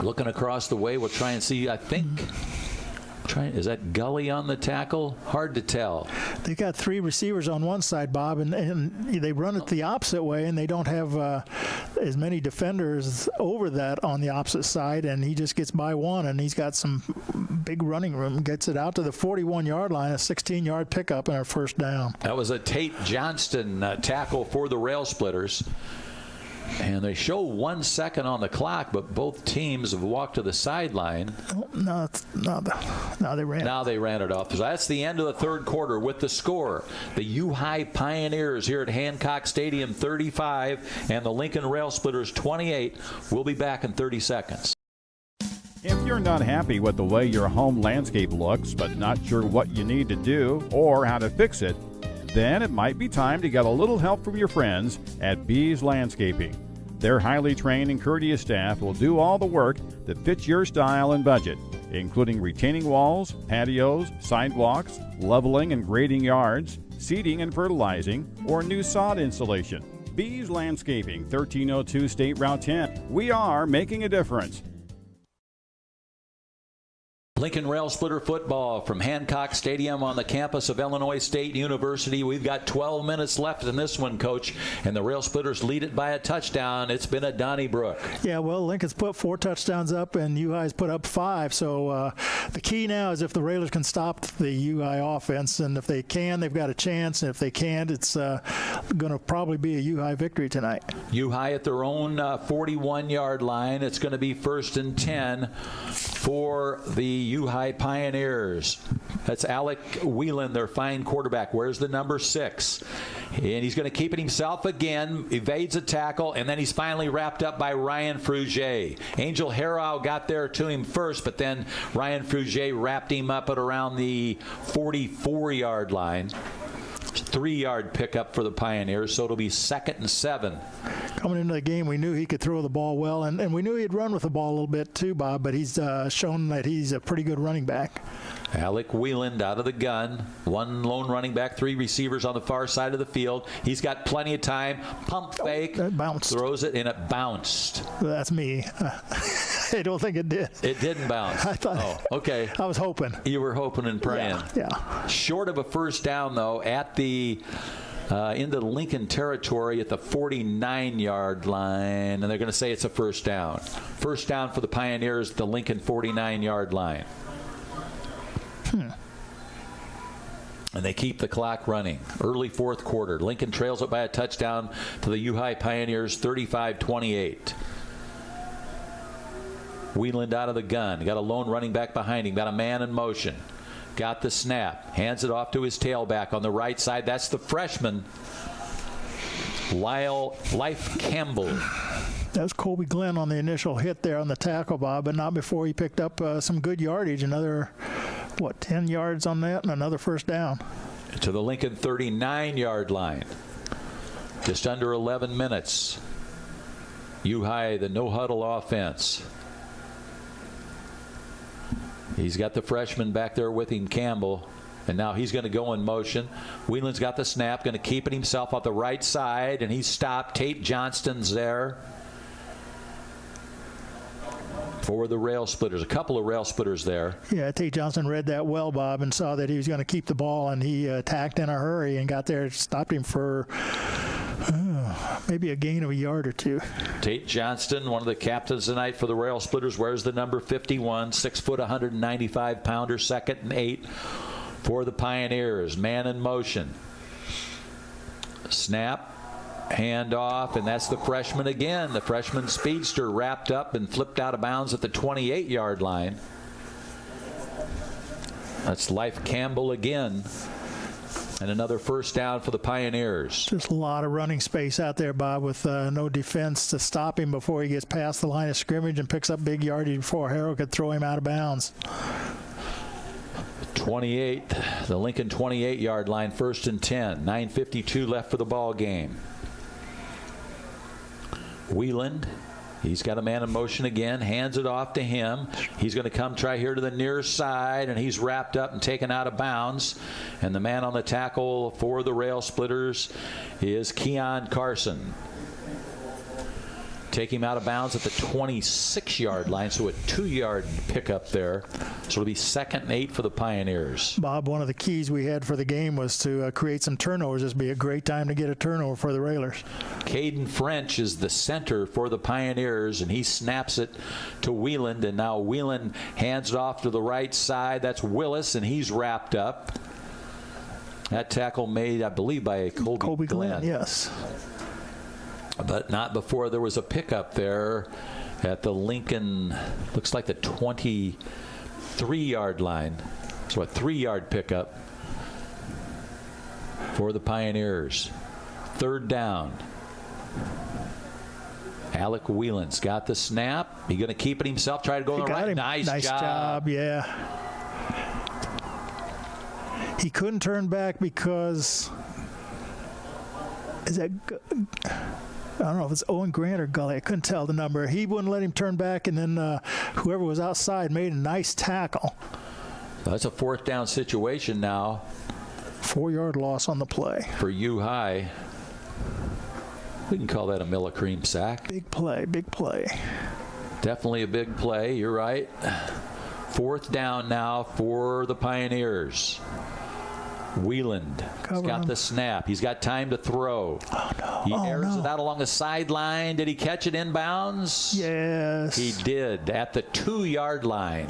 Looking across the way, we'll try and see, I think. Is that Gully on the tackle? Hard to tell. They got 3 receivers on one side, Bob, and they run it the opposite way, and they don't have as many defenders over that on the opposite side, and he just gets by one, and he's got some big running room, gets it out to the 41-yard line, a 16-yard pickup and our first down. That was a Tate Johnston tackle for the Rail Splitters. And they show 1 second on the clock, but both teams have walked to the sideline. No, they ran. Now they ran it off. So that's the end of the third quarter with the score. The U-High Pioneers here at Hancock Stadium 35 and the Lincoln Rail Splitters 28. We'll be back in 30 seconds. If you're not happy with the way your home landscape looks, but not sure what you need to do or how to fix it, then it might be time to get a little help from your friends at Bees Landscaping. Their highly trained and courteous staff will do all the work that fits your style and budget, including retaining walls, patios, sidewalks, leveling and grading yards, seeding and fertilizing, or new sod installation. Bees Landscaping, 1302 State Route 10. We are making a difference. Lincoln Rail Splitter football from Hancock Stadium on the campus of Illinois State University. We've got 12 minutes left in this one, Coach, and the Rail Splitters lead it by a touchdown. It's been a Donnybrook. Yeah, well, Lincoln's put 4 touchdowns up, and UI's put up 5. So the key now is if the Railers can stop the UI offense, and if they can, they've got a chance. And if they can't, it's going to probably be a UI victory tonight. UI at their own 41-yard line. It's going to be 1st and 10 for the U-High Pioneers. That's Alec Whelan, their fine quarterback. Where's the number 6? And he's going to keep it himself again, evades a tackle, and then he's finally wrapped up by Ryan Frugier. Angel Harrow got there to him first, but then Ryan Frugier wrapped him up at around the 44-yard line. 3-yard pickup for the Pioneers, so it'll be 2nd and 7. Coming into the game, we knew he could throw the ball well, and we knew he'd run with the ball a little bit too, Bob, but he's shown that he's a pretty good running back. Alec Whelan out of the gun. 1 lone running back, 3 receivers on the far side of the field. He's got plenty of time. Pump fake. It bounced. Throws it, and it bounced. That's me. I don't think it did. It didn't bounce. I thought. Oh, okay. I was hoping. You were hoping and praying. Yeah. Short of a first down, though, at the into Lincoln territory at the 49-yard line, and they're going to say it's a first down. First down for the Pioneers at the Lincoln 49-yard line. And they keep the clock running. Early 4th quarter. Lincoln trails it by a touchdown to the U-High Pioneers, 35-28. Wheeland out of the gun. Got a lone running back behind him. Got a man in motion. Got the snap. Hands it off to his tailback on the right side. That's the freshman, Life Campbell. That was Colby Glenn on the initial hit there on the tackle, Bob, but not before he picked up some good yardage. Another, 10 yards on that, and another first down. To the Lincoln 39-yard line. Just under 11 minutes. U-High, the no-huddle offense. He's got the freshman back there with him, Campbell. And now he's going to go in motion. Whelan's got the snap, going to keep it himself off the right side, and he's stopped. Tate Johnston's there for the Rail Splitters. A couple of Rail Splitters there. Yeah, Tate Johnston read that well, Bob, and saw that he was going to keep the ball, and he attacked in a hurry and got there, stopped him for maybe a gain of a yard or 2. Tate Johnston, one of the captains tonight for the Rail Splitters, wears the number 51, 6 foot, 195-pounder, 2nd and 8 for the Pioneers. Man in motion. Snap. Hand off, and that's the freshman again. The freshman speedster wrapped up and flipped out of bounds at the 28-yard line. That's Life Campbell again. And another first down for the Pioneers. Just a lot of running space out there, Bob, with no defense to stop him before he gets past the line of scrimmage and picks up big yardage before Harrow could throw him out of bounds. 28, the Lincoln 28-yard line, 1st and 10. 9:52 left for the ball game. Wheeland, he's got a man in motion again, hands it off to him. He's going to come try here to the near side, and he's wrapped up and taken out of bounds. And the man on the tackle for the Rail Splitters is Keon Carson. Take him out of bounds at the 26-yard line, so a 2-yard pickup there. So it'll be 2nd and 8 for the Pioneers. Bob, one of the keys we had for the game was to create some turnovers. This would be a great time to get a turnover for the Railers. Caden French is the center for the Pioneers, and he snaps it to Wheeland, and now Wheeland hands it off to the right side. That's Willis, and he's wrapped up. That tackle made, I believe, by Colby Glenn. Yes. But not before there was a pickup there at the Lincoln, looks like the 23-yard line. So a 3-yard pickup for the Pioneers. 3rd down. Alec Whelan's got the snap. He's going to keep it himself, try to go on the right. Nice job, yeah. He couldn't turn back because is that I don't know if it's Owen Grant or Gully. I couldn't tell the number. He wouldn't let him turn back, and then whoever was outside made a nice tackle. That's a 4th down situation now. 4-yard loss on the play. For U-High. We can call that a Miller Cream sack. Big play, big play. Definitely a big play. You're right. 4th down now for the Pioneers. Wieland has got the snap. He's got time to throw. Oh, no. He airs it out along the sideline. Did he catch it inbounds? Yes. He did at the 2-yard line.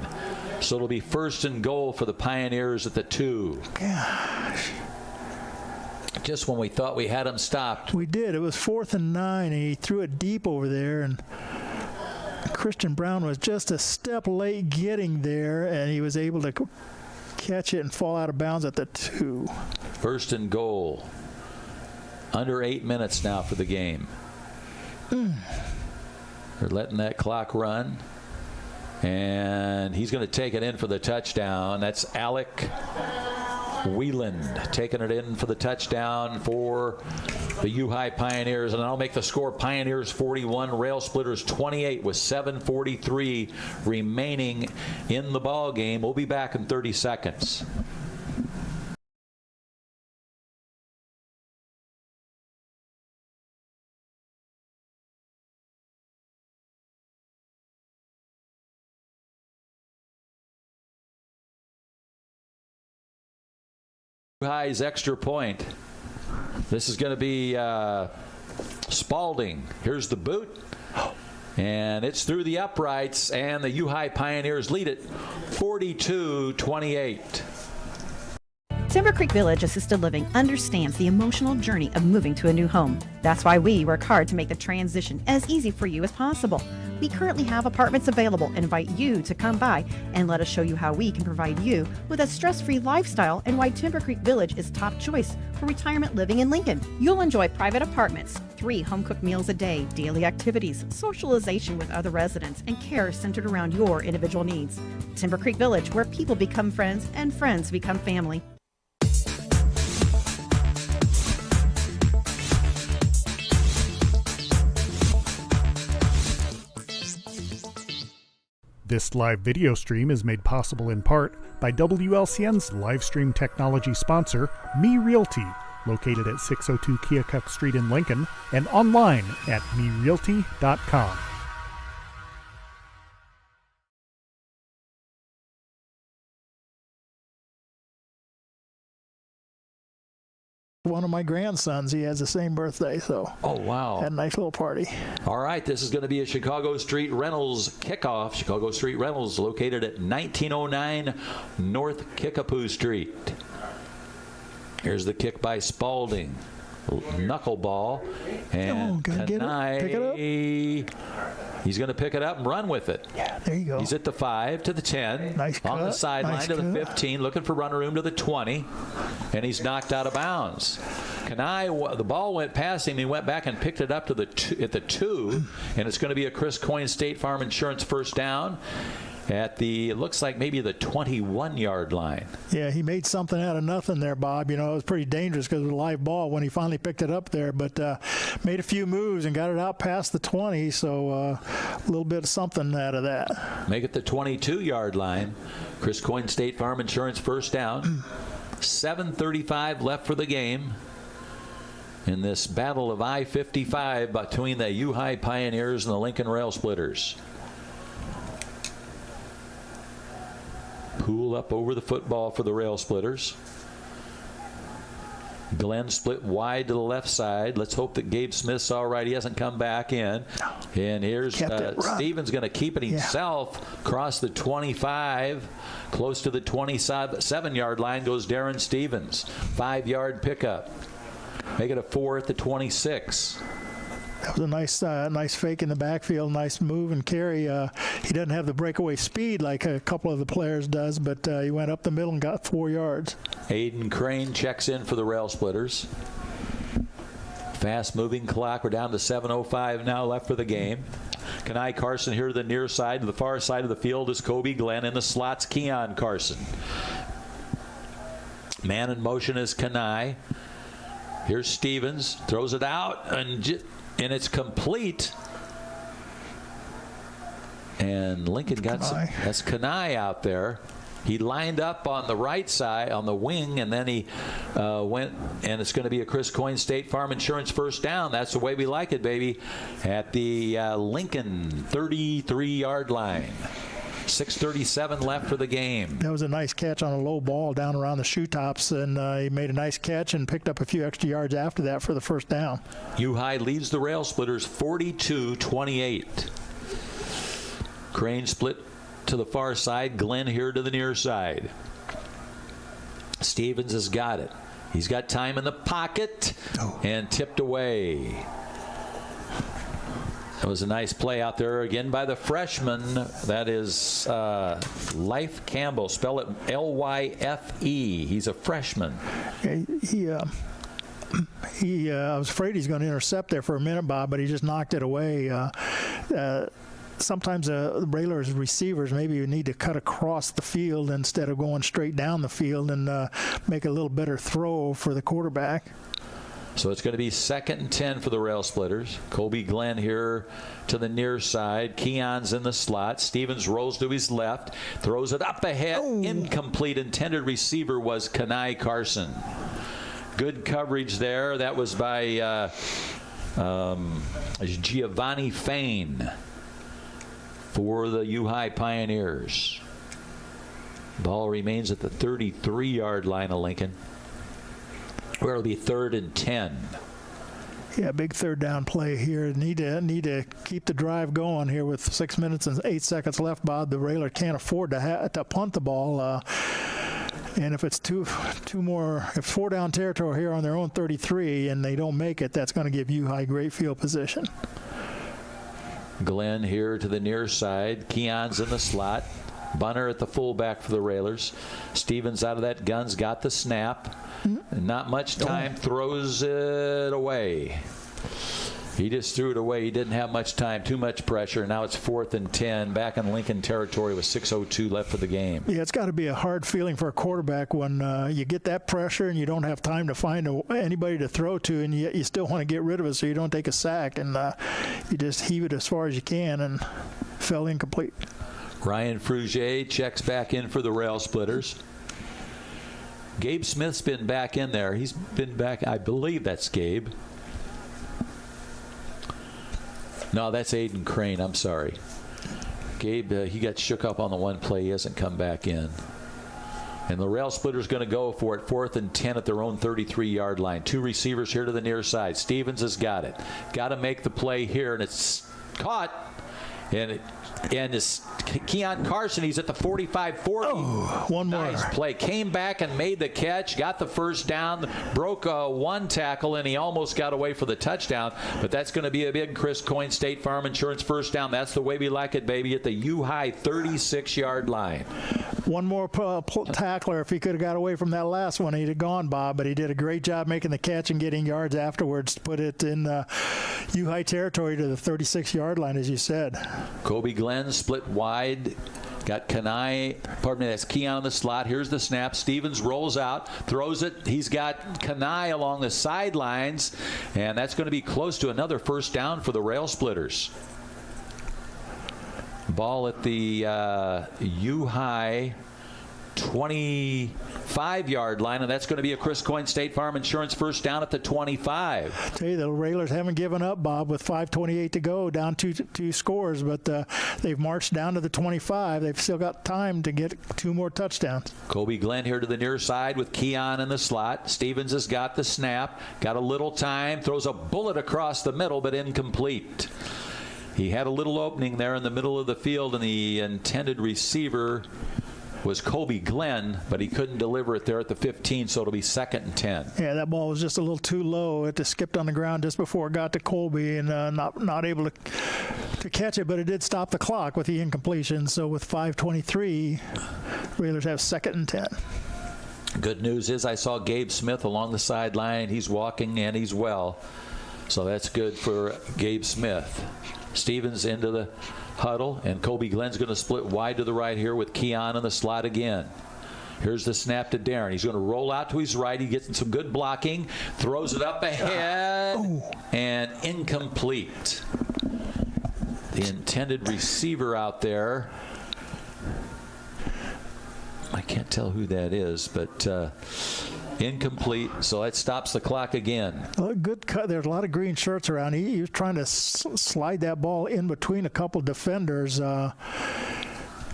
So it'll be 1st and goal for the Pioneers at the 2. Gosh. Just when we thought we had him stopped. We did. It was 4th and 9, and he threw it deep over there, and Christian Brown was just a step late getting there, and he was able to catch it and fall out of bounds at the 2. 1st and goal. Under 8 minutes now for the game. They're letting that clock run. And he's going to take it in for the touchdown. That's Alec Wieland taking it in for the touchdown for the U-High Pioneers. And I'll make the score Pioneers 41, Rail Splitters 28 with 7:43 remaining in the ball game. We'll be back in 30 seconds. U-High's extra point. This is going to be Spalding. Here's the boot. And it's through the uprights, and the U-High Pioneers lead it 42-28. Timber Creek Village Assisted Living understands the emotional journey of moving to a new home. That's why we work hard to make the transition as easy for you as possible. We currently have apartments available and invite you to come by and let us show you how we can provide you with a stress-free lifestyle and why Timber Creek Village is top choice for retirement living in Lincoln. You'll enjoy private apartments, 3 home-cooked meals a day, daily activities, socialization with other residents, and care centered around your individual needs. Timber Creek Village, where people become friends and friends become family. This live video stream is made possible in part by WLCN's live stream technology sponsor, Me Realty, located at 602 Keokuk Street in Lincoln, and online at merealty.com. One of my grandsons, he has the same birthday, so. Oh, wow. Had a nice little party. All right, this is going to be a Chicago Street Rentals kickoff. Chicago Street Rentals located at 1909 North Kickapoo Street. Here's the kick by Spalding. Knuckleball. And gotta get it. Pick it up. He's going to pick it up and run with it. Yeah, there you go. He's at the 5 to the 10. Nice on cut. the sideline Nice to the cut. 15, looking for running room to the 20, and he's knocked out of bounds. Kanai, the ball went past him. He went back and picked it up to the at the 2, and it's going to be a Chris Coyne State Farm Insurance first down at the, it looks like maybe the 21-yard line. Yeah, he made something out of nothing there, Bob. You know, it was pretty dangerous because it was a live ball when he finally picked it up there, but made a few moves and got it out past the 20, so a little bit of something out of that. Make it the 22-yard line. Chris Coyne State Farm Insurance first down. 7:35 left for the game in this battle of I-55 between the U-High Pioneers and the Lincoln Rail Splitters. Pool up over the football for the Rail Splitters. Glenn split wide to the left side. Let's hope that Gabe Smith's all right. He hasn't come back in. And here's Stevens going to keep it himself. Across the 25. Close to the 27-yard line goes Darren Stevens. 5-yard pickup. Make it a 4 at the 26. That was a nice fake in the backfield, nice move and carry. He doesn't have the breakaway speed like a couple of the players does, but he went up the middle and got 4 yards. Aiden Crane checks in for the Rail Splitters. Fast-moving clock. We're down to 7:05 now left for the game. Kanai Carson here to the near side. To the far side of the field is Kobe Glenn. In the slots, Keon Carson. Man in motion is Kanai. Here's Stevens. Throws it out, and it's complete. And Lincoln got some. That's Kanai out there. He lined up on the right side, on the wing, and then he went, and it's going to be a Chris Coyne State Farm Insurance first down. That's the way we like it, baby. At the Lincoln 33-yard line. 6:37 left for the game. That was a nice catch on a low ball down around the shoe tops, and he made a nice catch and picked up a few extra yards after that for the first down. U-High leads the Rail Splitters 42-28. Crane split to the far side. Glenn here to the near side. Stevens has got it. He's got time in the pocket and tipped away. It was a nice play out there again by the freshman. That is Life Campbell. Spell it L-Y-F-E. He's a freshman. I was afraid he's going to intercept there for a minute, Bob, but he just knocked it away. Sometimes the Railers receivers, maybe you need to cut across the field instead of going straight down the field and make a little better throw for the quarterback. So it's going to be 2nd and 10 for the Rail Splitters. Colby Glenn here to the near side. Keon's in the slot. Stevens rolls to his left, throws it up ahead. Incomplete. Intended receiver was Kenai Carson. Good coverage there. That was by Giovanni Fain for the U-High Pioneers. Ball remains at the 33-yard line of Lincoln, where it'll be 3rd and 10. Yeah, big third down play here. Need to keep the drive going here with 6 minutes and 8 seconds left, Bob. The Railer can't afford to punt the ball. And if it's if 4 down territory here on their own 33 and they don't make it, that's going to give U-High great field position. Glenn here to the near side. Keon's in the slot. Bunner at the fullback for the Railers. Stevens out of that gun's got the snap. Not much time. Throws it away. He just threw it away. He didn't have much time. Too much pressure. Now it's 4th and 10. Back in Lincoln territory with 6:02 left for the game. Yeah, it's got to be a hard feeling for a quarterback when you get that pressure and you don't have time to find anybody to throw to, and yet you still want to get rid of it so you don't take a sack. And you just heave it as far as you can and fell incomplete. Ryan Frugier checks back in for the Rail Splitters. Gabe Smith's been back in there. He's been back. I believe that's Gabe. No, that's Aiden Crane. I'm sorry. Gabe, he got shook up on the one play. He hasn't come back in. And the Rail Splitter's going to go for it. 4th and 10 at their own 33-yard line. 2 receivers here to the near side. Stevens has got it. Got to make the play here, and it's caught. And it's Keon Carson. He's at the 45-40. One more. Nice play. Came back and made the catch. Got the first down. Broke one tackle, and he almost got away for the touchdown. But that's going to be a big Chris Coyne State Farm Insurance first down. That's the way we like it, baby, at the U-High 36-yard line. One more tackler. If he could have got away from that last one, he'd have gone, Bob. But he did a great job making the catch and getting yards afterwards to put it in U-High territory to the 36-yard line, as you said. Kobe Glenn split wide. Got that's Keon in the slot. Here's the snap. Stevens rolls out, throws it. He's got Kenai along the sidelines, and that's going to be close to another first down for the Rail Splitters. Ball at the U-High 25-yard line, and that's going to be a Chris Coyne State Farm Insurance first down at the 25. I tell you, the Railers haven't given up, Bob, with 5:28 to go, down two scores, but they've marched down to the 25. They've still got time to get 2 more touchdowns. Kobe Glenn here to the near side with Keon in the slot. Stevens has got the snap, got a little time, throws a bullet across the middle, but incomplete. He had a little opening there in the middle of the field, and the intended receiver was Kobe Glenn, but he couldn't deliver it there at the 15, so it'll be 2nd and 10. Yeah, that ball was just a little too low. It just skipped on the ground just before it got to Colby, and not able to catch it, but it did stop the clock with the incompletion. So with 5:23, Railers have 2nd and 10. Good news is I saw Gabe Smith along the sideline. He's walking, and he's well. So that's good for Gabe Smith. Stevens into the huddle, and Kobe Glenn's going to split wide to the right here with Keon in the slot again. Here's the snap to Darren. He's going to roll out to his right. He gets some good blocking, throws it up ahead, and incomplete. The intended receiver out there, I can't tell who that is, but incomplete, so that stops the clock again. Well, good cut. There's a lot of green shirts around. He was trying to slide that ball in between a couple defenders.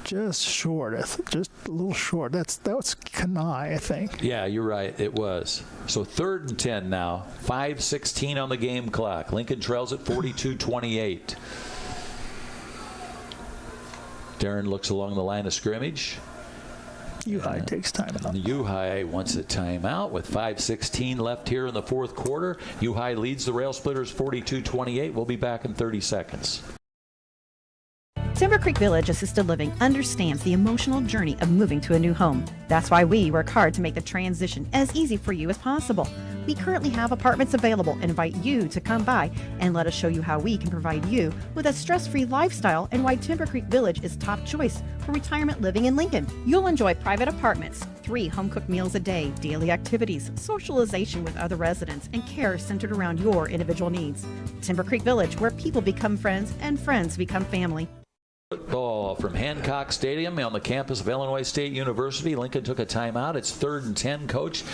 just short, just a little short. That was Kenai, I think. Yeah, you're right. It was. So 3rd and 10 now. 5:16 on the game clock. Lincoln trails at 42-28. Darren looks along the line of scrimmage. U-High takes time out. U-High wants a timeout with 5:16 left here in the fourth quarter. U-High leads the Rail Splitters 42-28. We'll be back in 30 seconds. Timber Creek Village Assisted Living understands the emotional journey of moving to a new home. That's why we work hard to make the transition as easy for you as possible. We currently have apartments available and invite you to come by and let us show you how we can provide you with a stress-free lifestyle and why Timber Creek Village is top choice for retirement living in Lincoln. You'll enjoy private apartments, 3 home-cooked meals a day, daily activities, socialization with other residents, and care centered around your individual needs. Timber Creek Village, where people become friends and friends become family. Football from Hancock Stadium on the campus of Illinois State University. Lincoln took a timeout. It's 3rd and 10, Coach,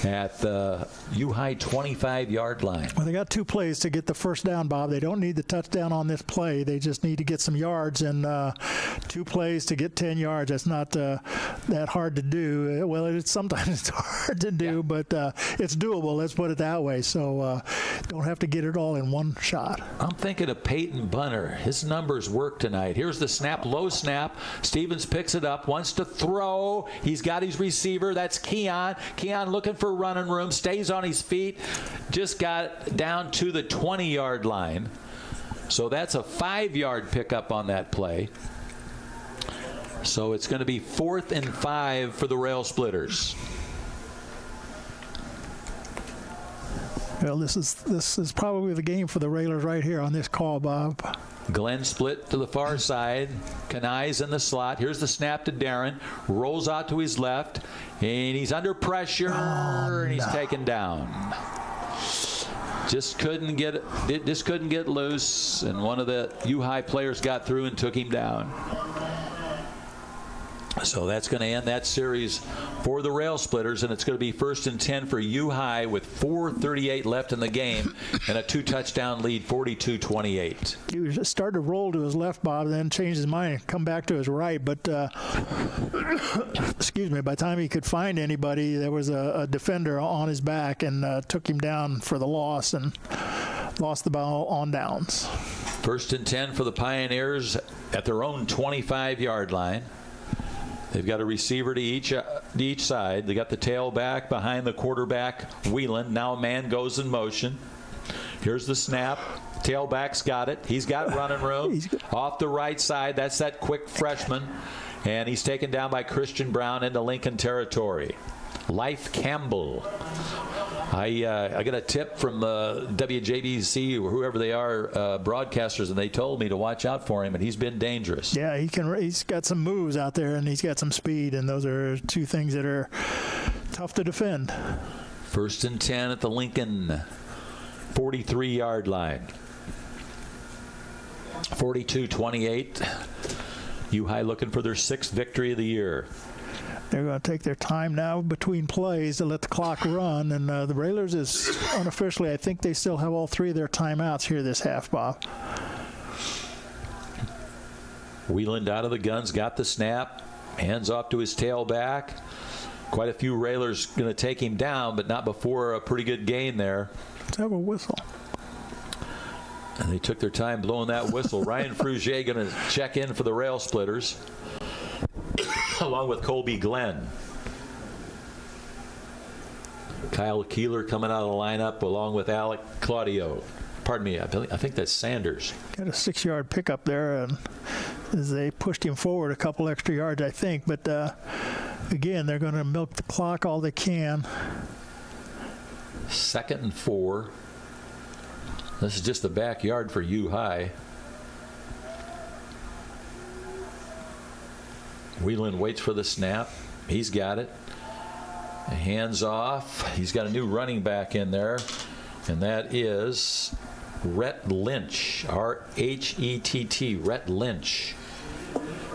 at the U-High 25-yard line. Well, they got 2 plays to get the first down, Bob. They don't need the touchdown on this play. They just need to get some yards, and 2 plays to get 10 yards. That's not that hard to do. Well, sometimes it's hard to do, but it's doable. Let's put it that way. So don't have to get it all in one shot. I'm thinking of Peyton Bunner. His numbers work tonight. Here's the snap, low snap. Stevens picks it up, wants to throw. He's got his receiver. That's Keon. Keon looking for running room, stays on his feet. Just got down to the 20-yard line. So that's a 5-yard pickup on that play. So it's going to be 4th and 5 for the Rail Splitters. Well, this is probably the game for the Railers right here on this call, Bob. Glenn split to the far side. Kanai's in the slot. Here's the snap to Darren. Rolls out to his left, and he's under pressure, and he's taken down. Just couldn't get loose, and one of the U-High players got through and took him down. So that's going to end that series for the Rail Splitters, and it's going to be 1st and 10 for U-High with 4:38 left in the game and a 2-touchdown lead, 42-28. He started to roll to his left, Bob, then changed his mind and come back to his right. But, excuse me, by the time he could find anybody, there was a defender on his back and took him down for the loss and lost the ball on downs. 1st and 10 for the Pioneers at their own 25-yard line. They've got a receiver to each side. They got the tailback behind the quarterback, Whelan. Now a man goes in motion. Here's the snap. Tailback's got it. He's got running room. Off the right side, that's that quick freshman. And he's taken down by Christian Brown into Lincoln territory. Life Campbell. I got a tip from WJBC or whoever they are, broadcasters, and they told me to watch out for him, and he's been dangerous. Yeah, he's got some moves out there, and he's got some speed, and those are 2 things that are tough to defend. 1st and 10 at the Lincoln 43-yard line. 42-28. U-High looking for their 6th victory of the year. They're going to take their time now between plays to let the clock run. And the Railers is unofficially, I think they still have all 3 of their timeouts here this half, Bob. Wheeland out of the guns, got the snap, hands off to his tailback. Quite a few Railers going to take him down, but not before a pretty good gain there. Let's have a whistle. And they took their time blowing that whistle. Ryan Frugier going to check in for the Rail Splitters, along with Colby Glenn. Kyle Keeler coming out of the lineup along with Alec Claudio. Pardon me, I think that's Sanders. Got a 6-yard pickup there, and as they pushed him forward a couple extra yards, I think. But again, they're going to milk the clock all they can. 2nd and 4. This is just the backyard for U-High. Whelan waits for the snap. He's got it. Hands off. He's got a new running back in there, and that is Rhett Lynch. R-H-E-T-T, Rhett Lynch.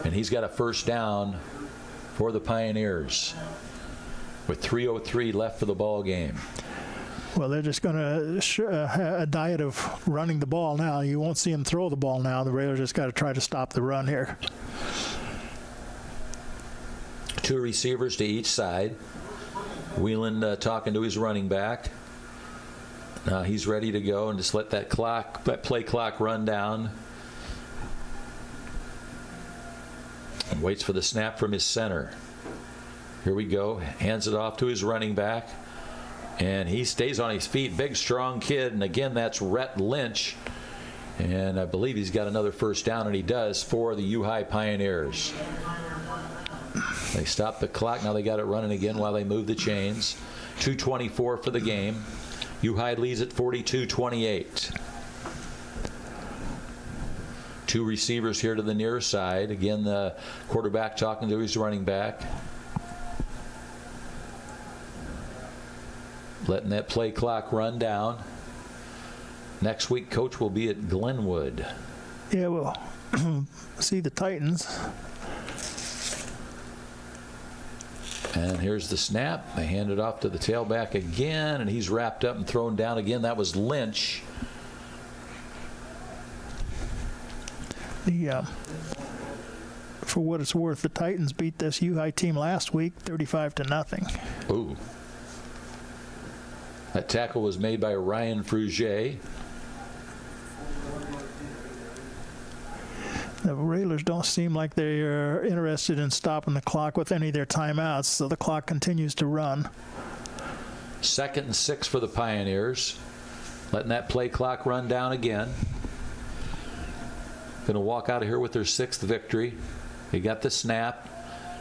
And he's got a 1st down for the Pioneers with 3:03 left for the ball game. Well, they're just going to have a diet of running the ball now. You won't see them throw the ball now. The Railers just got to try to stop the run here. Two receivers to each side. Whelan talking to his running back. Now he's ready to go, and just let that play clock run down. And waits for the snap from his center. Here we go. Hands it off to his running back. And he stays on his feet. Big, strong kid. And again, that's Rhett Lynch. And I believe he's got another first down, and he does, for the U-High Pioneers. They stopped the clock. Now they got it running again while they move the chains. 2:24 for the game. U-High leads at 42-28. Two receivers here to the near side. Again, the quarterback talking to his running back. Letting that play clock run down. Next week, Coach will be at Glenwood. Yeah, we'll see the Titans. And here's the snap. They hand it off to the tailback again, and he's wrapped up and thrown down again. That was Lynch. For what it's worth, the Titans beat this U-High team last week 35-0. Ooh. That tackle was made by Ryan Frugier. The Railers don't seem like they're interested in stopping the clock with any of their timeouts, so the clock continues to run. 2nd and 6 for the Pioneers. Letting that play clock run down again. Going to walk out of here with their 6th victory. They got the snap.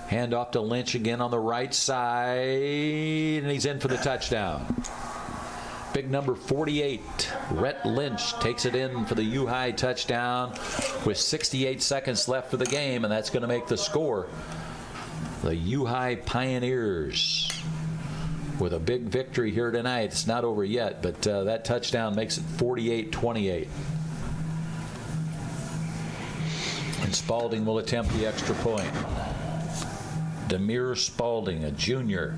Hand off to Lynch again on the right side, and he's in for the touchdown. Big number 48, Rhett Lynch, takes it in for the U-High touchdown with 68 seconds left for the game, and that's going to make the score. The U-High Pioneers with a big victory here tonight. It's not over yet, but that touchdown makes it 48-28. And Spalding will attempt the extra point. Demir Spalding, a junior.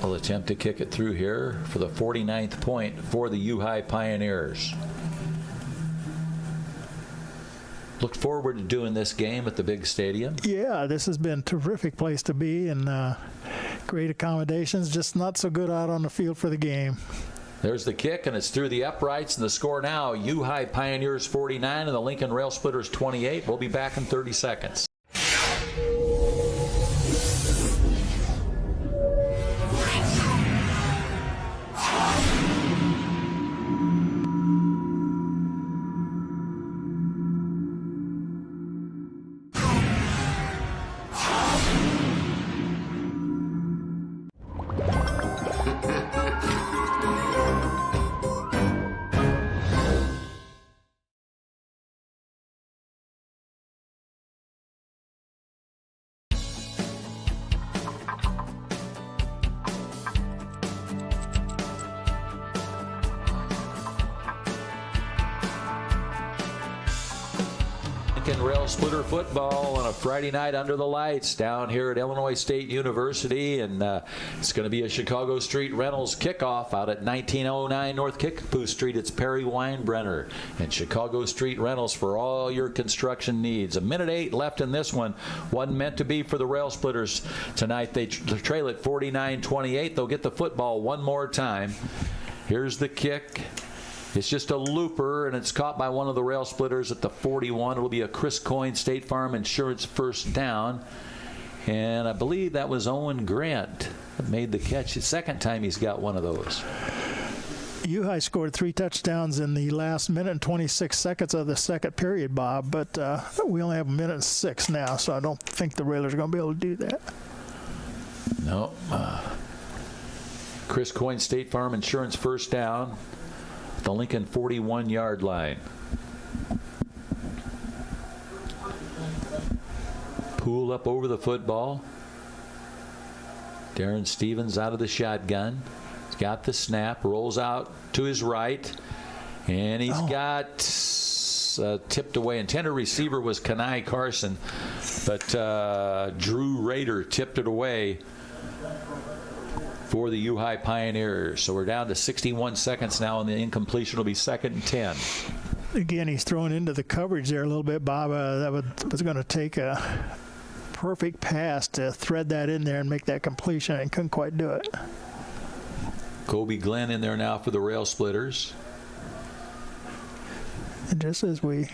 Will attempt to kick it through here for the 49th point for the U-High Pioneers. Look forward to doing this game at the big stadium. Yeah, this has been a terrific place to be, and great accommodations, just not so good out on the field for the game. There's the kick, and it's through the uprights, and the score now, U-High Pioneers 49 and the Lincoln Rail Splitters 28. We'll be back in 30 seconds. Rail Splitter football on a Friday night under the lights down here at Illinois State University, and it's going to be a Chicago Street Rentals kickoff out at 1909 North Kickapoo Street. It's Perry Weinbrenner and Chicago Street Rentals for all your construction needs. 1:08 left in this one. Wasn't meant to be for the Rail Splitters tonight. They trail at 49-28. They'll get the football one more time. Here's the kick. It's just a looper, and it's caught by one of the Rail Splitters at the 41. It'll be a Chris Coyne State Farm Insurance first down. And I believe that was Owen Grant that made the catch. The second time he's got one of those. U-High scored 3 touchdowns in the last minute and 26 seconds of the second period, Bob, but we only have 1:06 now, so I don't think the Railers are going to be able to do that. No. Chris Coyne State Farm Insurance first down. The Lincoln 41-yard line. Poole up over the football. Darren Stevens out of the shotgun. He's got the snap, rolls out to his right, and he's got tipped away. Intended receiver was Kenai Carson, but Drew Rader tipped it away for the U-High Pioneers. So we're down to 61 seconds now, and the incompletion will be 2nd and 10. Again, he's throwing into the coverage there a little bit, Bob. That was going to take a perfect pass to thread that in there and make that completion, and couldn't quite do it. Kobe Glenn in there now for the Rail Splitters. And just as we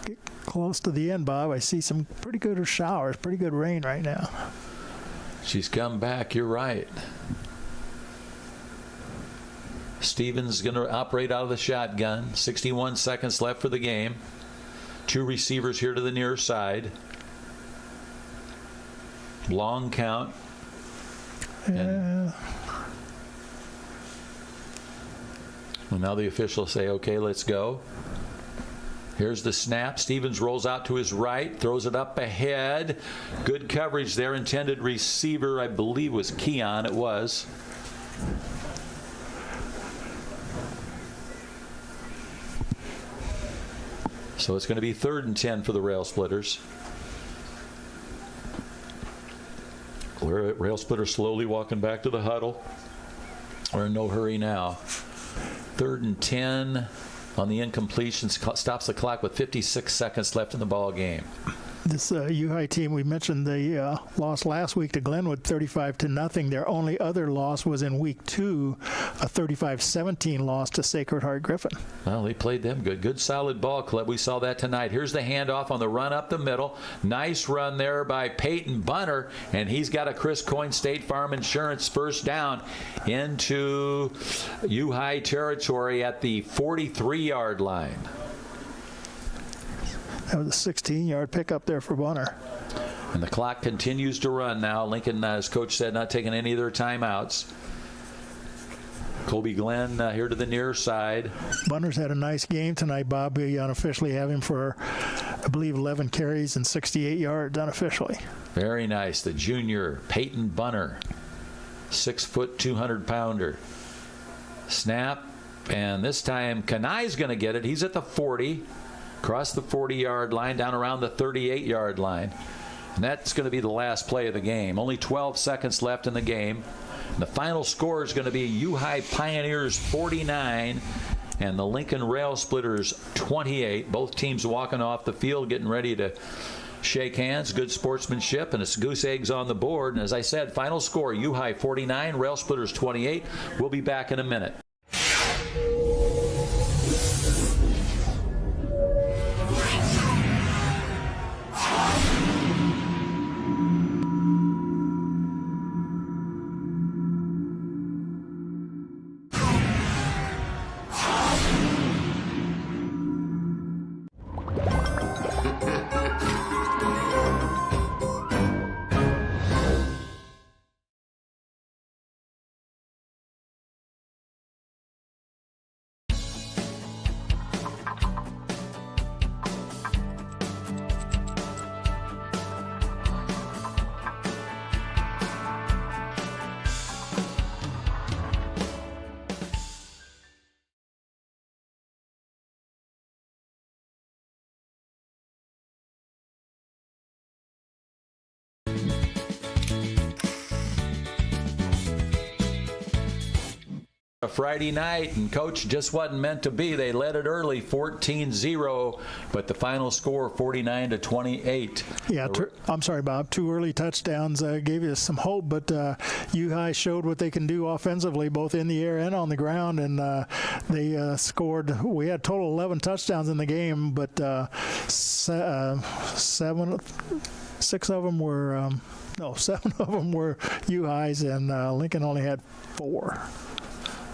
get close to the end, Bob, I see some pretty good showers, pretty good rain right now. She's come back, you're right. Stevens going to operate out of the shotgun. 61 seconds left for the game. 2 receivers here to the near side. Long count. Yeah. Well, now the officials say, okay, let's go. Here's the snap. Stevens rolls out to his right, throws it up ahead. Good coverage there. Intended receiver, I believe, was Keon. It was. So it's going to be 3rd and 10 for the Rail Splitters. Rail Splitters slowly walking back to the huddle. We're in no hurry now. 3rd and 10 on the incompletion. Stops the clock with 56 seconds left in the ball game. This U-High team, we mentioned the loss last week to Glenwood, 35-0. Their only other loss was in week 2, a 35-17 loss to Sacred Heart Griffin. Well, they played them good. Good solid ball club. We saw that tonight. Here's the handoff on the run up the middle. Nice run there by Peyton Bunner, and he's got a Chris Coyne State Farm Insurance first down into U-High territory at the 43-yard line. That was a 16-yard pickup there for Bunner. And the clock continues to run now. Lincoln, as Coach said, not taking any of their timeouts. Kobe Glenn here to the near side. Bunner's had a nice game tonight, Bob. We unofficially have him for, I believe, 11 carries and 68 yards unofficially. Very nice. The junior, Peyton Bunner, 6 foot, 200-pounder. Snap, and this time Kanai's going to get it. He's at the 40. Across the 40-yard line, down around the 38-yard line. And that's going to be the last play of the game. Only 12 seconds left in the game. And the final score is going to be U-High Pioneers 49 and the Lincoln Rail Splitters 28. Both teams walking off the field, getting ready to shake hands. Good sportsmanship, and it's goose eggs on the board. And as I said, final score, U-High 49, Rail Splitters 28. We'll be back in a minute. A Friday night, and Coach just wasn't meant to be. They led it early, 14-0, but the final score, 49-28. Yeah, I'm sorry, Bob. 2 early touchdowns gave you some hope, but U-High showed what they can do offensively, both in the air and on the ground, and they scored. We had total 11 touchdowns in the game, but 7 of them were U-Highs, and Lincoln only had 4.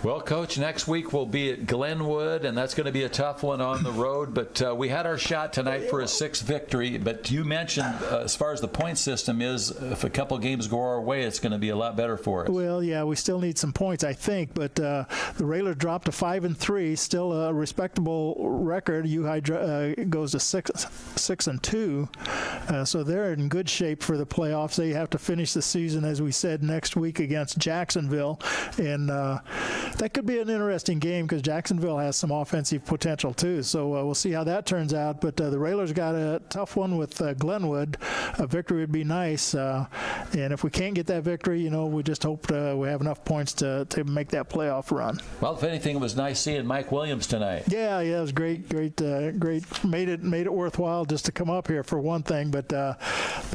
Well, Coach, next week we'll be at Glenwood, and that's going to be a tough one on the road. But we had our shot tonight for a 6th victory. But you mentioned, as far as the point system is, if a couple games go our way, it's going to be a lot better for us. Well, yeah, we still need some points, I think. But the Railers dropped to 5-3, still a respectable record. U-High goes to 6-2, so they're in good shape for the playoffs. They have to finish the season, as we said, next week against Jacksonville, and that could be an interesting game because Jacksonville has some offensive potential too. So we'll see how that turns out. But the Railers got a tough one with Glenwood. A victory would be nice. And if we can't get that victory, we just hope we have enough points to make that playoff run. Well, if anything, it was nice seeing Mike Williams tonight. Yeah, it was great. Made it worthwhile just to come up here for one thing. But the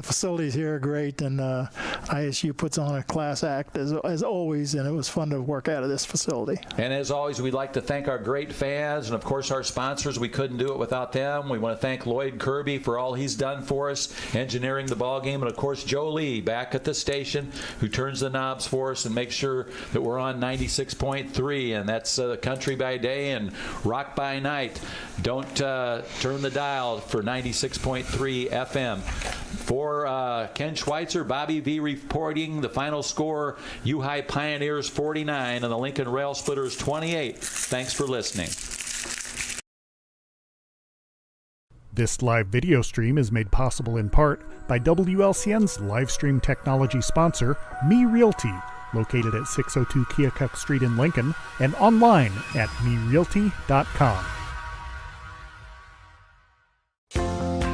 facilities here are great, and ISU puts on a class act as always, and it was fun to work out of this facility. And as always, we'd like to thank our great fans and, of course, our sponsors. We couldn't do it without them. We want to thank Lloyd Kirby for all he's done for us, engineering the ball game, and, of course, Joe Lee back at the station who turns the knobs for us and makes sure that we're on 96.3, and that's country by day and rock by night. Don't turn the dial for 96.3 FM. For Ken Schweitzer, Bobby V reporting the final score, U-High Pioneers 49 and the Lincoln Rail Splitters 28. Thanks for listening. This live video stream is made possible in part by WLCN's live stream technology sponsor, Me Realty, located at 602 Keokuk Street in Lincoln and online at merealty.com.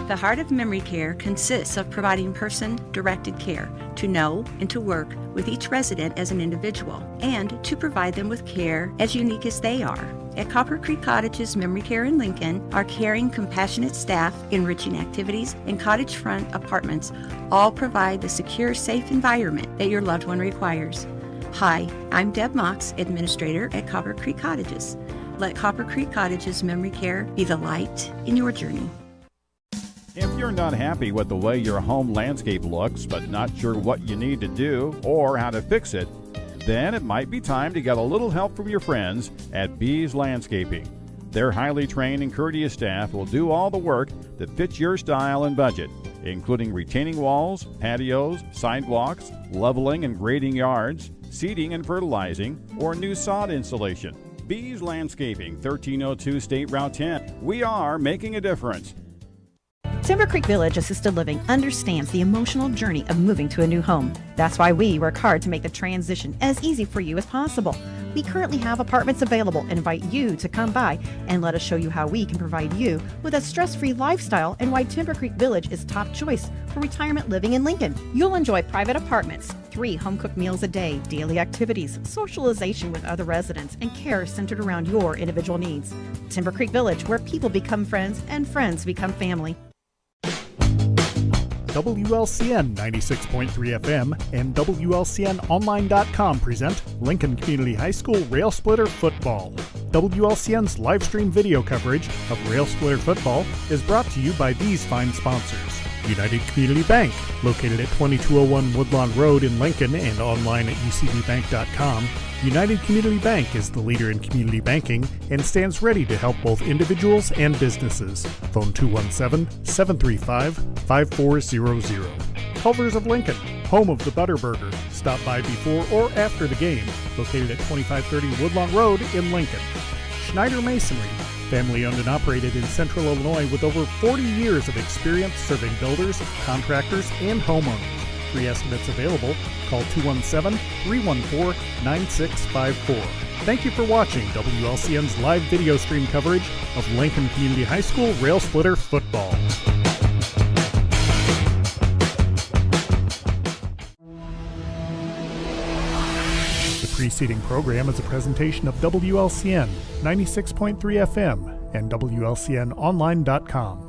The Heart of Memory Care consists of providing person-directed care to know and to work with each resident as an individual and to provide them with care as unique as they are. At Copper Creek Cottages Memory Care in Lincoln, our caring, compassionate staff, enriching activities, and cottage-front apartments all provide the secure, safe environment that your loved one requires. Hi, I'm Deb Mox, Administrator at Copper Creek Cottages. Let Copper Creek Cottages Memory Care be the light in your journey. If you're not happy with the way your home landscape looks, but not sure what you need to do or how to fix it, then it might be time to get a little help from your friends at Bees Landscaping. Their highly trained and courteous staff will do all the work that fits your style and budget, including retaining walls, patios, sidewalks, leveling and grading yards, seeding and fertilizing, or new sod installation. Bees Landscaping, 1302 State Route 10. We are making a difference. Timber Creek Village Assisted Living understands the emotional journey of moving to a new home. That's why we work hard to make the transition as easy for you as possible. We currently have apartments available and invite you to come by and let us show you how we can provide you with a stress-free lifestyle and why Timber Creek Village is top choice for retirement living in Lincoln. You'll enjoy private apartments, 3 home-cooked meals a day, daily activities, socialization with other residents, and care centered around your individual needs. Timber Creek Village, where people become friends and friends become family. WLCN 96.3 FM and WLCNonline.com present Lincoln Community High School Rail Splitter Football. WLCN's live stream video coverage of Rail Splitter Football is brought to you by these fine sponsors. United Community Bank, located at 2201 Woodlawn Road in Lincoln and online at ucbbank.com. United Community Bank is the leader in community banking and stands ready to help both individuals and businesses. Phone 217-735-5400. Culver's of Lincoln, home of the Butterburger. Stop by before or after the game, located at 2530 Woodlawn Road in Lincoln. Schneider Masonry, family owned and operated in Central Illinois with over 40 years of experience serving builders, contractors, and homeowners. Free estimates available. Call 217-314-9654. Thank you for watching WLCN's live video stream coverage of Lincoln Community High School Rail Splitter Football. The preceding program is a presentation of WLCN 96.3 FM and WLCNonline.com.